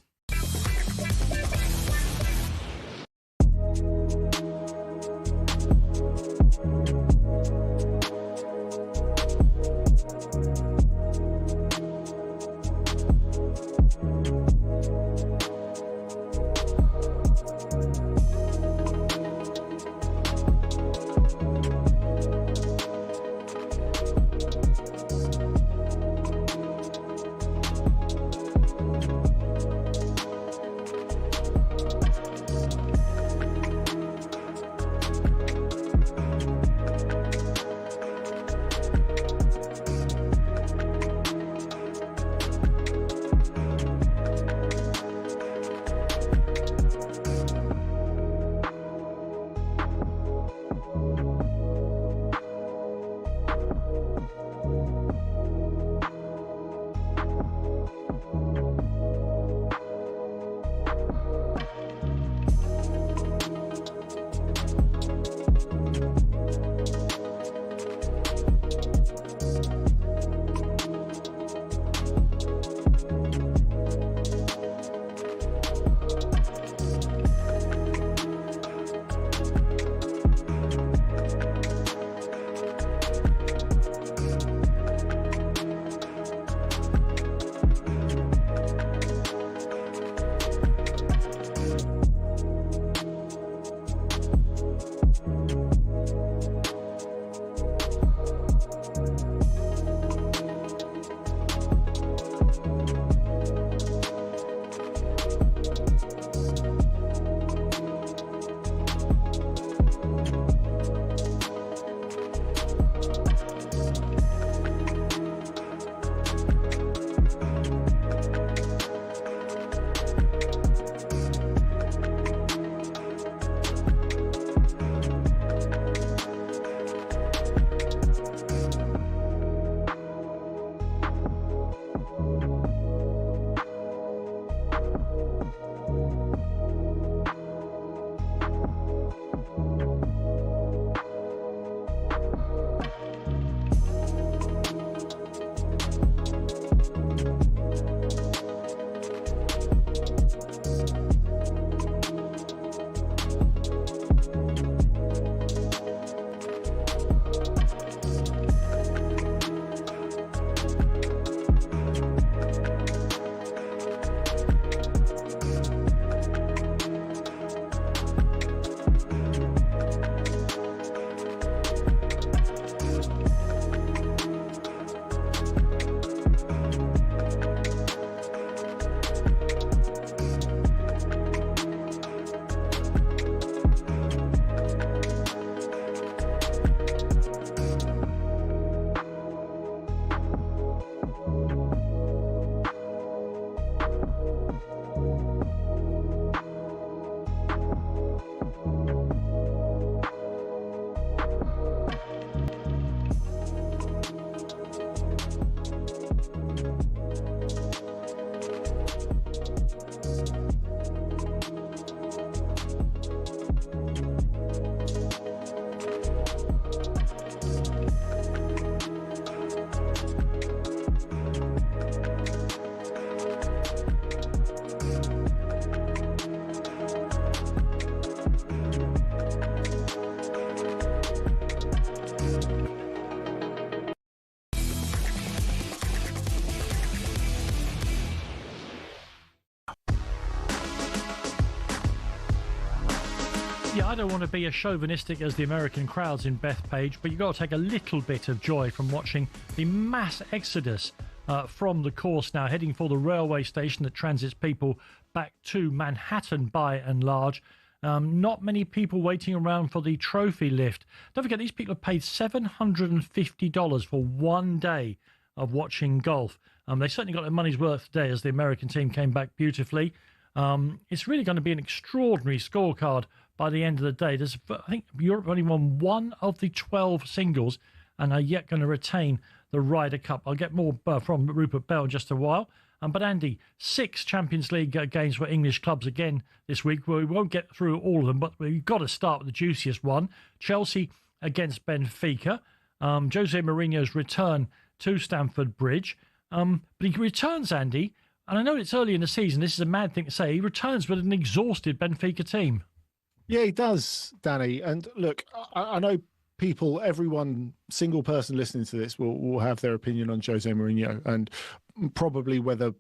Yeah, I don't want to be as chauvinistic as the American crowds in Bethpage, but you've got to take a little bit of joy from watching the mass exodus from the course now, heading for the railway station that transits people back to Manhattan by and large. Not many people waiting around for the trophy lift. Don't forget, these people have paid $750 for 1 day of watching golf. They certainly got their money's worth today as the American team came back beautifully. It's really going to be an extraordinary scorecard by the end of the day. I think Europe only won one of the 12 singles and are yet going to retain the Ryder Cup. I'll get more from Rupert Bell in just a while. But Andy, 6 Champions League games for English clubs again this week. We won't get through all of them, but we've got to start with the juiciest one. Chelsea against Benfica. Jose Mourinho's return to Stamford Bridge. But he returns, Andy, and I know it's early in the season, this is a mad thing to say, he returns with an exhausted Benfica team. Yeah, he does, Danny. And look, I know everyone, single person listening to this will have their opinion on Jose Mourinho and probably whether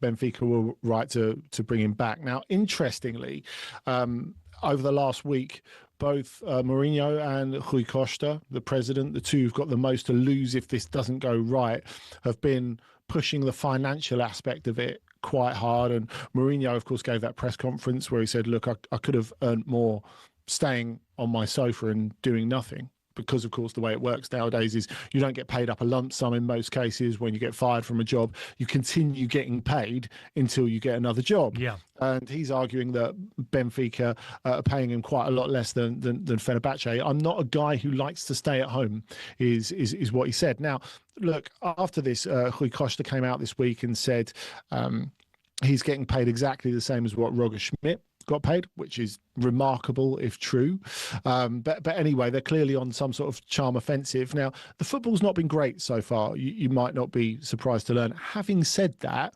Benfica were right to bring him back. Now, interestingly, over the last week, both Mourinho and Rui Costa, the president, the two who've got the most to lose if this doesn't go right, have been pushing the financial aspect of it quite hard. And Mourinho, of course, gave that press conference where he said, look, I could have earned more staying on my sofa and doing nothing. Because, of course, the way it works nowadays is you don't get paid up a lump sum in most cases when you get fired from a job. You continue getting paid until you get another job. Yeah. And he's arguing that Benfica are paying him quite a lot less than Fenerbahce. I'm not a guy who likes to stay at home, is what he said. Now, look, after this, Rui Costa came out this week and said he's getting paid exactly the same as what Roger Schmidt got paid, which is remarkable if true. But anyway, they're clearly on some sort of charm offensive. Now, the football's not been great so far. You might not be surprised to learn. Having said that,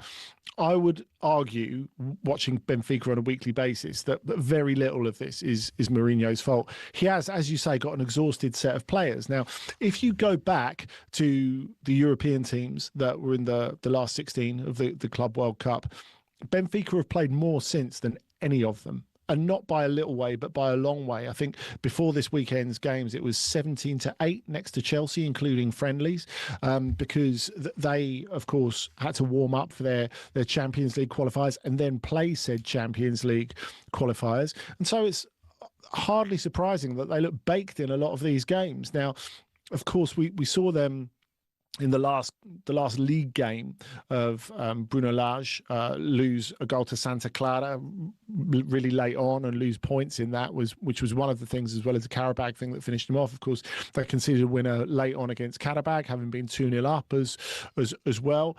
I would argue, watching Benfica on a weekly basis, that very little of this is Mourinho's fault. He has, as you say, got an exhausted set of players. Now, if you go back to the European teams that were in the last 16 of the Club World Cup, Benfica have played more since than any of them, and not by a little way, but by a long way. I think before this weekend's games, it was 17-8 next to Chelsea, including friendlies, because they, of course, had to warm up for their Champions League qualifiers and then play said Champions League qualifiers. And so it's hardly surprising that they look baked in a lot of these games. Now, of course, we saw them in the last league game of Bruno Lage lose a goal to Santa Clara really late on and lose points in that, which was one of the things, as well as the Karabag thing, that finished them off. Of course, they conceded a winner late on against Karabag, having been 2-0 up as well.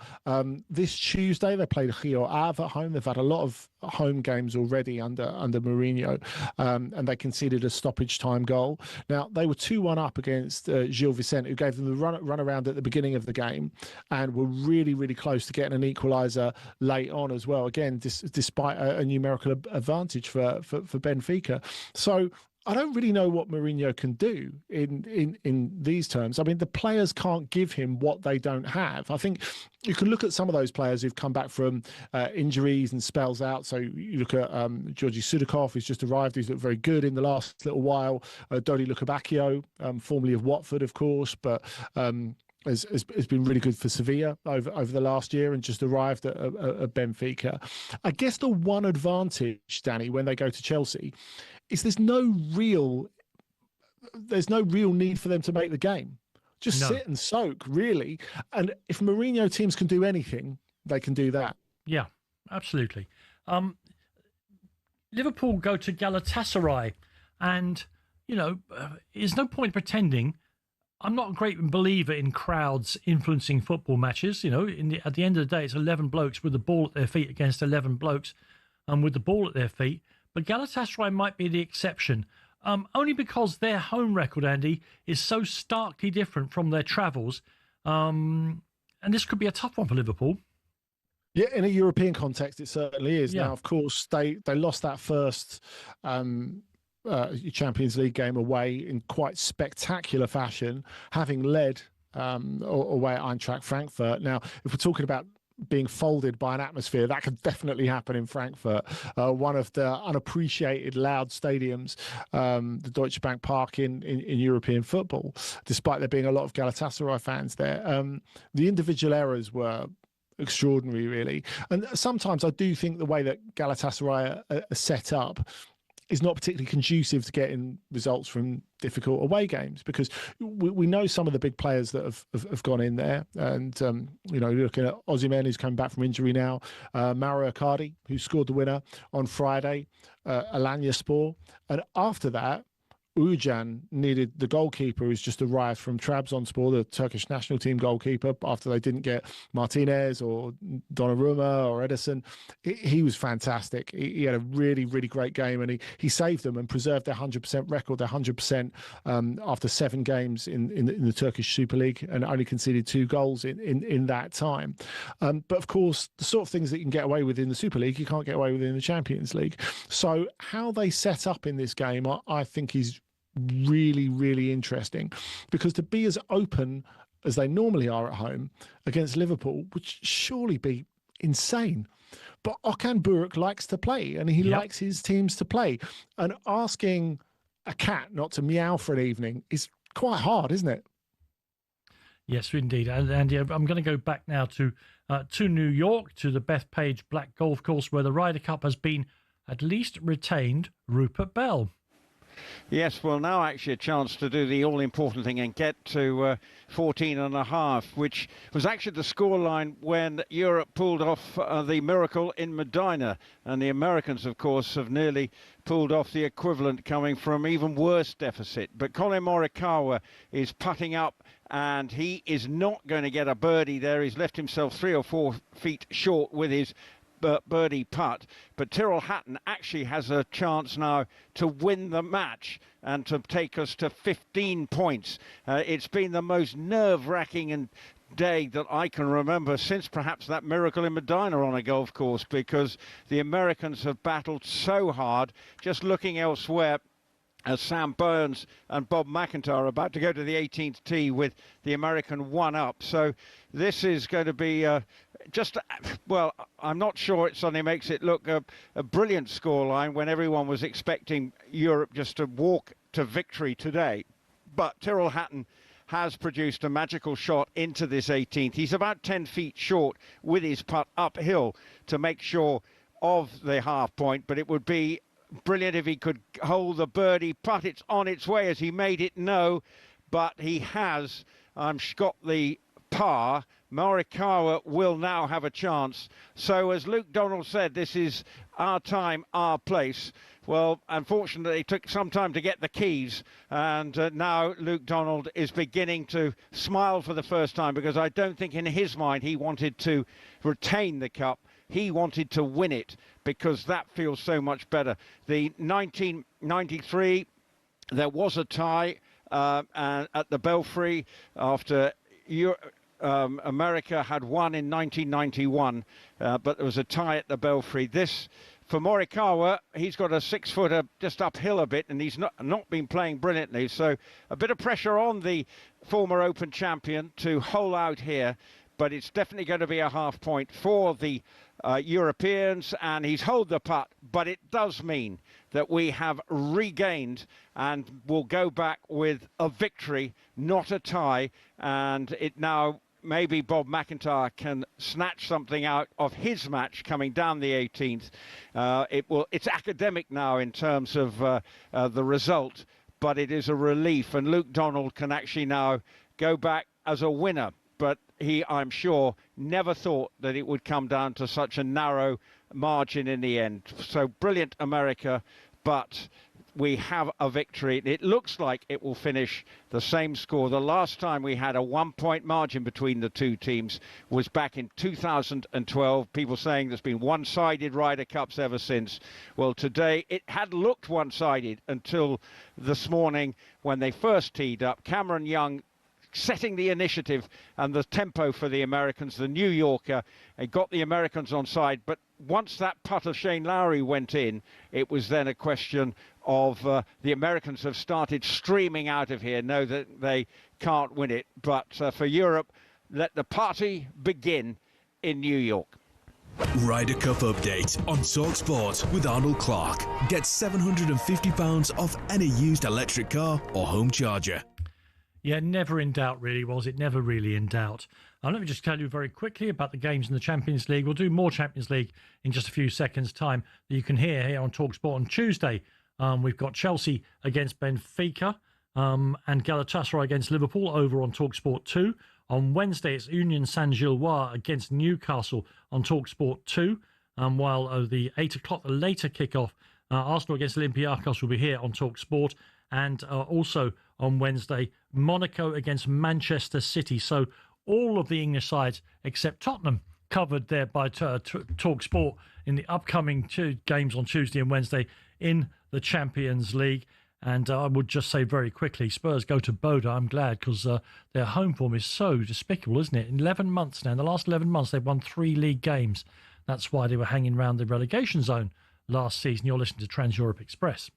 This Tuesday they played Rio Ave at home. They've had a lot of home games already under Mourinho, and they conceded a stoppage time goal. Now, they were 2-1 up against Gil Vicente, who gave them the run around at the beginning of the game and were really, really close to getting an equaliser late on as well, again, despite a numerical advantage for Benfica. So I don't really know what Mourinho can do in these terms. I mean, the players can't give him what they don't have. I think you can look at some of those players who've come back from injuries and spells out. So you look at Georgi Sudakov, who's just arrived, who's looked very good in the last little while. Dodi Lukebakio, formerly of Watford, of course, but has been really good for Sevilla over the last year and just arrived at Benfica. I guess the one advantage, Danny, when they go to Chelsea is there's no real need for them to make the game. Just sit and soak, really. And if Mourinho teams can do anything, they can do that. Yeah, absolutely. Liverpool go to Galatasaray, and, there's no point pretending. I'm not a great believer in crowds influencing football matches. At the end of the day, it's 11 blokes with the ball at their feet against 11 blokes with the ball at their feet. But Galatasaray might be the exception, only because their home record, Andy, is so starkly different from their travels. And this could be a tough one for Liverpool. Yeah, in a European context, it certainly is. Yeah. Now, of course, they lost that first Champions League game away in quite spectacular fashion, having led away at Eintracht Frankfurt. Now, if we're talking about being folded by an atmosphere. That could definitely happen in Frankfurt, one of the unappreciated loud stadiums, the Deutsche Bank Park in European football, despite there being a lot of Galatasaray fans there. The individual errors were extraordinary, really. And sometimes I do think the way that Galatasaray are set up is not particularly conducive to getting results from difficult away games, because we know some of the big players that have gone in there. And, looking at Osimhen, who's coming back from injury now, Mauro Icardi, who scored the winner on Friday, Alanyaspor. And after that, Ujan needed the goalkeeper who's just arrived from Trabzonspor, the Turkish national team goalkeeper, after they didn't get Martinez or Donnarumma or Ederson. He was fantastic. He had a really, really great game, and he saved them and preserved their 100% record, their 100% after 7 games in the Turkish Super League, and only conceded 2 goals in that time. But of course, the sort of things that you can get away with in the Super League, you can't get away with in the Champions League. So how they set up in this game, I think is really, really interesting, because to be as open as they normally are at home against Liverpool would surely be insane. But Okan Buruk likes to play, and he likes his teams to play. And asking a cat not to meow for an evening is quite hard, isn't it? Yes, indeed. And I'm going to go back now to New York, to the Bethpage Black Golf Course, where the Ryder Cup has been at least retained Rupert Bell. Yes, well, now actually a chance to do the all-important thing and get to 14.5, which was actually the scoreline when Europe pulled off the miracle in Medina. And the Americans, of course, have nearly pulled off the equivalent, coming from even worse deficit. But Colin Morikawa is putting up, and he is not going to get a birdie there. He's left himself 3 or 4 feet short with his birdie putt, but Tyrrell Hatton actually has a chance now to win the match and to take us to 15 points. It's been the most nerve-wracking day that I can remember since perhaps that miracle in Medina on a golf course, because the Americans have battled so hard. Just looking elsewhere, as Sam Burns and Bob McIntyre are about to go to the 18th tee with the American 1 up. So this is going to be well, I'm not sure it suddenly makes it look a brilliant scoreline when everyone was expecting Europe just to walk to victory today. But Tyrrell Hatton has produced a magical shot into this 18th. He's about 10 feet short with his putt uphill to make sure of the half point, but it would be brilliant if he could hold the birdie putt. It's on its way, as he made it know, but he has got the par. Morikawa will now have a chance. So as Luke Donald said, this is our time, our place. Well, unfortunately, it took some time to get the keys, and now Luke Donald is beginning to smile for the first time, because I don't think in his mind he wanted to retain the cup. He wanted to win it, because that feels so much better. The 1993, there was a tie at the Belfry after America had won in 1991, but there was a tie at the Belfry. This, for Morikawa, he's got a 6-footer just uphill a bit, and he's not been playing brilliantly. So a bit of pressure on the former Open champion to hole out here, but it's definitely going to be a half point for the Europeans, and he's holed the putt. But it does mean that we have regained and will go back with a victory, not a tie, and it now maybe Bob McIntyre can snatch something out of his match coming down the 18th. It's academic now in terms of the result, but it is a relief, and Luke Donald can actually now go back as a winner. But he, I'm sure, never thought that it would come down to such a narrow margin in the end. So brilliant, America, but we have a victory. It looks like it will finish the same score. The last time we had a 1-point margin between the two teams was back in 2012. People saying there's been one-sided Ryder Cups ever since. Well, today it had looked one-sided until this morning when they first teed up. Cameron Young setting the initiative and the tempo for the Americans, the New Yorker, and got the Americans on side. But once that putt of Shane Lowry went in, it was then a question of the Americans have started streaming out of here, know that they can't win it. But for Europe, let the party begin. in New York. Ryder Cup update on talkSPORT with Arnold Clark. Get £750 off any used electric car or home charger. Yeah, never in doubt, really, was it? Never really in doubt. Let me just tell you very quickly about the games in the Champions League. We'll do more Champions League in just a few seconds' time that you can hear here on talkSPORT on Tuesday. We've got Chelsea against Benfica and Galatasaray against Liverpool over on talkSPORT 2. On Wednesday, it's Union Saint-Gilloise against Newcastle on talkSPORT 2. While the 8 o'clock, the later kickoff, Arsenal against Olympiacos will be here on talkSPORT. And also on Wednesday, Monaco against Manchester City. So all of the English sides except Tottenham covered there by talkSPORT in the upcoming 2 games on Tuesday and Wednesday in the Champions League. And I would just say very quickly, Spurs go to Bodo. I'm glad, because their home form is so despicable, isn't it? In 11 months now, in the last 11 months, they've won 3 league games. That's why they were hanging around the relegation zone last season. You're listening to Trans Europe Express.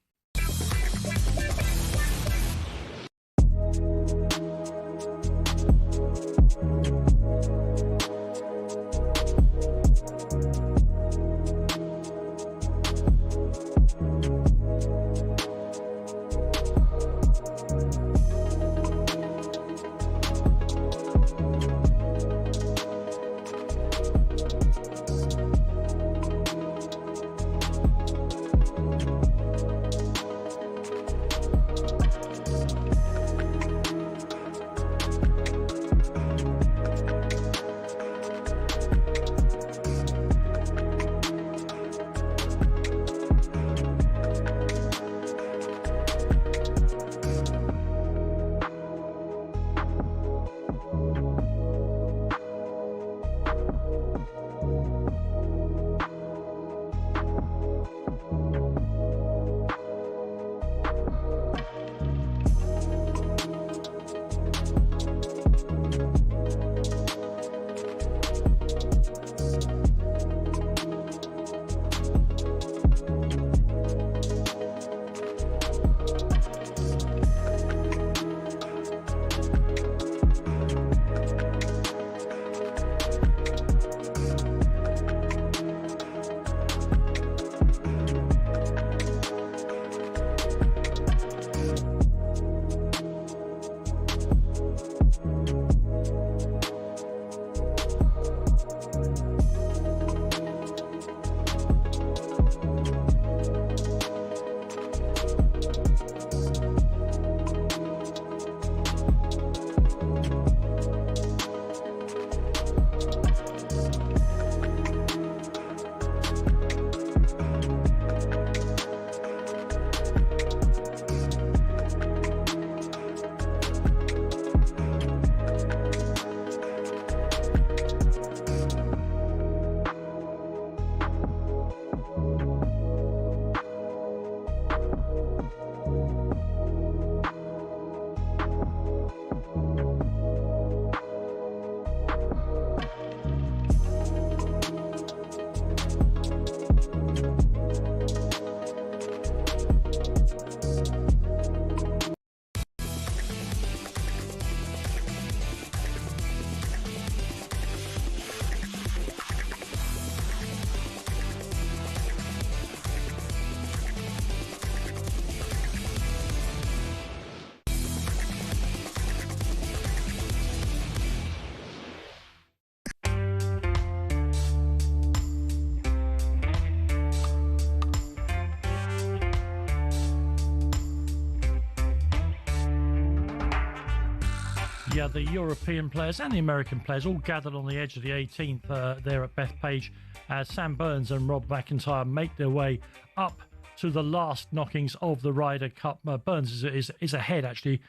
Yeah, the European players and the American players all gathered on the edge of the 18th there at Bethpage as Sam Burns and Rob McIntyre make their way up to the last knockings of the Ryder Cup. Burns is ahead, actually.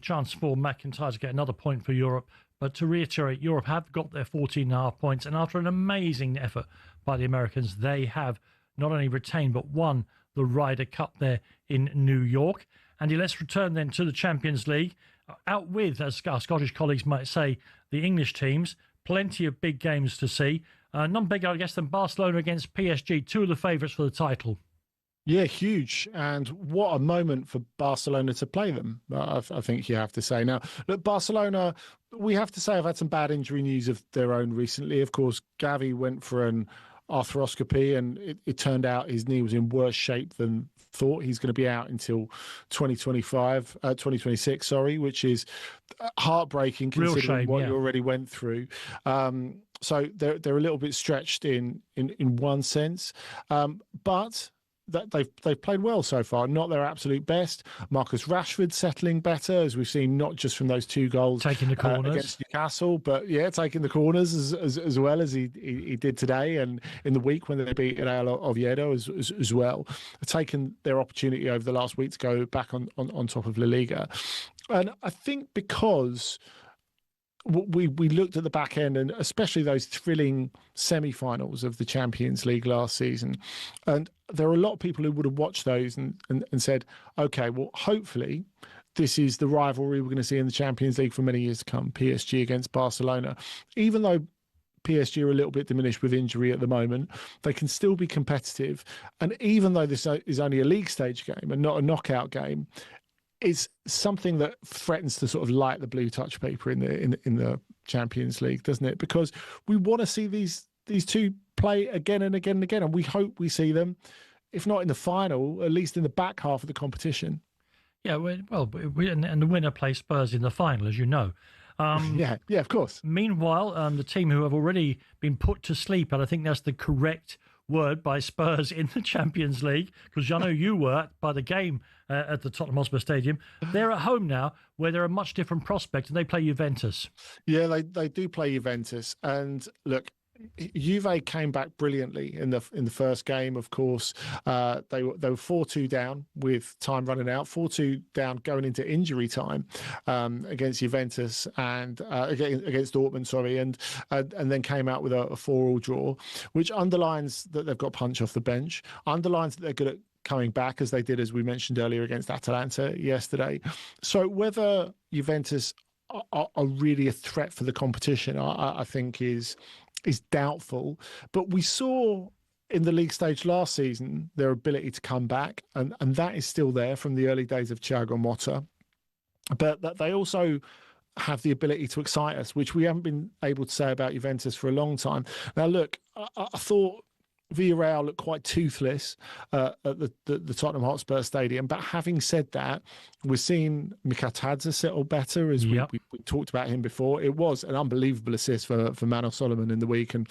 Chance for McIntyre to get another point for Europe. But to reiterate, Europe have got their 14.5 points. And after an amazing effort by the Americans, they have not only retained but won the Ryder Cup there in New York. Andy, let's return then to the Champions League. Out with, as our Scottish colleagues might say, the English teams. Plenty of big games to see. None bigger, I guess, than Barcelona against PSG, 2 of the favourites for the title. Yeah, huge. And what a moment for Barcelona to play them, I think you have to say. Now, look, Barcelona, we have to say, have had some bad injury news of their own recently. Of course, Gavi went for an arthroscopy, and it turned out his knee was in worse shape than thought. He's going to be out until 2026, which is heartbreaking considering what you already went through. So they're a little bit stretched in one sense, but that they've played well so far. Not their absolute best. Marcus Rashford settling better, as we've seen, not just from those 2 goals taking the corners against Newcastle, but taking the corners as well as he did today, and in the week when they beat Real Oviedo as well. Taken their opportunity over the last week to go back on top of La Liga, and I think because we looked at the back end, and especially those thrilling semi-finals of the Champions League last season, and there are a lot of people who would have watched those and said, okay, well, hopefully this is the rivalry we're going to see in the Champions League for many years to come, PSG against Barcelona. Even though PSG are a little bit diminished with injury at the moment, they can still be competitive. And even though this is only a league stage game and not a knockout game, it's something that threatens to sort of light the blue touch paper in the Champions League, doesn't it? Because we want to see these two play again and again and again, and we hope we see them, if not in the final, at least in the back half of the competition. Yeah, and the winner plays Spurs in the final, as you know. Yeah, of course. Meanwhile, the team who have already been put to sleep, and I think that's the correct word, by Spurs in the Champions League, because I know you were by the game at the Tottenham Hotspur Stadium. They're at home now, where they're a much different prospect, and they play Juventus. Yeah, they do play Juventus, and look, Juve came back brilliantly in the first game. Of course, they were 4-2 down with time running out, 4-2 down going into injury time against Juventus and against Dortmund, and then came out with a 4-4 draw, which underlines that they've got punch off the bench, underlines that they're good at coming back, as they did, as we mentioned earlier, against Atalanta yesterday. So whether Juventus are really a threat for the competition, I think is doubtful. But we saw in the league stage last season their ability to come back, and that is still there from the early days of Thiago Motta. But that they also have the ability to excite us, which we haven't been able to say about Juventus for a long time. Now, look, I thought Villarreal looked quite toothless at the Tottenham Hotspur Stadium. But having said that, we're seeing Mikatadze settle better, as we talked about him before. It was an unbelievable assist for Mano Solomon in the week, and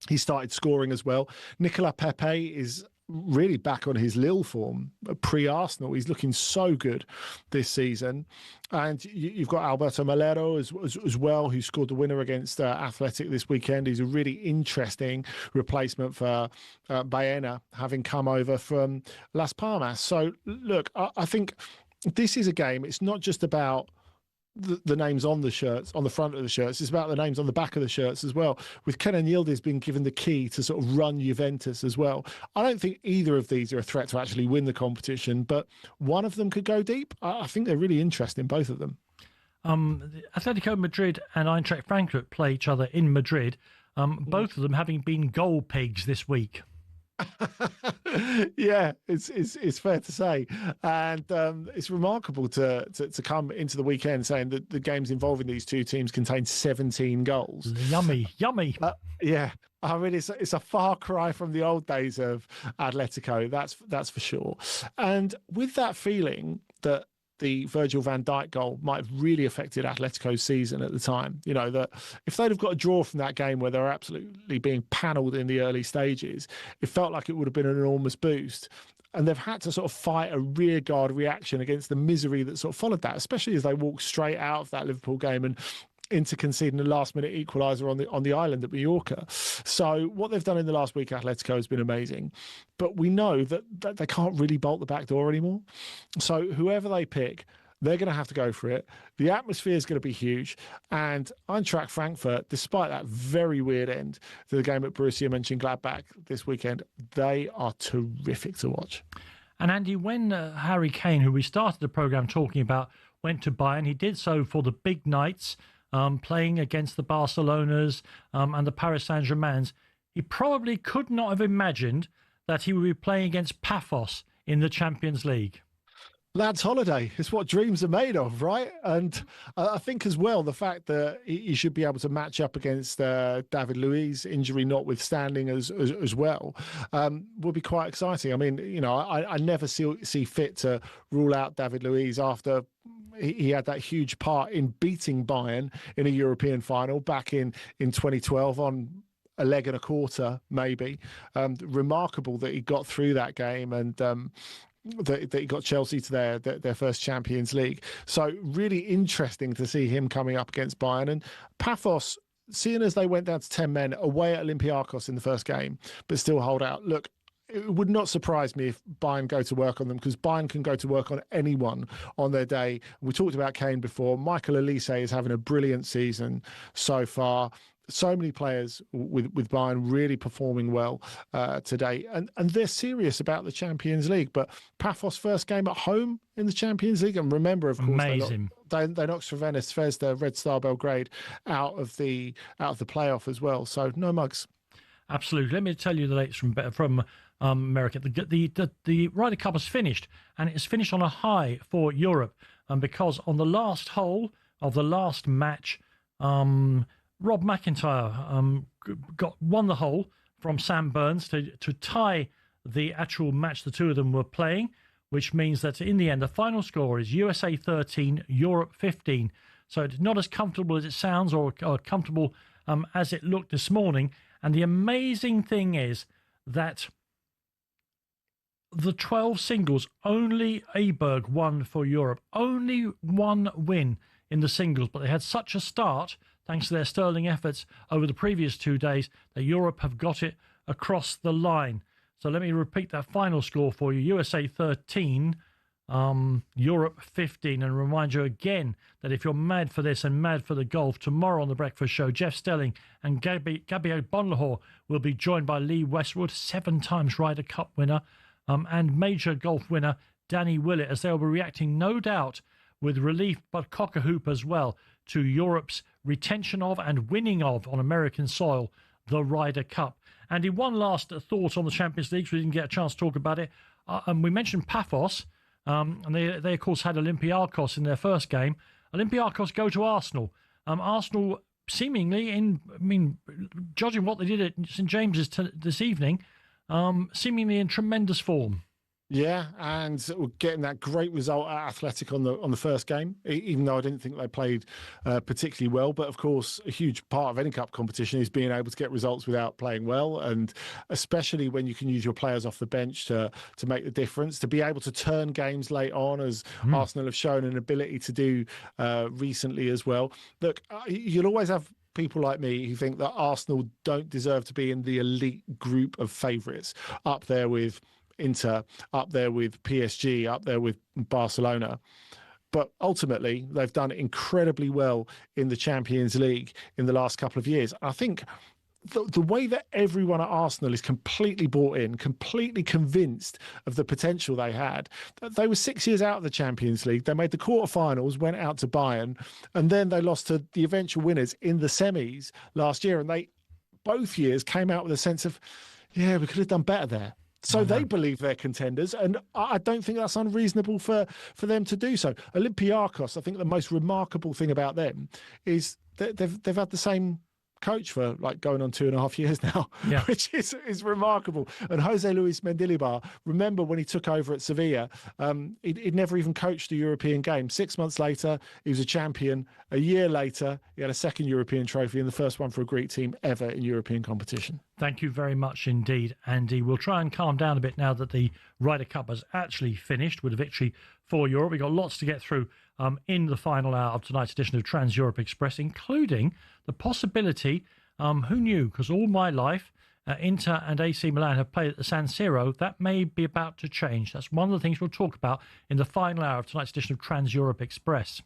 he started scoring as well. Nicolas Pepe is really back on his Lille form pre-Arsenal. He's looking so good this season. And you've got Alberto Melero as well, who scored the winner against Athletic this weekend. He's a really interesting replacement for Baena, having come over from Las Palmas. So, look, I think this is a game. It's not just about the names on the shirts, on the front of the shirts. It's about the names on the back of the shirts as well, with Kenan Yildiz being given the key to sort of run Juventus as well. I don't think either of these are a threat to actually win the competition, but one of them could go deep. I think they're really interesting, both of them. Atletico Madrid and Eintracht Frankfurt play each other in Madrid, both of them having been goal pigs this week. Yeah, it's fair to say, and it's remarkable to come into the weekend saying that the games involving these two teams contain 17 goals. Yummy. Yeah, I mean it's a far cry from the old days of Atletico. That's for sure. And with that feeling that the Virgil van Dijk goal might have really affected Atletico's season at the time. You know, that if they'd have got a draw from that game where they were absolutely being panelled in the early stages, it felt like it would have been an enormous boost. And they've had to sort of fight a rearguard reaction against the misery that sort of followed that, especially as they walked straight out of that Liverpool game and into conceding a last-minute equaliser on the island at Mallorca. So what they've done in the last week, Atletico, has been amazing. But we know that they can't really bolt the back door anymore. So whoever they pick, they're going to have to go for it. The atmosphere is going to be huge. And Eintracht Frankfurt, despite that very weird end to the game at Borussia Mönchengladbach this weekend, they are terrific to watch. And Andy, when Harry Kane, who we started the programme talking about, went to Bayern, he did so for the big nights, playing against the Barcelonas and the Paris Saint-Germains. He probably could not have imagined that he will be playing against Paphos in the Champions League. Lads' holiday is what dreams are made of, right? And I think as well, the fact that he should be able to match up against David Luiz, injury notwithstanding as well, will be quite exciting. I mean, you know, I never see fit to rule out David Luiz after he had that huge part in beating Bayern in a European final back in 2012 on a leg and a quarter, maybe. Remarkable that he got through that game and that he got Chelsea to their first Champions League. So really interesting to see him coming up against Bayern. And Paphos, seeing as they went down to 10 men away at Olympiacos in the first game, but still hold out. Look, it would not surprise me if Bayern go to work on them, because Bayern can go to work on anyone on their day. We talked about Kane before. Michael Olise is having a brilliant season so far. So many players with Bayern really performing well today. And they're serious about the Champions League. But Paphos' first game at home in the Champions League. And remember, of course, amazing. They knocked Crvena Zvezda, Red Star Belgrade, out of the playoff as well. So no mugs. Absolutely. Let me tell you the latest from America. The Ryder Cup has finished, and it's finished on a high for Europe. Because on the last hole of the last match, Rob McIntyre won the hole from Sam Burns to tie the actual match the two of them were playing, which means that in the end the final score is USA 13, Europe 15. So it's not as comfortable as it sounds or comfortable as it looked this morning. And the amazing thing is that the 12 singles, only Aberg won for Europe. Only one win in the singles, but they had such a start thanks to their sterling efforts over the previous 2 days, that Europe have got it across the line. So let me repeat that final score for you. USA 13, Europe 15. And remind you again that if you're mad for this and mad for the golf, tomorrow on The Breakfast Show, Jeff Stelling and Gabby Bonlahor will be joined by Lee Westwood, 7 times Ryder Cup winner, and major golf winner Danny Willett, as they'll be reacting, no doubt, with relief but cock-a-hoop as well, to Europe's retention of and winning of, on American soil, the Ryder Cup. And in one last thought on the Champions League, so we didn't get a chance to talk about it, and we mentioned Paphos, and they of course had Olympiacos in their first game. Olympiacos go to Arsenal. Arsenal seemingly, judging what they did at St James's this evening, seemingly in tremendous form. Yeah, and getting that great result at Athletic on the first game, even though I didn't think they played particularly well. But of course, a huge part of any cup competition is being able to get results without playing well, and especially when you can use your players off the bench to make the difference, to be able to turn games late on, as Arsenal have shown an ability to do recently as well. Look, you'll always have people like me who think that Arsenal don't deserve to be in the elite group of favourites, up there with Inter, up there with PSG, up there with Barcelona. But ultimately, they've done incredibly well in the Champions League in the last couple of years. I think the way that everyone at Arsenal is completely bought in, completely convinced of the potential they had. They were 6 years out of the Champions League. They made the quarterfinals, went out to Bayern, and then they lost to the eventual winners in the semis last year. And they both years came out with a sense of, yeah, we could have done better there. So they believe they're contenders, and I don't think that's unreasonable for them to do so. Olympiacos, I think the most remarkable thing about them is that they've had the same coach for like going on 2.5 years now, which is remarkable. And Jose Luis Mendilibar, remember when he took over at Sevilla, he'd never even coached a European game. 6 months later, he was a champion. A year later, he had a second European trophy and the first one for a Greek team ever in European competition. Thank you very much indeed, Andy. We'll try and calm down a bit now that the Ryder Cup has actually finished with a victory for Europe. We've got lots to get through in the final hour of tonight's edition of Trans Europe Express, including the possibility, who knew, because all my life, Inter and AC Milan have played at the San Siro. That may be about to change. That's one of the things we'll talk about in the final hour of tonight's edition of Trans Europe Express.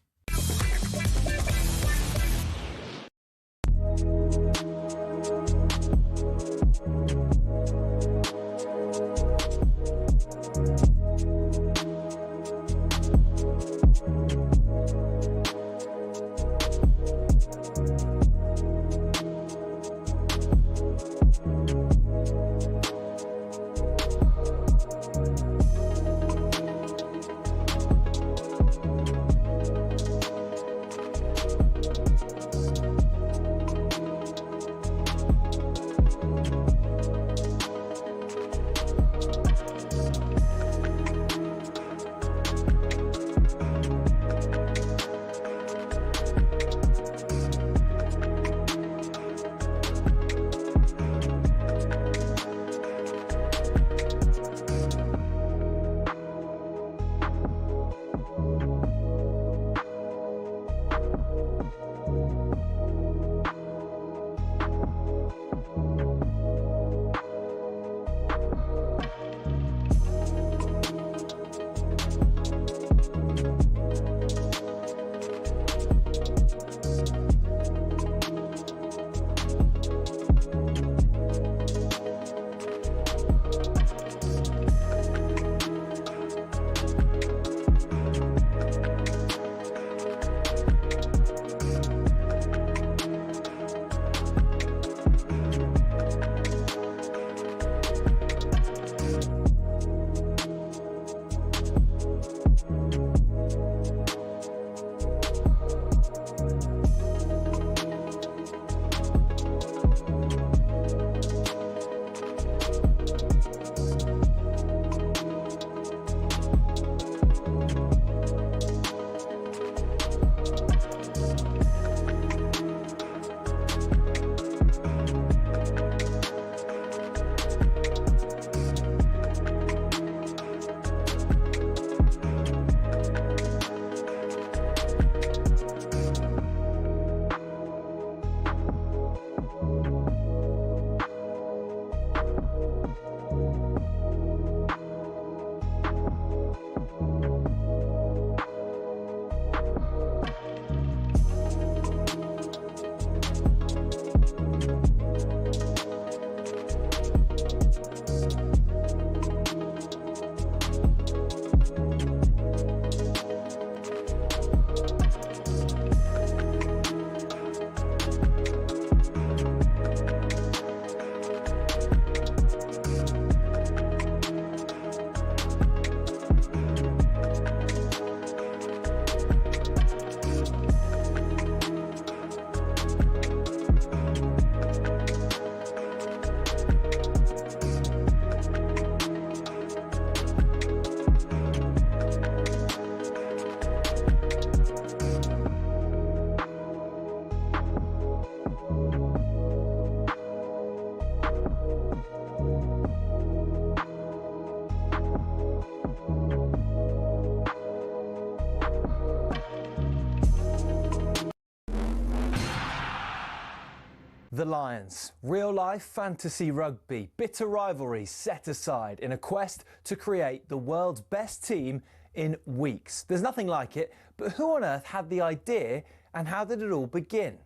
The Lions. Real-life fantasy rugby, bitter rivalries set aside in a quest to create the world's best team in weeks. There's nothing like it, but who on earth had the idea and how did it all begin?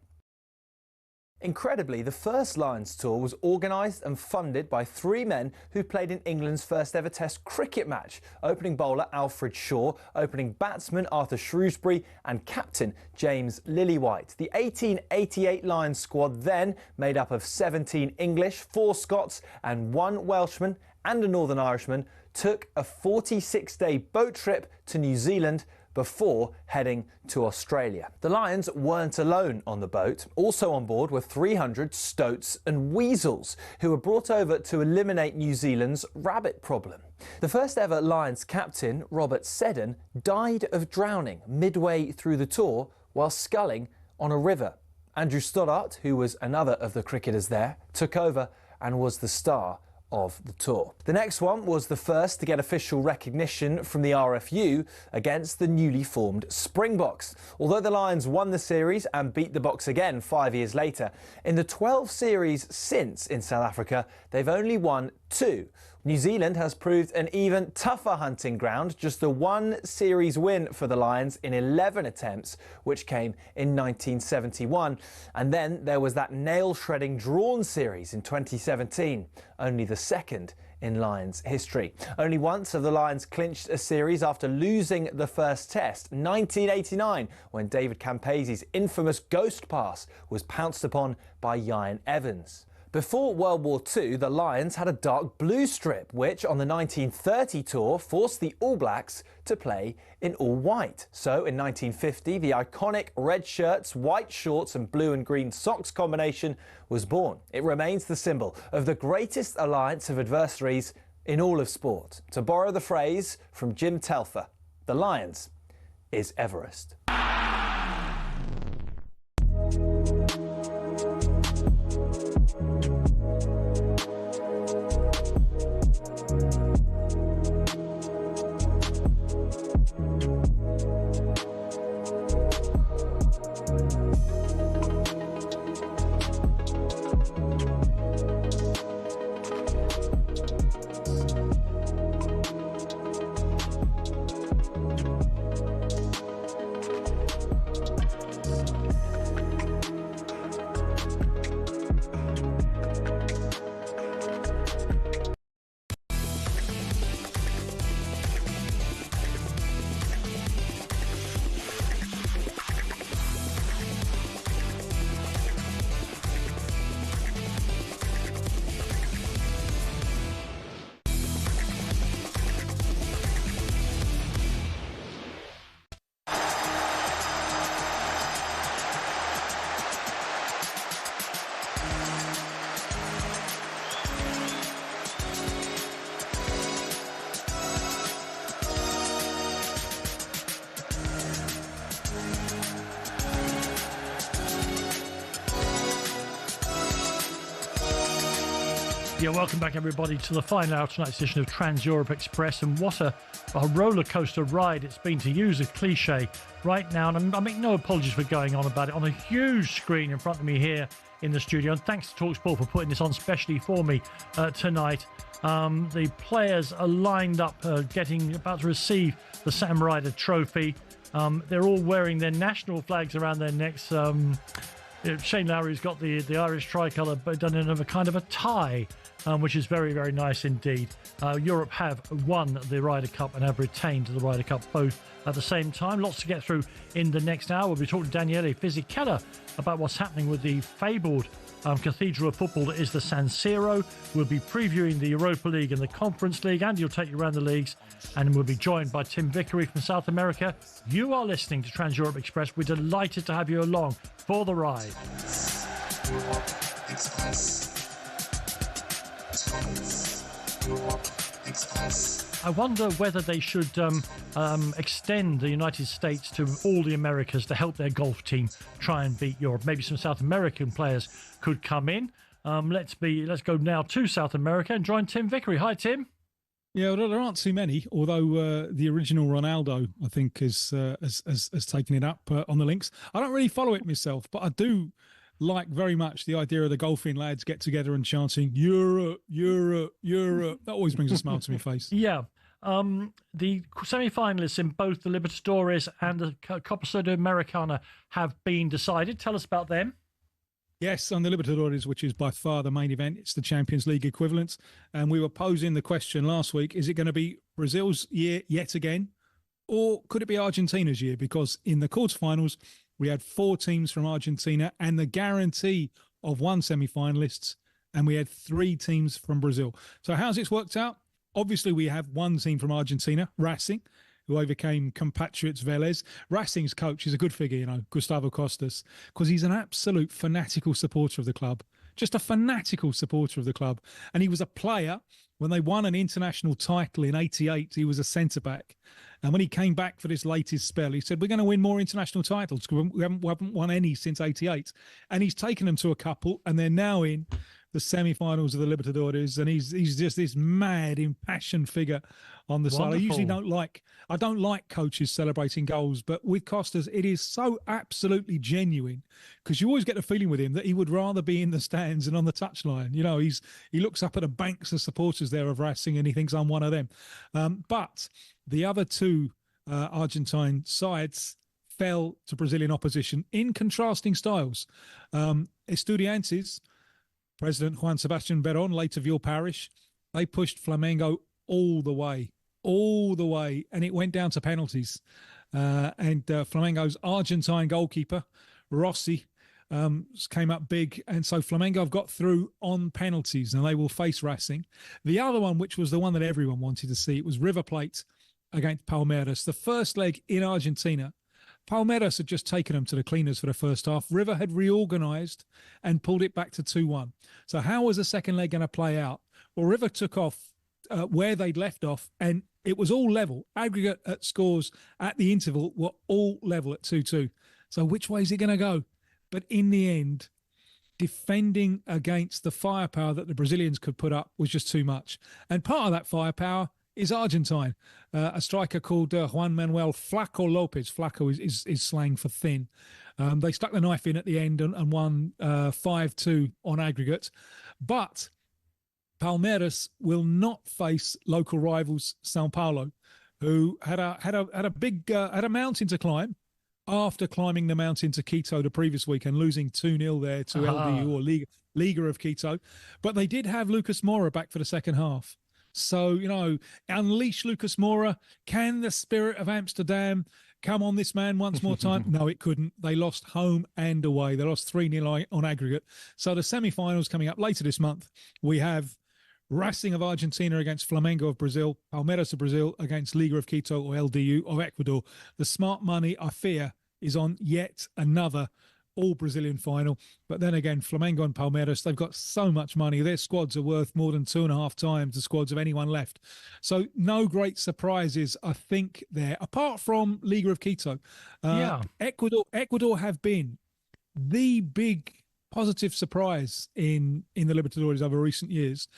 Incredibly, the first Lions tour was organised and funded by three men who played in England's first ever Test cricket match: opening bowler Alfred Shaw, opening batsman Arthur Shrewsbury and captain James Lillywhite. The 1888 Lions squad, then made up of 17 English, 4 Scots and 1 Welshman and a Northern Irishman, took a 46-day boat trip to New Zealand before heading to Australia. The Lions weren't alone on the boat. Also on board were 300 stoats and weasels who were brought over to eliminate New Zealand's rabbit problem. The first ever Lions captain, Robert Seddon, died of drowning midway through the tour while sculling on a river. Andrew Stoddart, who was another of the cricketers there, took over and was the star of the tour. The next one was the first to get official recognition from the RFU against the newly formed Springboks. Although the Lions won the series and beat the Boks again 5 years later, in the 12 series since in South Africa, they've only won 2. New Zealand has proved an even tougher hunting ground, just the 1 series win for the Lions in 11 attempts, which came in 1971. And then there was that nail-shredding drawn series in 2017, only the second in Lions history. Only once have the Lions clinched a series after losing the first test, 1989, when David Campese's infamous ghost pass was pounced upon by Ian Evans. Before World War II, the Lions had a dark blue strip, which on the 1930 tour forced the All Blacks to play in all white. So in 1950, the iconic red shirts, white shorts and blue and green socks combination was born. It remains the symbol of the greatest alliance of adversaries in all of sport. To borrow the phrase from Jim Telfer, the Lions is Everest. Yeah, welcome back everybody to the final hour tonight's edition of Trans-Europe Express, and what a roller coaster ride it's been, to use a cliche right now, and I make no apologies for going on about it, on a huge screen in front of me here in the studio, and thanks to talkSPORT for putting this on specially for me tonight. The players are lined up, about to receive the Sam Ryder Trophy. They're all wearing their national flags around their necks. Shane Lowry's got the Irish tricolour, but done in a kind of a tie, which is very, very nice indeed. Europe have won the Ryder Cup and have retained the Ryder Cup both at the same time. Lots to get through in the next hour. We'll be talking to Daniele Fisichella about what's happening with the fabled cathedral of football that is the San Siro. We'll be previewing the Europa League and the Conference League. Andy will take you around the leagues, and we'll be joined by Tim Vickery from South America. You are listening to Trans Europe Express. We're delighted to have you along for the ride. I wonder whether they should extend the United States to all the Americas to help their golf team try and beat Europe. Maybe some South American players could come in. Let's go now to South America and join Tim Vickery. Hi, Tim. Yeah, well, there aren't too many, although the original Ronaldo, I think, has taken it up on the links. I don't really follow it myself, but I do like very much the idea of the golfing lads get together and chanting Europe, Europe, Europe. That always brings a smile to my face. Yeah. The semi-finalists in both the Libertadores and the Copa Sudamericana have been decided. Tell us about them. Yes, on the Libertadores, which is by far the main event, it's the Champions League equivalent. And we were posing the question last week, is it going to be Brazil's year yet again? Or could it be Argentina's year? Because in the quarterfinals, we had 4 teams from Argentina and the guarantee of 1 semi-finalists, and we had 3 teams from Brazil. So how's this worked out? Obviously, we have 1 team from Argentina, Racing, who overcame compatriots Vélez. Racing's coach is a good figure, Gustavo Costas, because he's an absolute fanatical supporter of the club, just a fanatical supporter of the club. And he was a player when they won an international title in '88. He was a centre-back. And when he came back for this latest spell, he said, we're going to win more international titles because we haven't won any since '88. And he's taken them to a couple, and they're now in the semi-finals of the Libertadores, and he's just this mad, impassioned figure on the side. I don't like coaches celebrating goals, but with Costas, it is so absolutely genuine because you always get the feeling with him that he would rather be in the stands and on the touchline. He looks up at the banks of supporters there of Racing, and he thinks I'm one of them. But the other 2 Argentine sides fell to Brazilian opposition in contrasting styles. Estudiantes, President Juan Sebastian Verón, late of your parish, they pushed Flamengo all the way, and it went down to penalties. And Flamengo's Argentine goalkeeper, Rossi, came up big, and so Flamengo have got through on penalties, and they will face Racing. The other one, which was the one that everyone wanted to see, it was River Plate against Palmeiras. The first leg in Argentina, Palmeiras had just taken them to the cleaners for the first half. River had reorganised and pulled it back to 2-1. So how was the second leg going to play out? Well, River took off where they'd left off, and it was all level. Aggregate at scores at the interval were all level at 2-2. So which way is it going to go? But in the end, defending against the firepower that the Brazilians could put up was just too much. And part of that firepower is Argentine, a striker called Juan Manuel Flaco Lopez. Flaco is slang for thin. They stuck the knife in at the end and won 5-2 on aggregate. But Palmeiras will not face local rivals Sao Paulo, who had a mountain to climb after climbing the mountain to Quito the previous week and losing 2-0 there to LDU or Liga of Quito. But they did have Lucas Moura back for the second half. So, unleash Lucas Moura. Can the spirit of Amsterdam come on this man once more time? No, it couldn't. They lost home and away. They lost 3-0 on aggregate. So the semi-finals coming up later this month, we have Racing of Argentina against Flamengo of Brazil, Palmeiras of Brazil against Liga of Quito or LDU of Ecuador. The smart money, I fear, is on yet another all-Brazilian final. But then again, Flamengo and Palmeiras, they've got so much money. Their squads are worth more than 2.5 times the squads of anyone left. So no great surprises, I think, there, apart from Liga of Quito. Ecuador have been the big positive surprise in the Libertadores over recent years.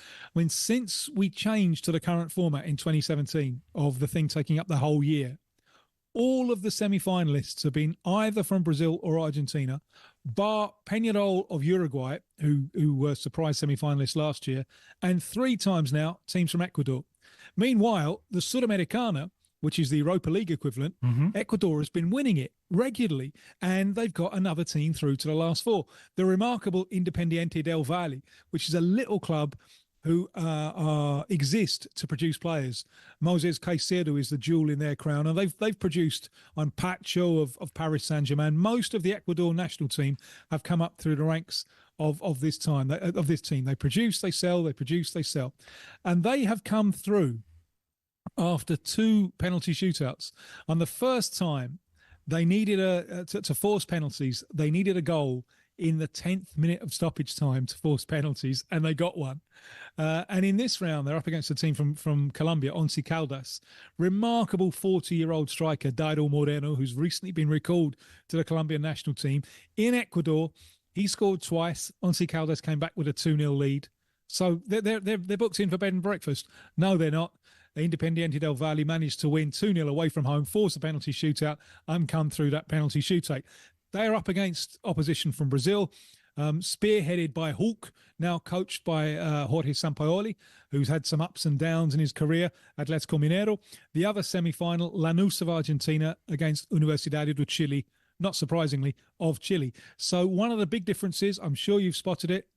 Since we changed to the current format in 2017 of the thing taking up the whole year, all of the semi-finalists have been either from Brazil or Argentina, bar Peñarol of Uruguay, who were surprise semi-finalists last year, and 3 times now teams from Ecuador. Meanwhile, the Sudamericana, which is the Europa League equivalent, Ecuador has been winning it regularly, and they've got another team through to the last 4. The remarkable Independiente del Valle, which is a little club who exist to produce players. Moses Caicedo is the jewel in their crown, and they've produced on Pacho of Paris Saint-Germain. Most of the Ecuador national team have come up through the ranks of this team. They produce, they sell, they produce, they sell, and they have come through after 2 penalty shootouts. On the first time, they needed to force penalties. They needed a goal in the 10th minute of stoppage time to force penalties, and they got one. And in this round, they're up against a team from Colombia, Once Caldas. Remarkable 40-year-old striker, Dairo Moreno, who's recently been recalled to the Colombian national team. In Ecuador, he scored twice. Once Caldas came back with a 2-0 lead. So they're booked in for bed and breakfast. No, they're not. Independiente del Valle managed to win 2-0 away from home, force a penalty shootout, and come through that penalty shootout. They are up against opposition from Brazil, spearheaded by Hulk, now coached by Jorge Sampaoli, who's had some ups and downs in his career, Atlético Mineiro. The other semi-final, Lanús of Argentina against Universidad de Chile, not surprisingly, of Chile. So one of the big differences, I'm sure you've spotted it,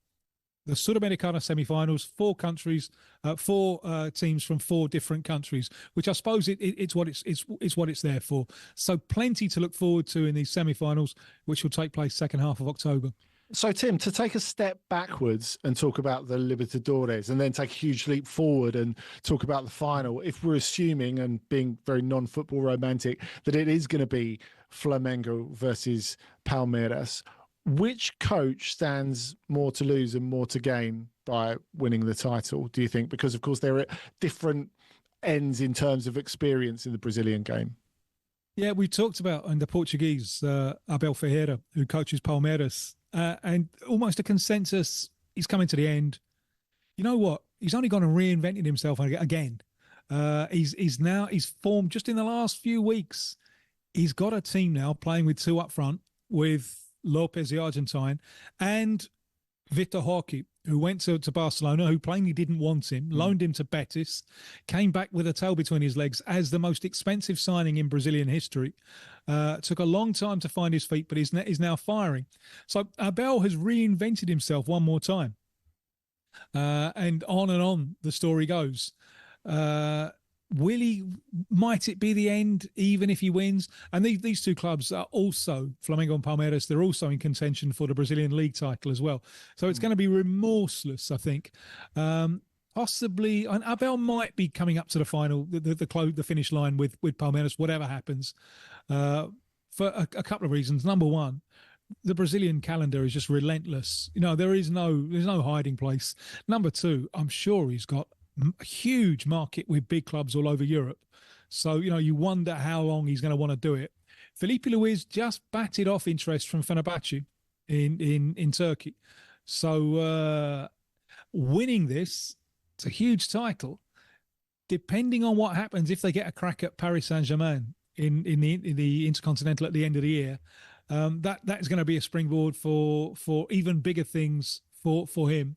the Sudamericana semi-finals, 4 countries, 4 teams from 4 different countries, which I suppose it's what it's there for. So plenty to look forward to in these semi-finals, which will take place second half of October. So, Tim, to take a step backwards and talk about the Libertadores and then take a huge leap forward and talk about the final, if we're assuming, and being very non-football romantic, that it is going to be Flamengo versus Palmeiras, which coach stands more to lose and more to gain by winning the title, do you think? Because, of course, they're at different ends in terms of experience in the Brazilian game. Yeah, we talked about in the Portuguese, Abel Ferreira, who coaches Palmeiras, and almost a consensus, he's coming to the end. You know what? He's only gone and reinvented himself again. He's formed just in the last few weeks. He's got a team now playing with 2 up front with Lopez, the Argentine, and Victor Roque, who went to Barcelona, who plainly didn't want him, loaned him to Betis, came back with a tail between his legs as the most expensive signing in Brazilian history. Took a long time to find his feet, but is now firing. So Abel has reinvented himself one more time. And on the story goes. Might it be the end even if he wins? And these 2 clubs are also, Flamengo and Palmeiras, they're also in contention for the Brazilian league title as well. So it's going to be remorseless, I think. Possibly, and Abel might be coming up to the final, the finish line with Palmeiras, whatever happens, for a couple of reasons. Number one, the Brazilian calendar is just relentless. There's no hiding place. Number two, I'm sure he's got a huge market with big clubs all over Europe. So, you wonder how long he's going to want to do it. Felipe Luis just batted off interest from Fenerbahce in Turkey. So winning this, it's a huge title. Depending on what happens, if they get a crack at Paris Saint-Germain in the Intercontinental at the end of the year, that is going to be a springboard for even bigger things for him.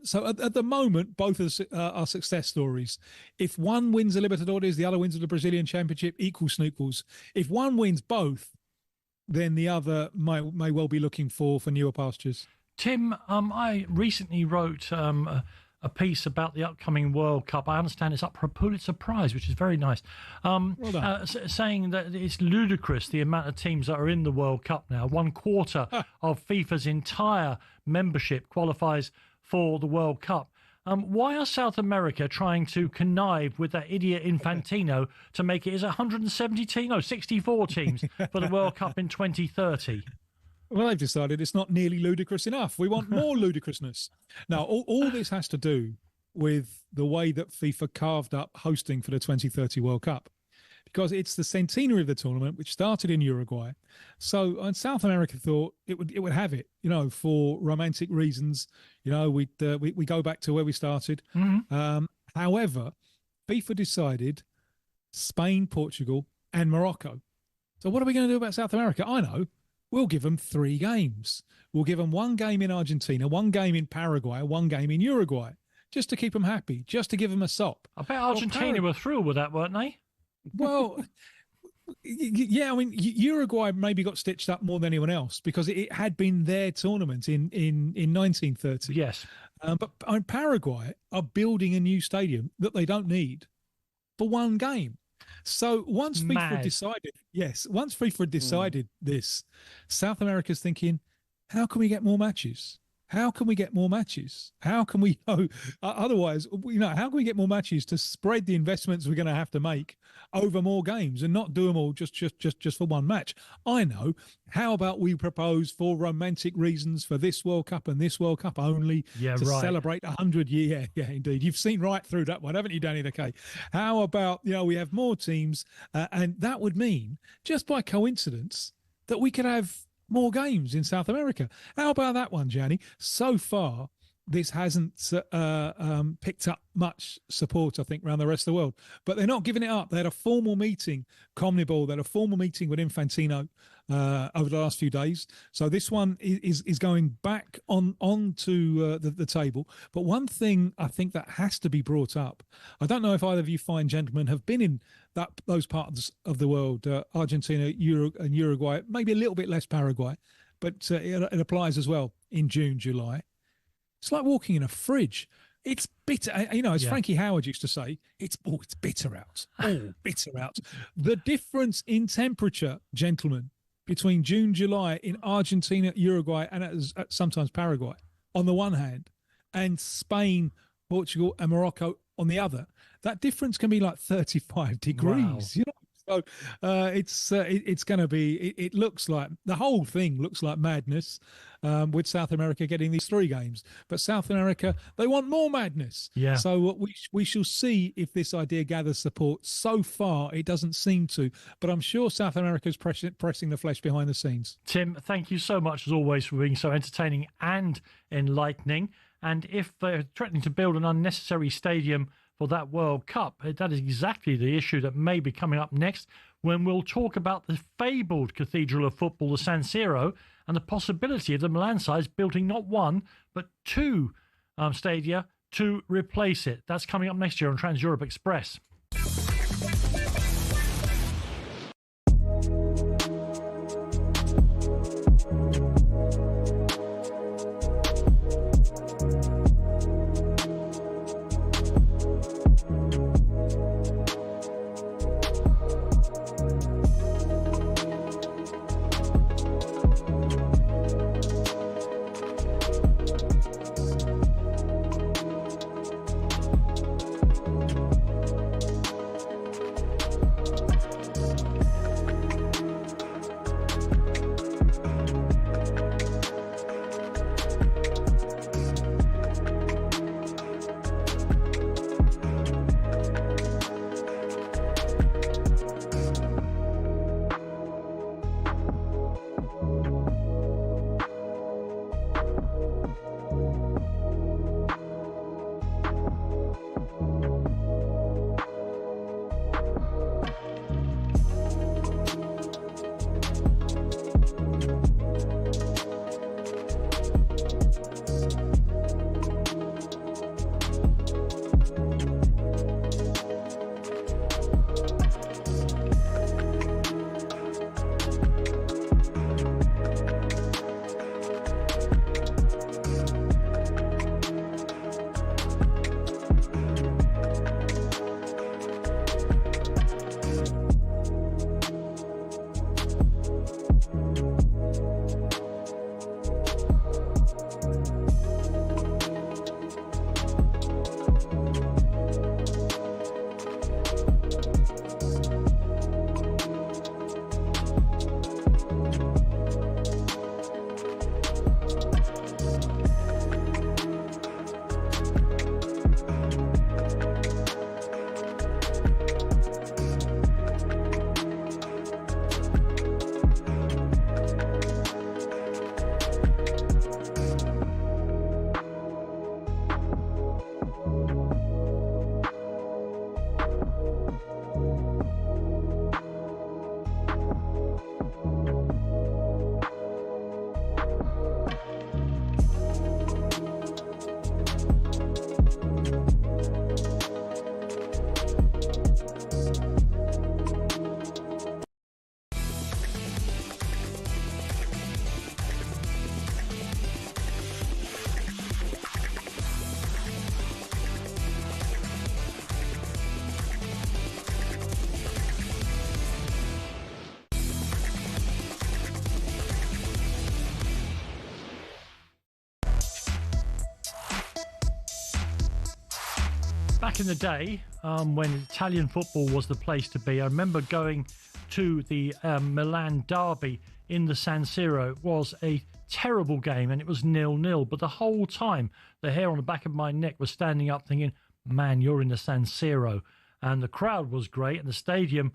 So at the moment, both are success stories. If one wins the Libertadores, the other wins the Brazilian Championship, equals. If one wins both, then the other may well be looking for newer pastures. Tim, I recently wrote a piece about the upcoming World Cup. I understand it's up for a Pulitzer Prize, which is very nice. Saying that it's ludicrous the amount of teams that are in the World Cup now. 1/4 of FIFA's entire membership qualifies for the World Cup. Why are South America trying to connive with that idiot Infantino to make it as 64 teams for the World Cup in 2030? Well, they've decided it's not nearly ludicrous enough. We want more ludicrousness. Now, all this has to do with the way that FIFA carved up hosting for the 2030 World Cup, because it's the centenary of the tournament, which started in Uruguay. So South America thought it would have it, for romantic reasons. We go back to where we started. Mm-hmm. However, FIFA decided Spain, Portugal, and Morocco. So what are we going to do about South America? I know. We'll give them 3 games. We'll give them 1 game in Argentina, 1 game in Paraguay, 1 game in Uruguay, just to keep them happy, just to give them a sop. I bet Argentina were thrilled with that, weren't they? Well, yeah, I mean, Uruguay maybe got stitched up more than anyone else because it had been their tournament in 1930. Yes. But Paraguay are building a new stadium that they don't need for 1 game. So once FIFA decided this, South America's thinking, how can we get more matches? How can we get more matches? How can we, otherwise, how can we get more matches to spread the investments we're going to have to make over more games and not do them all just for 1 match? I know. How about we propose for romantic reasons for this World Cup and this World Cup only celebrate 100 year? Yeah, indeed. You've seen right through that one, haven't you, Danny the K? How about, we have more teams and that would mean just by coincidence that we could have more games in South America. How about that one, Gianni? So far, this hasn't picked up much support, I think, around the rest of the world. But they're not giving it up. They had a formal meeting, CONMEBOL, they had a formal meeting with Infantino over the last few days. So this one is going back onto the table. But one thing I think that has to be brought up, I don't know if either of you fine gentlemen have been in those parts of the world, Argentina, and Uruguay, maybe a little bit less Paraguay, but it applies as well in June, July. It's like walking in a fridge. It's bitter. As Frankie Howard used to say, it's bitter out. Oh, bitter out. The difference in temperature, gentlemen, between June, July in Argentina, Uruguay, and sometimes Paraguay on the one hand, and Spain, Portugal, and Morocco on the other, that difference can be like 35 degrees. Wow. So it's going to be. It looks like the whole thing looks like madness, with South America getting these 3 games. But South America, they want more madness. Yeah. So we shall see if this idea gathers support. So far, it doesn't seem to. But I'm sure South America is pressing the flesh behind the scenes. Tim, thank you so much as always for being so entertaining and enlightening. And if they're threatening to build an unnecessary stadium for that World Cup, that is exactly the issue that may be coming up next when we'll talk about the fabled cathedral of football, the San Siro, and the possibility of the Milan sides building not 1, but 2 stadia to replace it. That's coming up next year on Trans Europe Express. back in the day, when Italian football was the place to be, I remember going to the Milan derby in the San Siro. It was a terrible game and it was 0-0. But the whole time, the hair on the back of my neck was standing up thinking, man, you're in the San Siro. And the crowd was great. And the stadium,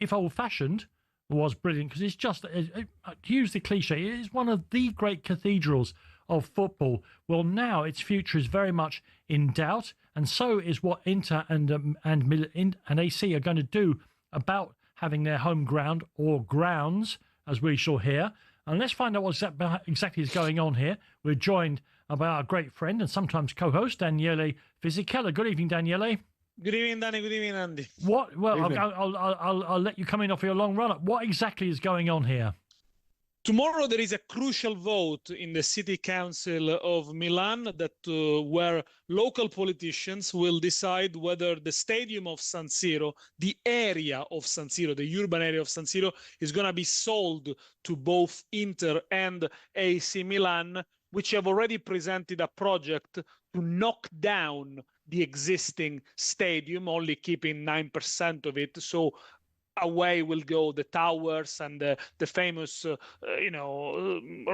if old-fashioned, was brilliant because it's just, to use the cliche, it is one of the great cathedrals of football. Well, now its future is very much in doubt. And so is what Inter and AC are going to do about having their home ground or grounds, as we shall hear. And let's find out what exactly is going on here. We're joined by our great friend and sometimes co-host, Daniele Fisichella. Good evening, Daniele. Good evening, Danny. Good evening, Andy. What? Well, I'll let you come in off your long run-up. What exactly is going on here? Tomorrow there is a crucial vote in the City Council of Milan where local politicians will decide whether the stadium of San Siro, the area of San Siro, the urban area of San Siro, is going to be sold to both Inter and AC Milan, which have already presented a project to knock down the existing stadium, only keeping 9% of it. So away will go the towers and the famous,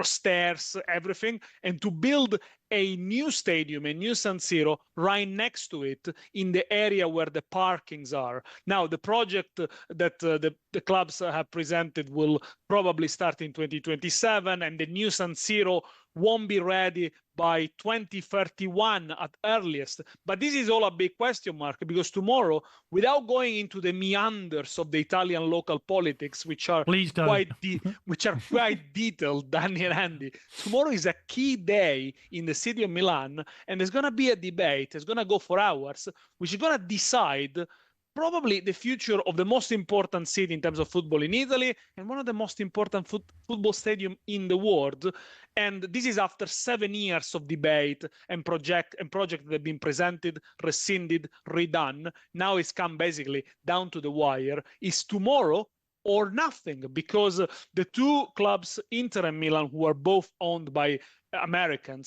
stairs, everything, and to build a new stadium, a new San Siro, right next to it in the area where the parkings are. Now, the project that the clubs have presented will probably start in 2027, and the new San Siro won't be ready by 2031 at earliest. But this is all a big question mark, because tomorrow, without going into the meanders of the Italian local politics, which are quite detailed, Danny and Andy, tomorrow is a key day in the city of Milan, and there's going to be a debate. It's going to go for hours, which is going to decide probably the future of the most important city in terms of football in Italy and one of the most important football stadium in the world. And this is after 7 years of debate and projects that have been presented, rescinded, redone. Now it's come basically down to the wire. Is tomorrow or nothing, because the two clubs, Inter and Milan, who are both owned by American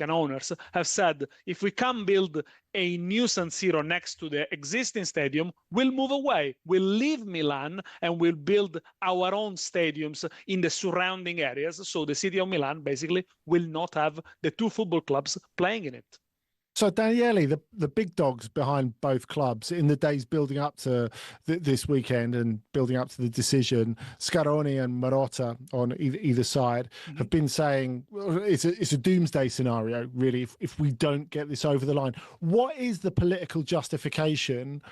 owners, have said, if we can't build a new San Siro next to the existing stadium, we'll move away. We'll leave Milan and we'll build our own stadiums in the surrounding areas. So the city of Milan basically will not have the two football clubs playing in it. So, Daniele, the big dogs behind both clubs in the days building up to this weekend and building up to the decision, Scaroni and Marotta on either side, have been saying it's a doomsday scenario, really, if we don't get this over the line. What is the political justification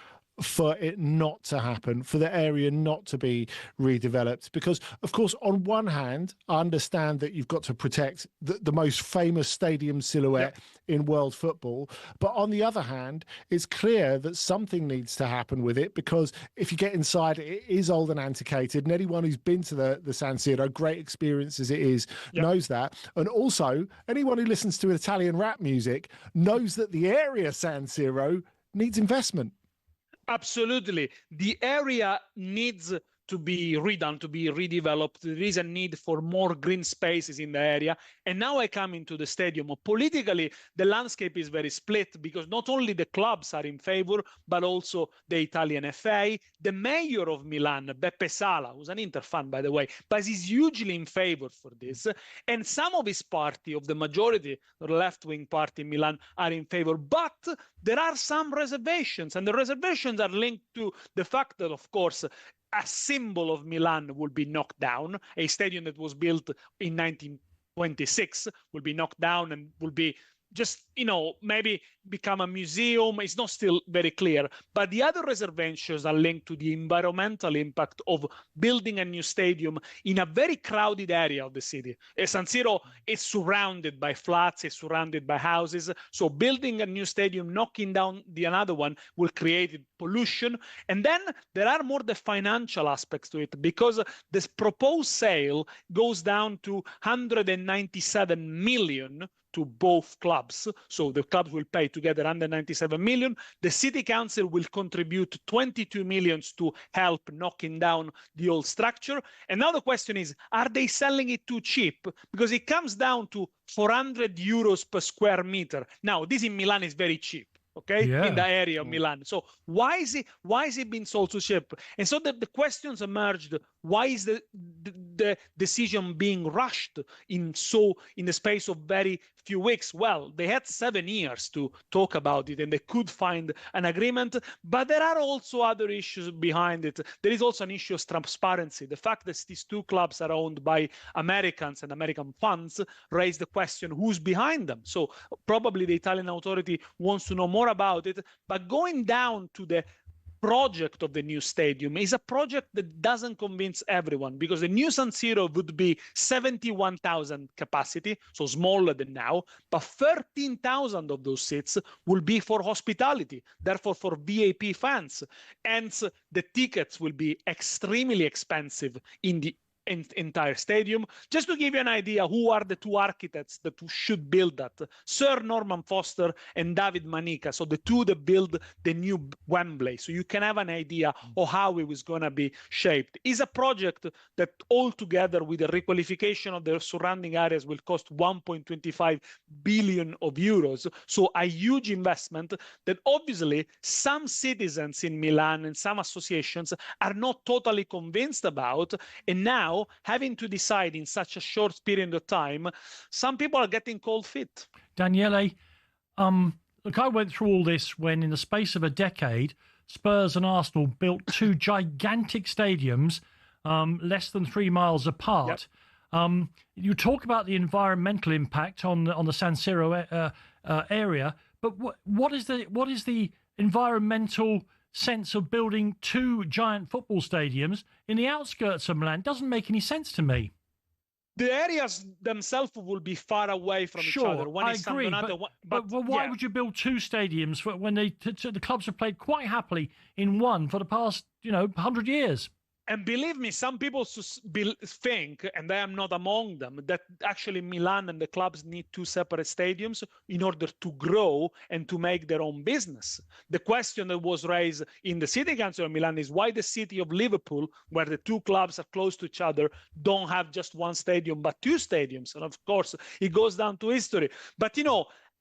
for it not to happen, for the area not to be redeveloped? Because, of course, on one hand, I understand that you've got to protect the most famous stadium silhouette in world football. But on the other hand, it's clear that something needs to happen with it, because if you get inside, it is old and antiquated. And anyone who's been to the San Siro, great experience as it is, knows that. And also, anyone who listens to Italian rap music knows that the area San Siro needs investment. Absolutely. The area needs to be redone, to be redeveloped. There is a need for more green spaces in the area. And now I come into the stadium. Politically, the landscape is very split, because not only the clubs are in favor, but also the Italian FA. The mayor of Milan, Beppe Sala, who's an Inter fan, by the way, but he's hugely in favor for this. And some of his party, of the majority, the left-wing party in Milan, are in favor. But there are some reservations, and the reservations are linked to the fact that, of course, a symbol of Milan will be knocked down. A stadium that was built in 1926 will be knocked down and will be just, maybe become a museum. It's not still very clear. But the other reservations are linked to the environmental impact of building a new stadium in a very crowded area of the city. San Siro is surrounded by flats, is surrounded by houses. So building a new stadium, knocking down another one, will create pollution. And then there are more the financial aspects to it, because this proposed sale goes down to 197 million to both clubs. So the clubs will pay together 197 million. The city council will contribute 22 million to help knocking down the old structure. And now the question is, are they selling it too cheap? Because it comes down to 400 euros per square meter. Now, this in Milan is very cheap. okay, Yeah. in the area of Milan. So why is it being sold so cheap? And so the questions emerged: why is the decision being rushed in the space of very few weeks? Well, they had 7 years to talk about it, and they could find an agreement. But there are also other issues behind it. There is also an issue of transparency. The fact that these two clubs are owned by Americans and American funds raised the question: who's behind them? So probably the Italian authority wants to know more about it. But going down to the project of the new stadium is a project that doesn't convince everyone, because the new San Siro would be 71,000 capacity, so smaller than now, but 13,000 of those seats will be for hospitality, therefore for VIP fans. And the tickets will be extremely expensive in the entire stadium. Just to give you an idea, who are the two architects that should build that? Sir Norman Foster and David Manica. So the two that build the new Wembley. So you can have an idea of how it was going to be shaped. It's a project that altogether, with the requalification of the surrounding areas, will cost 1.25 billion of euros. So a huge investment that obviously some citizens in Milan and some associations are not totally convinced about. And now, having to decide in such a short period of time, some people are getting cold feet. Daniele, look, I went through all this when, in the space of a decade, Spurs and Arsenal built two gigantic stadiums less than 3 miles apart. Yep. You talk about the environmental impact on the San Siro area, but what is the environmental sense of building two giant football stadiums in the outskirts of Milan? Doesn't make any sense to me. The areas themselves will be far away from each other. One I is agree, but why would you build two stadiums when the clubs have played quite happily in one for the past 100 years? And believe me, some people think, and I am not among them, that actually Milan and the clubs need two separate stadiums in order to grow and to make their own business. The question that was raised in the city council of Milan is why the city of Liverpool, where the two clubs are close to each other, don't have just one stadium but two stadiums. And of course, it goes down to history. But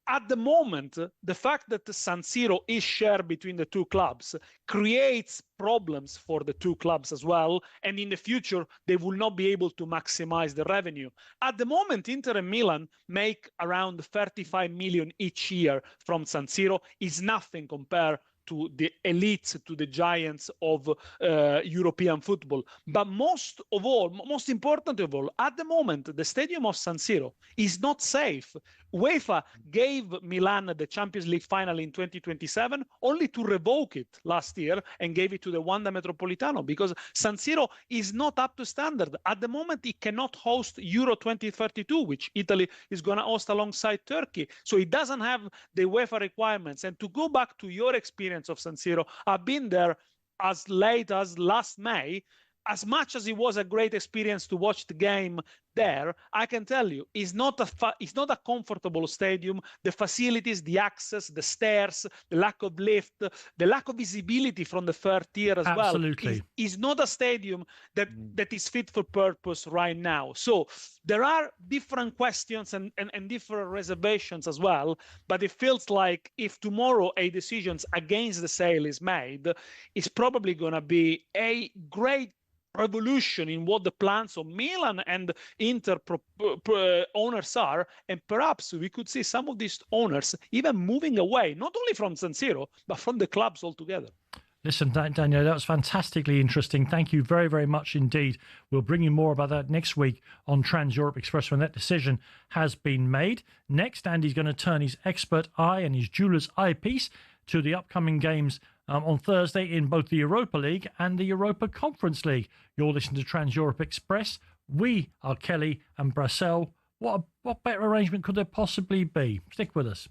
at the moment, the fact that the San Siro is shared between the two clubs creates problems for the two clubs as well. And in the future, they will not be able to maximize the revenue. At the moment, Inter and Milan make around 35 million each year from San Siro. Is nothing compared to the elites, to the giants of European football. But most important of all, at the moment, the stadium of San Siro is not safe. UEFA gave Milan the Champions League final in 2027 only to revoke it last year and gave it to the Wanda Metropolitano because San Siro is not up to standard. At the moment, it cannot host Euro 2032, which Italy is going to host alongside Turkey. So it doesn't have the UEFA requirements. And to go back to your experience of San Siro, I've been there as late as last May. As much as it was a great experience to watch the game there, I can tell you, it's not a comfortable stadium. The facilities, the access, the stairs, the lack of lift, the lack of visibility from the third tier as well. Absolutely. Is not a stadium that is fit for purpose right now. So there are different questions and different reservations as well. But it feels like if tomorrow a decision against the sale is made, it's probably going to be a great revolution in what the plans of Milan and Inter owners are, and perhaps we could see some of these owners even moving away, not only from San Siro, but from the clubs altogether. Listen, Daniel, that was fantastically interesting. Thank you very, very much indeed. We'll bring you more about that next week on Trans Europe Express when that decision has been made. Next, Andy's going to turn his expert eye and his jeweler's eyepiece to the upcoming games on Thursday in both the Europa League and the Europa Conference League. You're listening to Trans Europe Express. We are Kelly and Brassell. What better arrangement could there possibly be? Stick with us.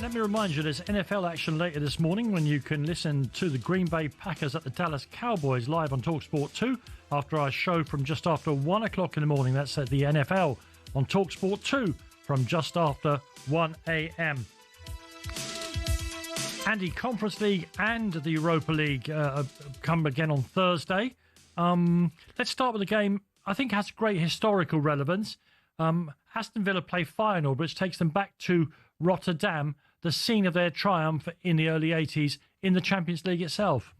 let me remind you there's NFL action later this morning when you can listen to the Green Bay Packers at the Dallas Cowboys live on talkSPORT 2 after our show from just after 1 o'clock in the morning. That's at the NFL on talkSPORT 2 from just after 1 a.m. Andy, Conference League and the Europa League come again on Thursday. Let's start with the game I think has great historical relevance. Aston Villa play Feyenoord, which takes them back to Rotterdam, the scene of their triumph in the early 80s in the Champions League itself.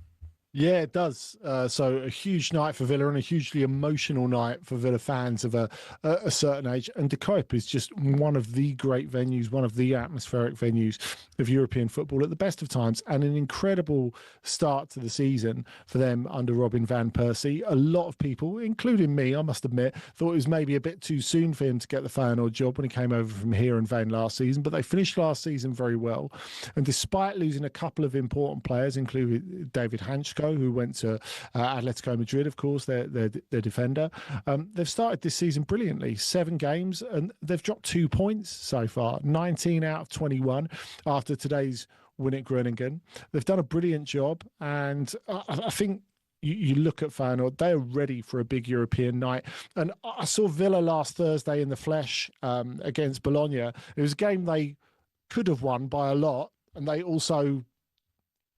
Yeah, it does. So a huge night for Villa and a hugely emotional night for Villa fans of a certain age. And De Kuip is just one of the great venues, one of the atmospheric venues of European football at the best of times, and an incredible start to the season for them under Robin van Persie. A lot of people, including me, I must admit, thought it was maybe a bit too soon for him to get the Feyenoord job when he came over from Heerenveen last season, but they finished last season very well. And despite losing a couple of important players, including David Hansko, who went to Atletico Madrid, of course, their defender. They've started this season brilliantly. 7 games, and they've dropped 2 points so far, 19 out of 21 after today's win at Groningen. They've done a brilliant job, and I think you look at Feyenoord, they are ready for a big European night. And I saw Villa last Thursday in the flesh against Bologna. It was a game they could have won by a lot, and they also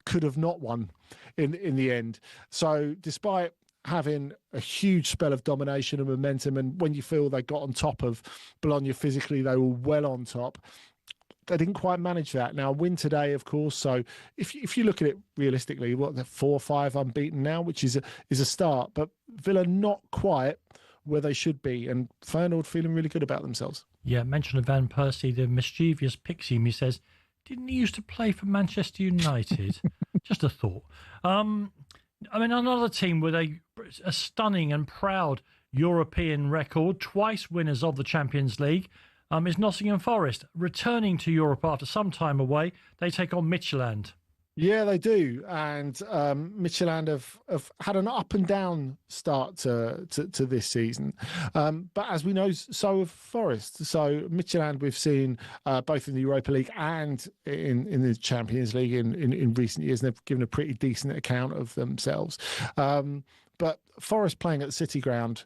could have not won in the end. So despite having a huge spell of domination and momentum, and when you feel they got on top of Bologna physically, they were well on top, they didn't quite manage that. Now, win today, of course. So if you look at it realistically, they're 4 or 5 unbeaten now, which is a start. But Villa not quite where they should be, and Feyenoord feeling really good about themselves. Yeah, mention of Van Persie, the mischievous pixie, he says, didn't he used to play for Manchester United? Just a thought. I mean, another team with a stunning and proud European record, twice winners of the Champions League, is Nottingham Forest. Returning to Europe after some time away, they take on Midtjylland. Yeah, they do. And Midtjylland have had an up and down start to this season. But as we know, so have Forest. So Midtjylland we've seen both in the Europa League and in the Champions League in recent years, and they've given a pretty decent account of themselves. But Forest playing at the City Ground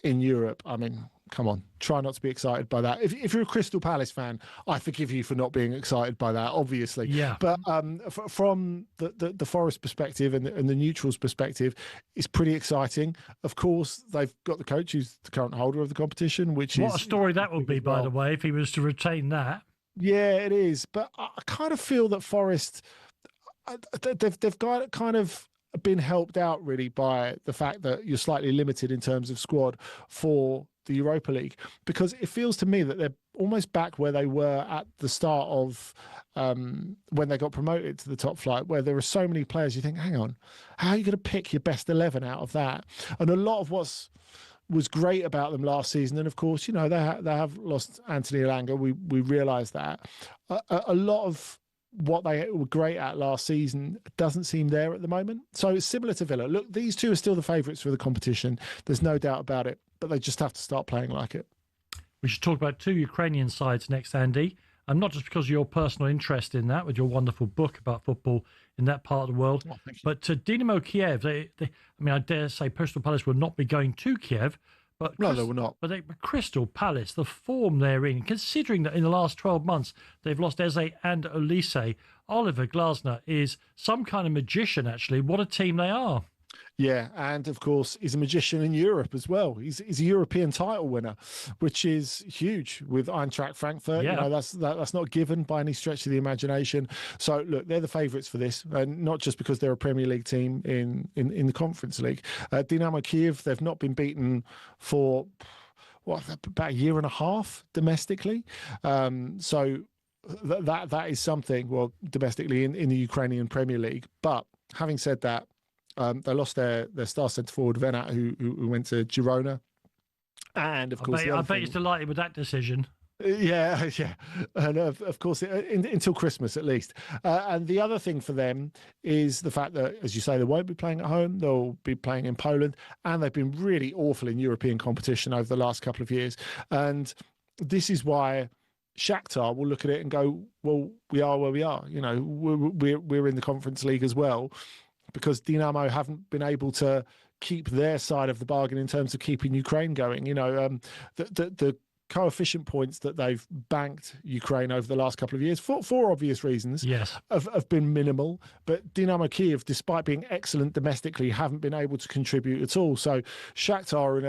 in Europe, I mean, come on, try not to be excited by that. If you're a Crystal Palace fan, I forgive you for not being excited by that, obviously. Yeah. But from the Forest perspective and the neutrals perspective, it's pretty exciting. Of course, they've got the coach who's the current holder of the competition, which is... What a story that would be, by the way, if he was to retain that. Yeah, it is. But I kind of feel that Forest, they've got kind of been helped out really by the fact that you're slightly limited in terms of squad for the Europa League, because it feels to me that they're almost back where they were at the start of when they got promoted to the top flight, where there are so many players you think, hang on, how are you going to pick your best 11 out of that? And a lot of was great about them last season, and of course, you know, they have lost Anthony Elanga. We realise that. A lot of what they were great at last season doesn't seem there at the moment. So it's similar to Villa. Look, these two are still the favourites for the competition. There's no doubt about it, but they just have to start playing like it. We should talk about 2 Ukrainian sides next, Andy, and not just because of your personal interest in that with your wonderful book about football in that part of the world, but to Dynamo Kiev. I mean, I dare say Crystal Palace will not be going to Kiev, but no, they will not. But Crystal Palace, the form they're in, considering that in the last 12 months they've lost Eze and Olise, Oliver Glasner is some kind of magician, actually. What a team they are. Yeah, and of course, he's a magician in Europe as well. He's a European title winner, which is huge with Eintracht Frankfurt. Yeah. You know, that's not given by any stretch of the imagination. So look, they're the favourites for this, and not just because they're a Premier League team in the Conference League. Dynamo Kiev, they've not been beaten for about a year and a half domestically. So that is something. Well, domestically in the Ukrainian Premier League. But having said that, they lost their star centre forward Venat, who went to Girona, and of course, I bet he's delighted with that decision. Yeah, and of course, until Christmas at least. And the other thing for them is the fact that, as you say, they won't be playing at home. They'll be playing in Poland, and they've been really awful in European competition over the last couple of years. And this is why Shakhtar will look at it and go, well, we are where we are. You know, we're in the Conference League as well, because Dinamo haven't been able to keep their side of the bargain in terms of keeping Ukraine going. You know, the coefficient points that they've banked Ukraine over the last couple of years, for obvious reasons, have been minimal. But Dynamo Kiev, despite being excellent domestically, haven't been able to contribute at all. So Shakhtar are in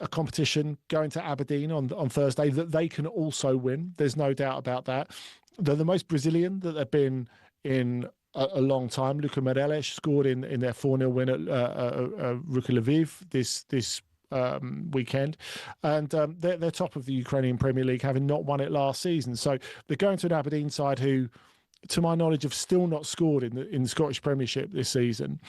a competition going to Aberdeen on Thursday that they can also win. There's no doubt about that. They're the most Brazilian that they've been in a long time. Luka Morelos scored in their 4-0 win at Ruka Lviv this weekend, and they're top of the Ukrainian Premier League, having not won it last season. So they're going to an Aberdeen side who, to my knowledge, have still not scored in the Scottish Premiership this season.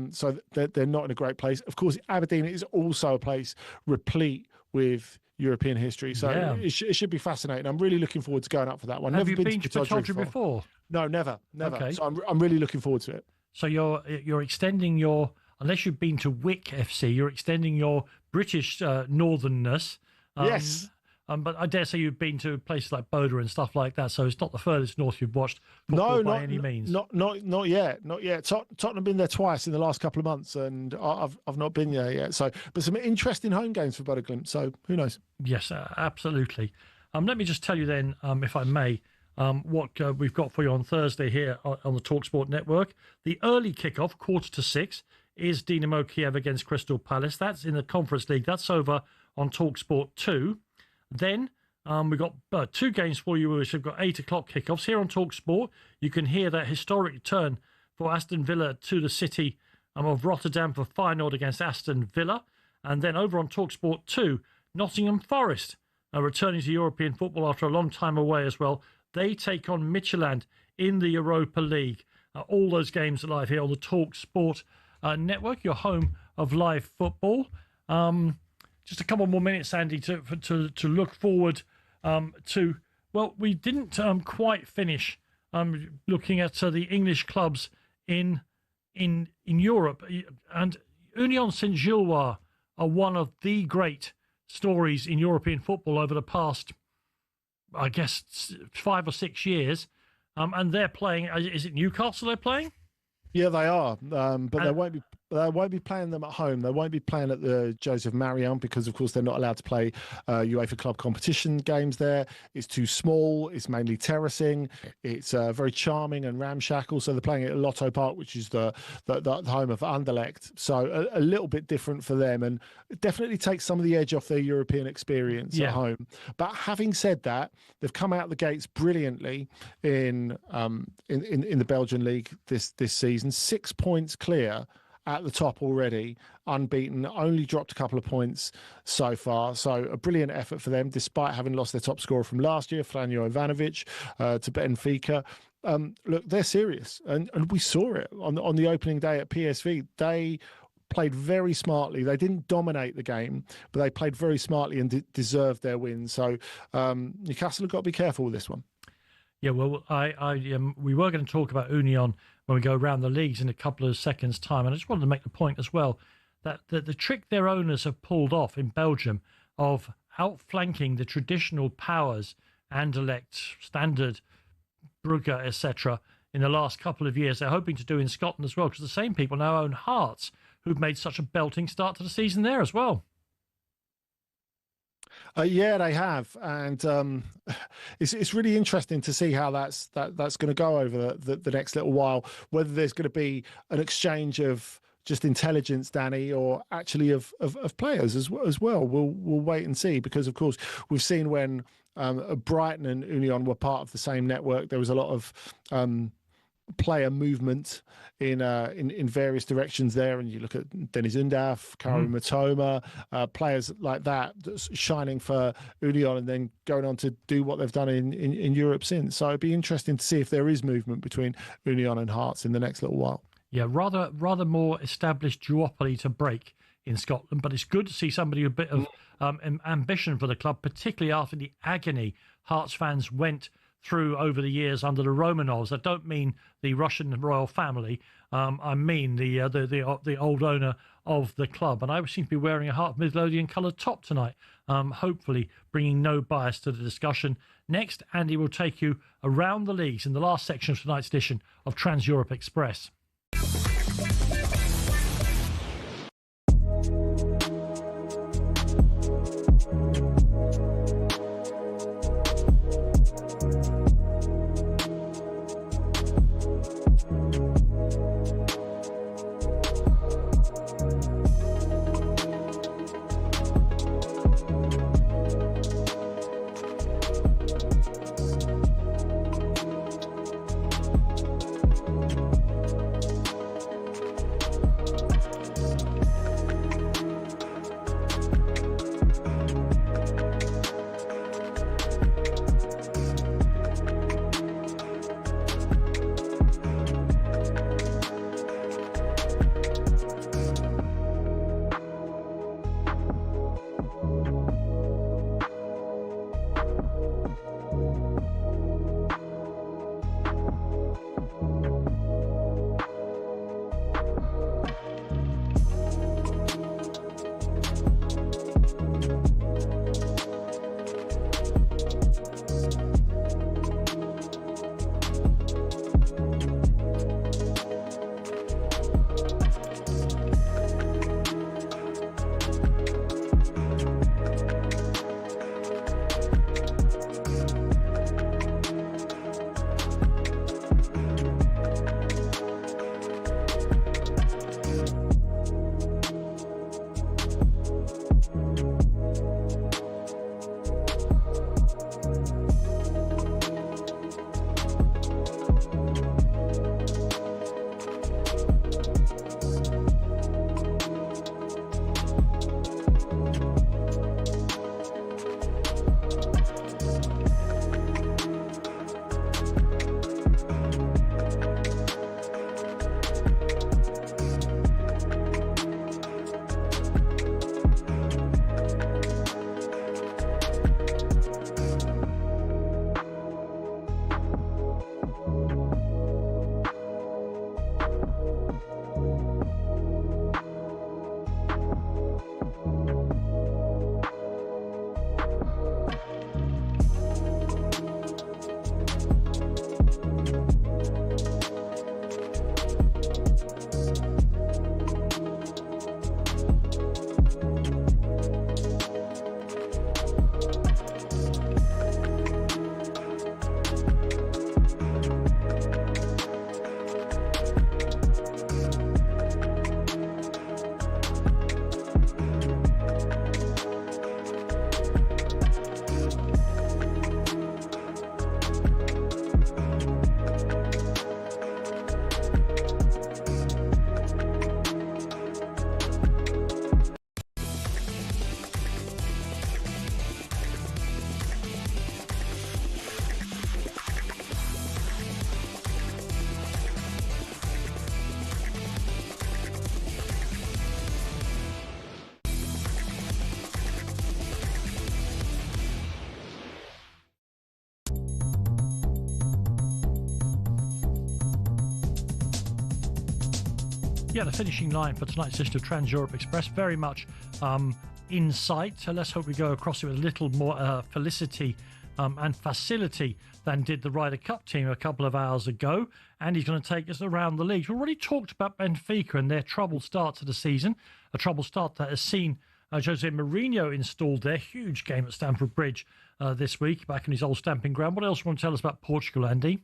So they're not in a great place. Of course, Aberdeen is also a place replete with European history, so it should be fascinating. I'm really looking forward to going up for that one. Have you been to Pittodrie before? No, never. Okay. So I'm really looking forward to it. So you're extending your, unless you've been to Wick FC, you're extending your British northernness. Yes. But I dare say you've been to places like Boda and stuff like that. So it's not the furthest north you've watched football by any means. Not yet. Tottenham have been there twice in the last couple of months, and I've not been there yet. So, but some interesting home games for Boda Glimt. So who knows? Yes, absolutely. Let me just tell you then, if I may, what we've got for you on Thursday here on the talkSPORT network. The early kickoff, 6:15, is Dinamo Kiev against Crystal Palace. That's in the Conference League. That's over on talkSPORT 2. Then we've got 2 games for you, which have got 8 o'clock kickoffs. Here on talkSPORT, you can hear that historic return for Aston Villa to the city of Rotterdam for Feyenoord against Aston Villa. And then over on talkSPORT 2, Nottingham Forest returning to European football after a long time away as well. They take on Midtjylland in the Europa League. All those games are live here on the talkSPORT network, your home of live football. Just a couple more minutes, Andy, to look forward to. Well, we didn't quite finish looking at the English clubs in Europe, and Union Saint-Gilloise are one of the great stories in European football over the past, I guess, 5 or 6 years. And they're playing. Is it Newcastle they're playing? Yeah, they are. But they won't be playing them at home. They won't be playing at the Joseph Marion because, of course, they're not allowed to play UEFA club competition games there. It's too small. It's mainly terracing. It's very charming and ramshackle. So they're playing it at Lotto Park, which is the home of Anderlecht. So a little bit different for them, and it definitely takes some of the edge off their European experience at home. But having said that, they've come out the gates brilliantly in the Belgian league this season. 6 points clear at the top already, unbeaten, only dropped a couple of points so far. So a brilliant effort for them, despite having lost their top scorer from last year, Franjo Ivanovic, to Benfica. Look, they're serious, and we saw it on the opening day at PSV. They played very smartly. They didn't dominate the game, but they played very smartly and deserved their win. So Newcastle have got to be careful with this one. Yeah, well, we were going to talk about Union when we go around the leagues in a couple of seconds' time. And I just wanted to make the point as well that the trick their owners have pulled off in Belgium of outflanking the traditional powers, Anderlecht, Standard, Brugge, etc., in the last couple of years, they're hoping to do in Scotland as well, because the same people now own Hearts, who've made such a belting start to the season there as well. Yeah, they have, and it's really interesting to see how that's going to go over the next little while. Whether there's going to be an exchange of just intelligence, Danny, or actually of players as well. We'll wait and see, because of course we've seen when Brighton and Union were part of the same network, there was a lot of player movement in various directions there, and you look at Dennis Undav, Karim Matoma, players like that shining for Union and then going on to do what they've done in Europe since. So it'd be interesting to see if there is movement between Union and Hearts in the next little while. Yeah, rather more established duopoly to break in Scotland, but it's good to see somebody with a bit of ambition for the club, particularly after the agony Hearts fans went through over the years under the Romanovs. I don't mean the Russian royal family. I mean the old owner of the club. And I seem to be wearing a Heart of Midlothian coloured top tonight, hopefully bringing no bias to the discussion. Next, Andy will take you around the leagues in the last section of tonight's edition of Trans Europe Express. Yeah, the finishing line for tonight's edition of Trans Europe Express, very much in sight. So let's hope we go across it with a little more felicity and facility than did the Ryder Cup team a couple of hours ago. And he's going to take us around the league. We've already talked about Benfica and their troubled start to the season, a troubled start that has seen Jose Mourinho installed their huge game at Stamford Bridge this week, back in his old stamping ground. What else do you want to tell us about Portugal, Andy?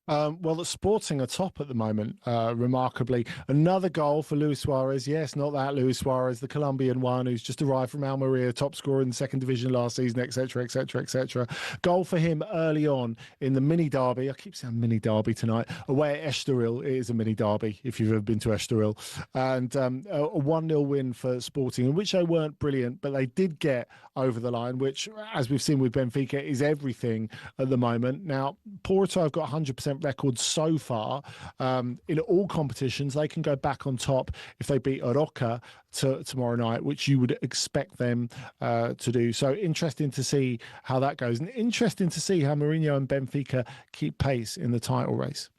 Well, the Sporting are top at the moment, remarkably. Another goal for Luis Suarez. Yes, not that Luis Suarez, the Colombian one who's just arrived from Almeria, top scorer in the second division last season, etc., etc., etc. Goal for him early on in the mini derby. I keep saying mini derby tonight. Away at Estoril. It is a mini derby if you've ever been to Estoril. And a 1-0 win for Sporting, in which they weren't brilliant, but they did get over the line, which, as we've seen with Benfica, is everything at the moment. Now, Porto have got 100% record so far in all competitions. They can go back on top if they beat Roca tomorrow night, which you would expect them to do. So interesting to see how that goes, and interesting to see how Mourinho and Benfica keep pace in the title race.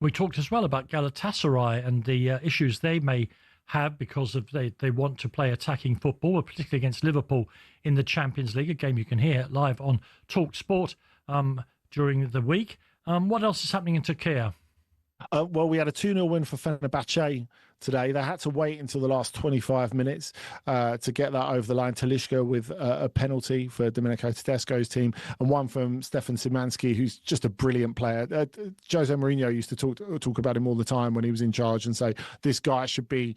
We talked as well about Galatasaray and the issues they may have because of they want to play attacking football, particularly against Liverpool in the Champions League, a game you can hear live on talkSPORT during the week. What else is happening in Turkey? Well, we had a 2-0 win for Fenerbahce today. They had to wait until the last 25 minutes to get that over the line. Talisca with a penalty for Domenico Tedesco's team, and one from Stefan Szymanski, who's just a brilliant player. Jose Mourinho used to talk about him all the time when he was in charge and say, this guy should be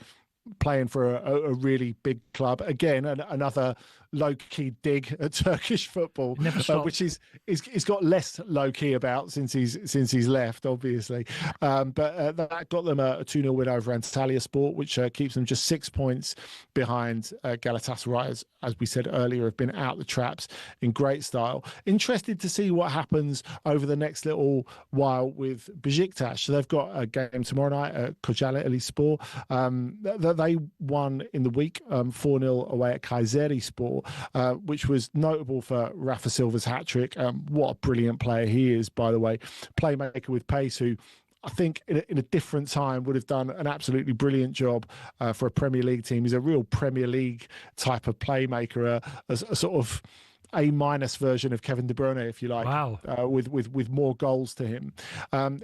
playing for a really big club. Again, another low-key dig at Turkish football, which he's got less low-key about since he's left, obviously. But that got them a 2-0 win over Antalyaspor, which keeps them just 6 points behind Galatasaray, as we said earlier, have been out the traps in great style. Interested to see what happens over the next little while with Besiktas. So they've got a game tomorrow night at Kocaelispor. They won in the week 4-0 away at Kayserispor, which was notable for Rafa Silva's hat-trick. What a brilliant player he is, by the way. Playmaker with pace, who I think in a different time would have done an absolutely brilliant job for a Premier League team. He's a real Premier League type of playmaker, a sort of A- version of Kevin De Bruyne, if you like. Wow. With more goals to him.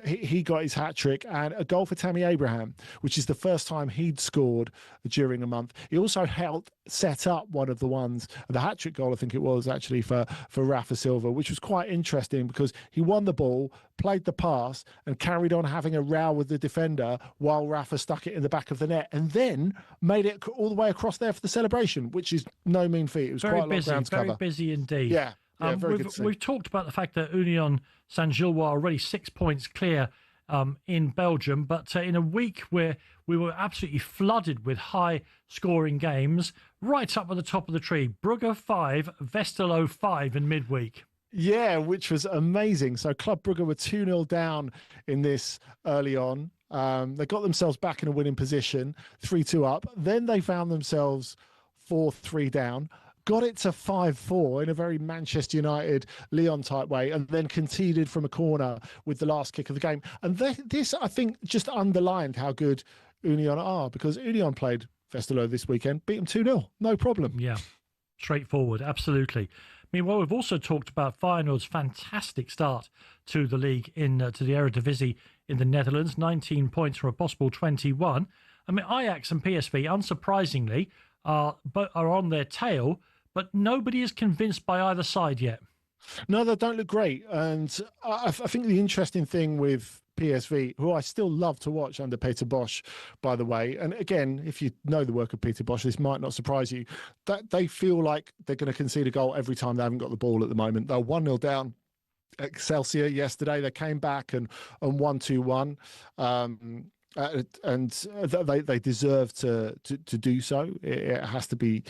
He got his hat-trick and a goal for Tammy Abraham, which is the first time he'd scored during a month. He also helped set up one of the hat-trick goal, I think it was actually, for Rafa Silva, which was quite interesting because he won the ball, played the pass and carried on having a row with the defender while Rafa stuck it in the back of the net, and then made it all the way across there for the celebration, which is no mean feat. It was very quite a lot of ground to cover. Very busy indeed. Yeah, very good to see. We've talked about the fact that Union Saint-Gilloise are already 6 points clear in Belgium, but in a week where we were absolutely flooded with high-scoring games, right up at the top of the tree, Brugge 5, Westerlo 5 in midweek. Yeah, which was amazing. So Club Brugge were 2-0 down in this early on. They got themselves back in a winning position, 3-2 up. Then they found themselves 4-3 down, got it to 5-4 in a very Manchester United, Lyon type way, and then conceded from a corner with the last kick of the game. And this, I think, just underlined how good Union are, because Union played Westerlo this weekend, beat them 2-0, no problem. Yeah, straightforward, absolutely. Meanwhile, we've also talked about Feyenoord's fantastic start to the league to the Eredivisie in the Netherlands, 19 points from a possible 21. I mean, Ajax and PSV, unsurprisingly, are on their tail, but nobody is convinced by either side yet. No, they don't look great. And I think the interesting thing with PSV, who I still love to watch under Peter Bosz, by the way, and again, if you know the work of Peter Bosz, this might not surprise you, that they feel like they're going to concede a goal every time they haven't got the ball at the moment. They're 1-0 down at Excelsior yesterday. They came back and won 2-1. And they deserve to do so. It has to be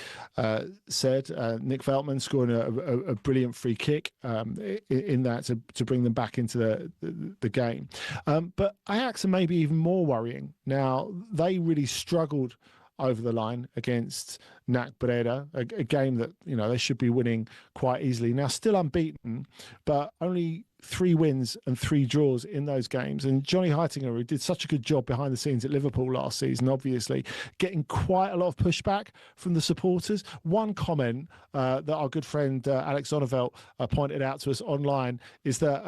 said. Nick Veltman scoring a brilliant free kick in that to bring them back into the game. But Ajax are maybe even more worrying. Now, they really struggled over the line against NAC Breda, a game that, you know, they should be winning quite easily. Now, still unbeaten, but only 3 wins and 3 draws in those games. And Johnny Heitinger, who did such a good job behind the scenes at Liverpool last season, obviously getting quite a lot of pushback from the supporters. One comment that our good friend Alex Zonneveld pointed out to us online is that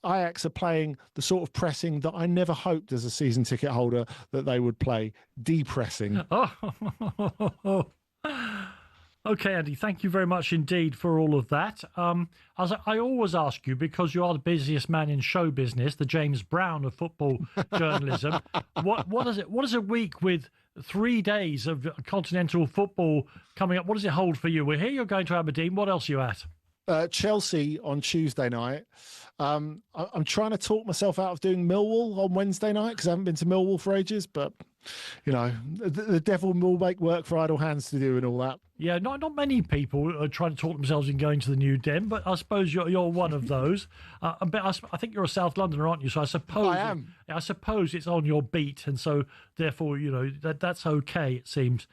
Ajax are playing the sort of pressing that I never hoped as a season ticket holder that they would play, depressing. Oh. Okay, Andy, thank you very much indeed for all of that. As I always ask you, because you are the busiest man in show business, the James Brown of football journalism, what is a week with 3 days of continental football coming up? What does it hold for you? We're here, you're going to Aberdeen. What else are you at? Chelsea on Tuesday night. I'm trying to talk myself out of doing Millwall on Wednesday night because I haven't been to Millwall for ages, but the devil will make work for idle hands to do and all that. Yeah, not many people are trying to talk themselves into going to the new Den, but I suppose you're one of those. But I think you're a South Londoner, aren't you? So I suppose I am. I suppose it's on your beat, and so therefore that's okay. It seems.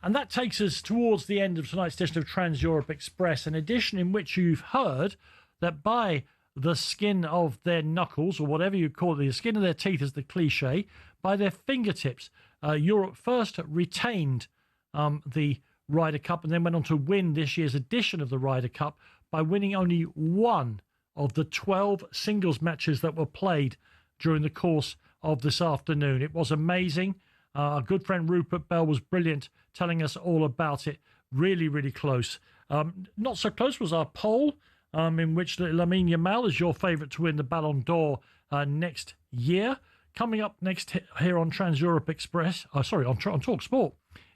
And that takes us towards the end of tonight's edition of Trans Europe Express, an edition in which you've heard that by the skin of their knuckles, or whatever you call it, the skin of their teeth is the cliche, by their fingertips, Europe first retained the Ryder Cup and then went on to win this year's edition of the Ryder Cup by winning only one of the 12 singles matches that were played during the course of this afternoon. It was amazing. Our good friend Rupert Bell was brilliant, telling us all about it. Really, really close. Not so close was our poll, in which Lamine Yamal is your favourite to win the Ballon d'Or next year. Coming up next here on Trans Europe Express, on talkSPORT,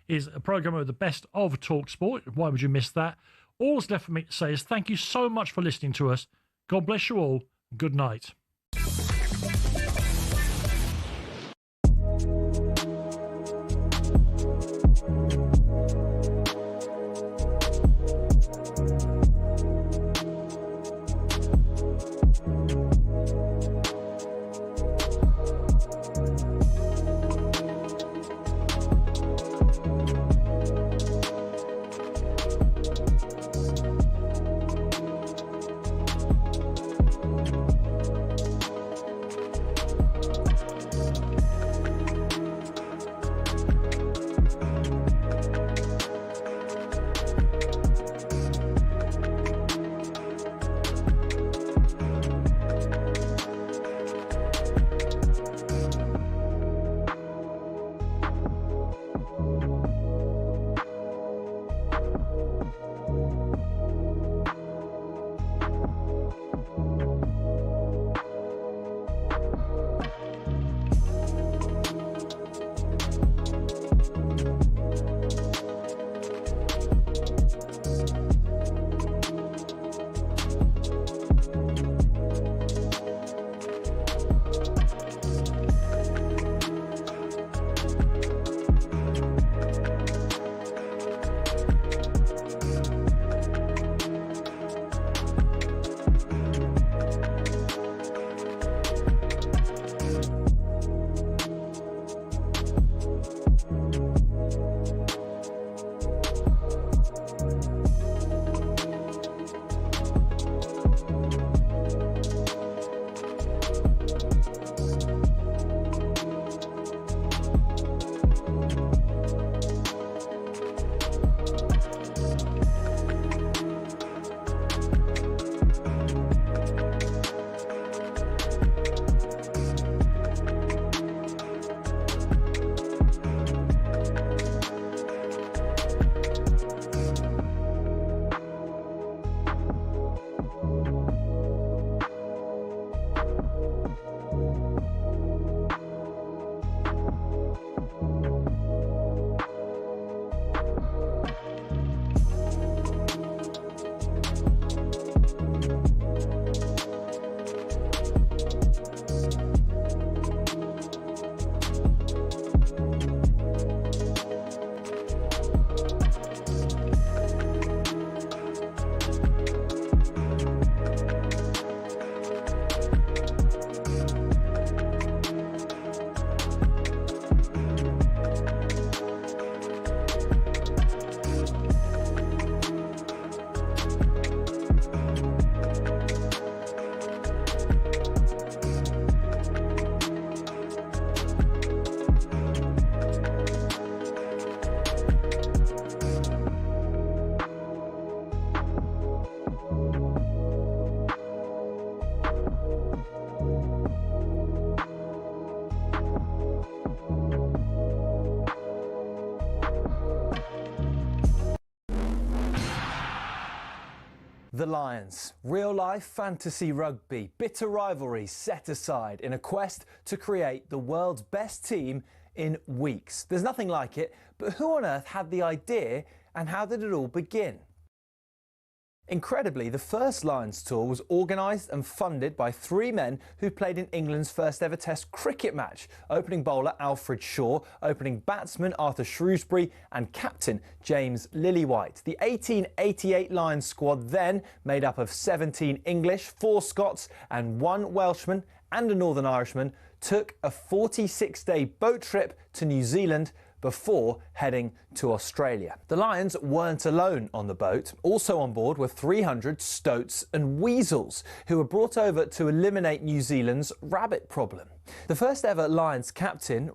is a programme of the best of talkSPORT. Why would you miss that? All that's left for me to say is thank you so much for listening to us. God bless you all. Good night. The Lions. Real-life fantasy rugby. Bitter rivalries set aside in a quest to create the world's best team in weeks. There's nothing like it, but who on earth had the idea and how did it all begin? Incredibly, the first Lions tour was organised and funded by three men who played in England's first ever Test cricket match: opening bowler Alfred Shaw, opening batsman Arthur Shrewsbury and captain James Lillywhite. The 1888 Lions squad, then made up of 17 English, 4 Scots and 1 Welshman and a Northern Irishman, took a 46-day boat trip to New Zealand before heading to Australia. The Lions weren't alone on the boat. Also on board were 300 stoats and weasels, who were brought over to eliminate New Zealand's rabbit problem. The first ever Lions captain,